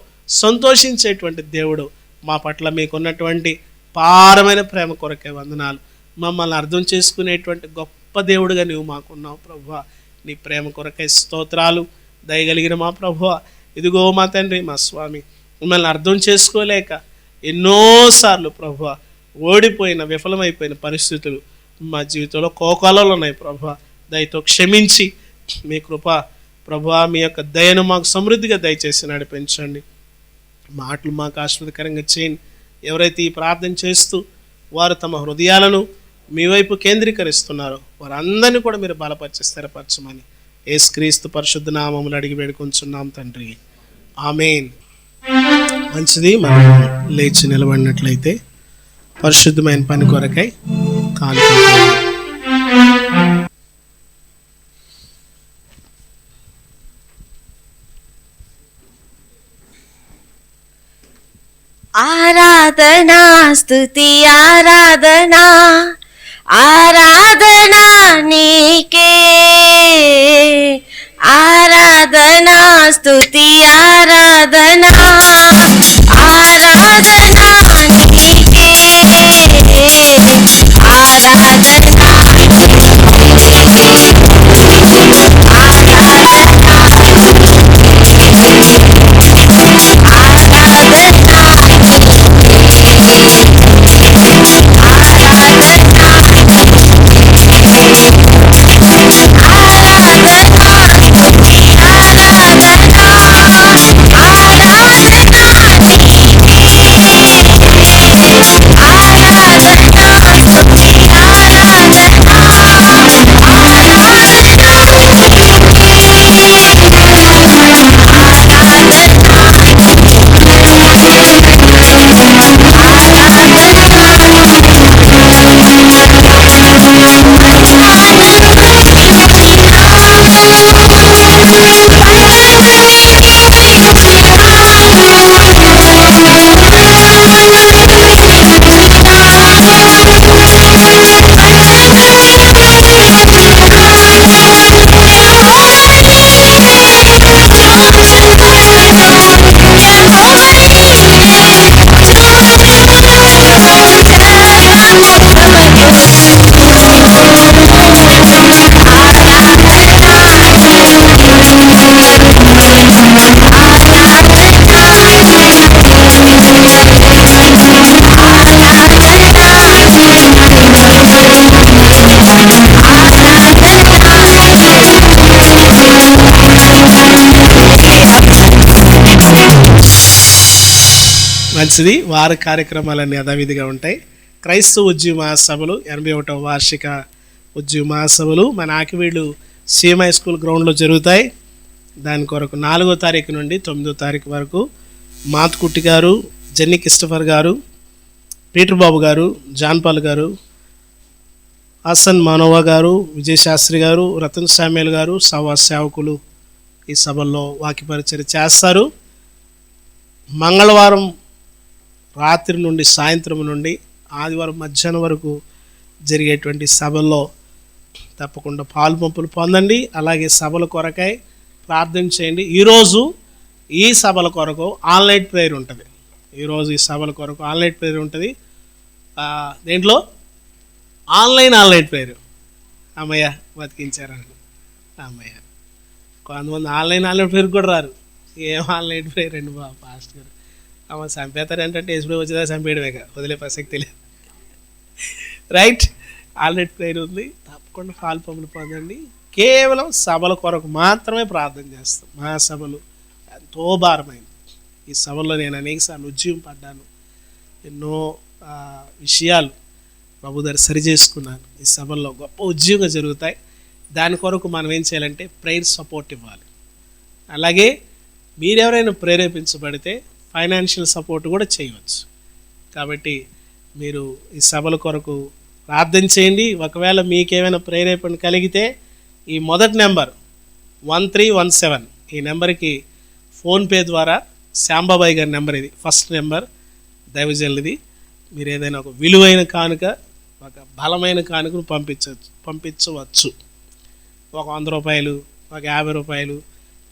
సంతోషించేటువంటి దేవుడు, మా పట్ల మీకున్నటువంటి పారమైన ప్రేమ కొరకే వందనాలు. మమ్మల్ని అర్థం చేసుకునేటువంటి గొప్ప దేవుడుగా నీవు మాకున్నావు ప్రభువా. నీ ప్రేమ కొరకే స్తోత్రాలు. దయగలిగిన మా ప్రభువా, ఇదిగో మా తండ్రి, మా స్వామి, మిమ్మల్ని అర్థం చేసుకోలేక ఎన్నోసార్లు ప్రభువా ఓడిపోయిన విఫలమైపోయిన పరిస్థితులు మా జీవితంలో కోకాలలో ఉన్నాయి ప్రభువా. దయతో క్షమించి మీ కృప ప్రభువా, మీ యొక్క దయను మాకు సమృద్ధిగా దయచేసి నడిపించండి. మాటలు మాకు ఆశీర్వాదకరంగా చేయండి. ఎవరైతే ఈ ప్రార్థన చేస్తూ వారు తమ హృదయాలను మీ వైపు కేంద్రీకరిస్తున్నారో వారందరినీ కూడా మీరు బలపరిచి స్థిరపరచమని యేసుక్రీస్తు పరిశుద్ధ నామములో అడిగి వేడుకొంచున్నాం తండ్రి, ఆమేన్. మంచిది, మనం లేచి నిలబడినట్లయితే పరిశుద్ధమైన పని కొరకై కానుకుంటాం. ఆరాధనా స్తుతి ఆరాధనా ఆరాధనా నీకే, ఆరాధనా స్తుతి ఆరాధనా ఆరాధనా నీకే, ఆరాధనా ఆరాధనా మంచిది. వార కార్యక్రమాలన్నీ యథావిధిగా ఉంటాయి. క్రైస్తవ ఉద్యమ మహాసభలు 81వ వార్షిక ఉద్యమ మహాసభలు మన ఆకివీడు సీఎం హై స్కూల్ గ్రౌండ్లో జరుగుతాయి. దాని కొరకు 4వ తారీఖు నుండి 9వ తారీఖు వరకు మాతుకుట్టి గారు, జెన్నీ క్రిస్టఫర్ గారు, పీటర్ బాబు గారు, జాన్ పాల్ గారు, హసన్ మానోవా గారు, విజయశాస్త్రి గారు, రతన్ శామ్యుల్ గారు, సేవకులు ఈ సభల్లో వాక్య పరిచర్య చేస్తారు. మంగళవారం రాత్రి నుండి సాయంత్రం నుండి ఆదివారం మధ్యాహ్నం వరకు జరిగేటువంటి సభల్లో తప్పకుండా పాలుపంపులు పొందండి. అలాగే సభల కొరకై ప్రార్థన చేయండి. ఈరోజు ఈ సభల కొరకు ఆన్లైన్ ప్రేయర్ ఉంటుంది. ఈరోజు ఈ సభల కొరకు ఆన్లైన్ ప్రేయర్ ఉంటుంది. దేంట్లో ఆన్లైన్ ప్రేయర్. అమ్మయ్య బతికించారని అమ్మయ్య. కొంతమంది ఆన్లైన్ ప్రేయర్ కూడా రారు. ఏం ఆన్లైన్ ప్రేయర్ అండి బాబు పాస్ట్ గారు. అమ్మ చంపేస్తారు ఏంటంటే ఎప్పుడు వచ్చేదా చంపేయడమే, వదిలే ప్రసక్తి లేదు. రైట్, ఆన్లైన్ ప్రేయర్ ఉంది. తప్పకుండా పాలుపంపులు పొందండి. కేవలం సభల కొరకు మాత్రమే ప్రార్థన చేస్తాం. మా సభలు ఎంతో భారమైంది. ఈ సభల్లో నేను అనేకసార్లు ఉద్యమం పడ్డాను. ఎన్నో విషయాలు ప్రభు దగ్గర సరి చేసుకున్నాను. ఈ సభల్లో గొప్ప ఉద్యోగం జరుగుతాయి. దాని కొరకు మనం ఏం చేయాలంటే ప్రేయర్ సపోర్ట్ ఇవ్వాలి. అలాగే మీరెవరైనా ప్రేరేపించబడితే ఫైనాన్షియల్ సపోర్ట్ కూడా చేయవచ్చు. కాబట్టి మీరు ఈ సభల కొరకు ప్రార్థన చేయండి. ఒకవేళ మీకేమైనా ప్రేరేపణ కలిగితే ఈ మొదటి నెంబర్ 1317 ఈ నెంబర్కి ఫోన్పే ద్వారా, శ్యాంబాబాయ్ గారి నెంబర్ ఇది, ఫస్ట్ నెంబర్ దైవజనులది. మీరు ఏదైనా ఒక విలువైన కానుక, ఒక బలమైన కానుకను పంపించవచ్చు. ఒక 100 రూపాయలు, ఒక 50 రూపాయలు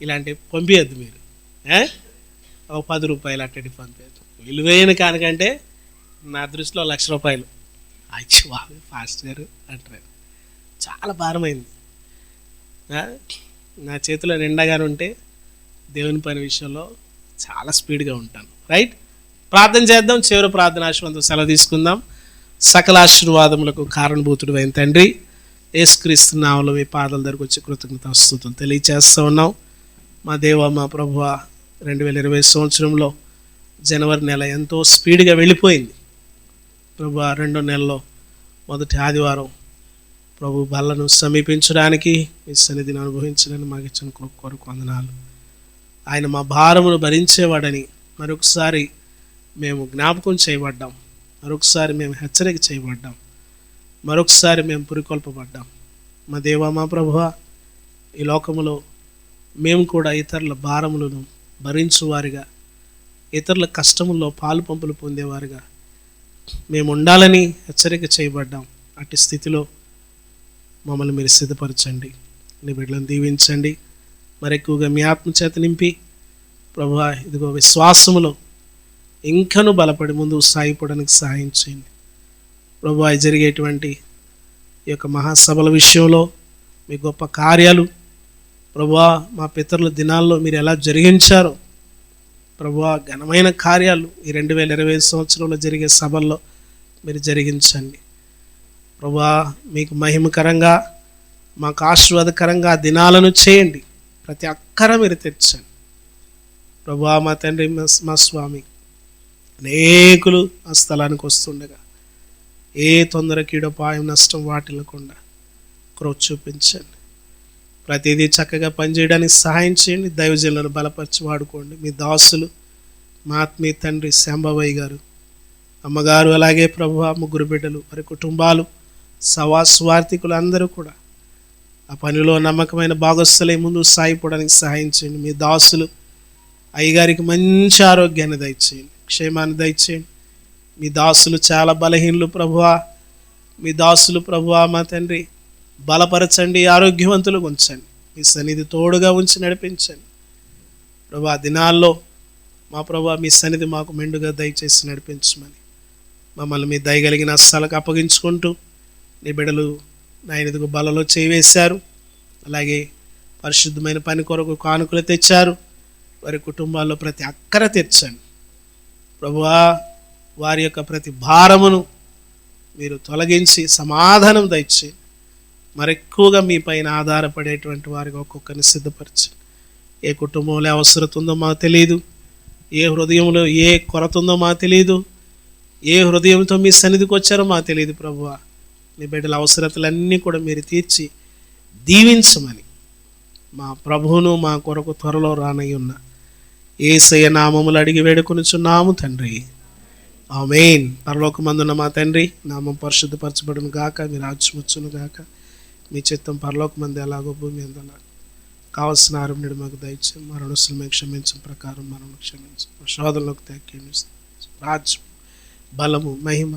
ఇలాంటివి పంపించద్దు. మీరు ఒక 10 రూపాయలు అట్టడి పంపించద్దు. విలువైన కానుకంటే నా దృష్టిలో 1,00,000 రూపాయలు. అచ్చి బాబు ఫాస్ట్ గారు అంటారు. చాలా భారమైంది. నా చేతిలో నిండగానే ఉంటే దేవుని పని విషయంలో చాలా స్పీడ్గా ఉంటాను. రైట్, ప్రార్థన చేద్దాం. చివరి ప్రార్థన ఆశీర్వాదంతో సెలవు తీసుకుందాం. సకల ఆశీర్వాదములకు కారణభూతుడు అయిన తండ్రి, యేసుక్రీస్తు నామములో మీ పాదాల దగ్గరకు వచ్చి కృతజ్ఞతాస్తుతులు తెలియచేస్తూ ఉన్నాం. మా దేవ, మా ప్రభువ, 2020 సంవత్సరంలో జనవరి నెల ఎంతో స్పీడ్గా వెళ్ళిపోయింది. ప్రభు 2వ నెలలో మొదటి ఆదివారం ప్రభు బల్లను సమీపించడానికి, మీ సన్నిధిని అనుభవించడానికి మాకు ఇచ్చిన కృప కొరకు వందనాలు. ఆయన మా భారమును భరించేవాడని మరొకసారి మేము జ్ఞాపకం చేయబడ్డాం. మరొకసారి మేము హెచ్చరిక చేయబడ్డాం. మరొకసారి మేము పురికొల్పబడ్డాం. మా దేవ, మా ప్రభువ, ఈ లోకములో మేము కూడా ఇతరుల భారములను భరించువారిగా, ఇతరుల కష్టముల్లో పాలు పంపులు పొందేవారుగా మేము ఉండాలని హెచ్చరిక చేయబడ్డాం. అట్టి స్థితిలో మమ్మల్ని మీరు సిద్ధపరచండి. నీ బిడ్డలను దీవించండి. మరెక్కువగా మీ ఆత్మచేత నింపి ప్రభువా, ఇదిగో విశ్వాసములో ఇంకను బలపడి ముందుకు సాగిపోవడానికి సహాయం చేయండి. ప్రభువా, జరిగేటువంటి ఈ యొక్క మహాసభల విషయంలో మీ గొప్ప కార్యాలు ప్రభువా, మా పితరుల దినాల్లో మీరు ఎలా జరిగించారో ప్రభువా, ఘనమైన కార్యాలు ఈ 2020 సంవత్సరంలో జరిగే సభల్లో మీరు జరిగించండి. ప్రభువా, మీకు మహిమకరంగా, మాకు ఆశీర్వాదకరంగా దినాలను చేయండి. ప్రతి అక్కర మీరు తెచ్చండి. ప్రభువా, మా తండ్రి, మా స్వామి, అనేకులు ఆ స్థలానికి వస్తుండగా ఏ తొందర కీడపాయం నష్టం వాటిల్లకుండా కృప చూపించండి. ప్రతిదీ చక్కగా పనిచేయడానికి సహాయం చేయండి. దైవజనులను బలపరిచి వాడుకోండి. మీ దాసులు, మా ఆత్మీయ తండ్రి శ్యాంబాబాయ్ గారు, అమ్మగారు, అలాగే ప్రభువా, 3 బిడ్డలు, వారి కుటుంబాలు, స్వార్థికులు అందరూ కూడా ఆ పనిలో నమ్మకమైన భాగస్థులై ముందు సాగిపోవడానికి సహాయం చేయండి. మీ దాసులు అయ్యగారికి మంచి ఆరోగ్యాన్ని దయచేయండి, క్షేమాన్ని దయచేయండి. మీ దాసులు చాలా బలహీనులు ప్రభువా. మీ దాసులు ప్రభువా, మా తండ్రి, బలపరచండి, ఆరోగ్యవంతులుగా ఉంచండి. మీ సన్నిధి తోడుగా ఉంచి నడిపించండి ప్రభువా. దినాల్లో మా ప్రభువా, మీ సన్నిధి మాకు మెండుగా దయచేసి నడిపించమని మమ్మల్ని మీ దయగలిగిన స్థలకు అప్పగించుకుంటూ, నీ బిడ్డలు నాయన ఎదుగు బలలో చేయివేశారు. అలాగే పరిశుద్ధమైన పని కొరకు కానుకలు తెచ్చారు. వారి కుటుంబాల్లో ప్రతి అక్కర తీర్చండి ప్రభువా. వారి యొక్క ప్రతి భారమును మీరు తొలగించి సమాధానం దయచేయండి. మరెక్కువగా మీ పైన ఆధారపడేటువంటి వారికి ఒక్కొక్కరిని సిద్ధపరచండి. ఏ కుటుంబంలో అవసరం ఉందో మాకు తెలియదు. ఏ హృదయంలో ఏ కొరత ఉందో మాకు తెలియదు, ఏ హృదయంతో మీ సన్నిధికి వచ్చారో మాకు తెలియదు ప్రభువా. నీ బిడ్డల అవసరతలన్నీ కూడా మీరు తీర్చి దీవించమని మా ప్రభువును మా కొరకు త్వరలో రానై ఉన్న యేసయ్య నామములు అడిగి వేడుకొనుచున్నాము తండ్రి. ఆమేన్. పరలోకమందున్న మా తండ్రి, నామం పరిశుద్ధపరచబడును గాక, మీ రాజ్యం వచ్చును గాక, మీ చిత్తం పరలోకమందు ఎలాగో భూమి మీద అలాగ. కావలసిన ఆరోగ్యుడు మాకు దయచేసి, మా రుణస్తులు మేము క్షమించిన ప్రకారం మనం క్షమించు, శోధనలోకి త్యాగం రాజ్యం బలము మహిమ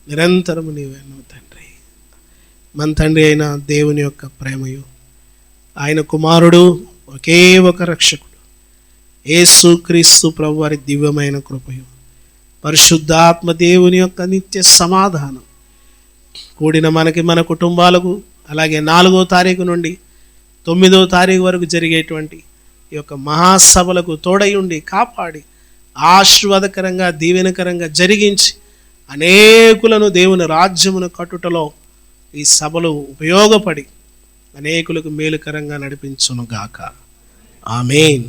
నిరంతరము నీవేనో తండ్రి. మన తండ్రి అయిన దేవుని యొక్క ప్రేమయు, ఆయన కుమారుడు ఒకే ఒక రక్షకుడు యేసు క్రీస్తు ప్రభు వారి దివ్యమైన కృపయు, పరిశుద్ధాత్మ దేవుని యొక్క నిత్య సమాధానం కూడిన మనకి, మన కుటుంబాలకు, అలాగే 4వ తారీఖు నుండి 9వ తారీఖు వరకు జరిగేటువంటి ఈ యొక్క మహాసభలకు తోడై ఉండి కాపాడి ఆశీర్వాదకరంగా దీవెనకరంగా జరిగించి అనేకులను దేవుని రాజ్యమును కట్టుటలో ఈ సభలు ఉపయోగపడి అనేకులకు మేలుకరంగా నడిపించును గాక. ఆమేన్.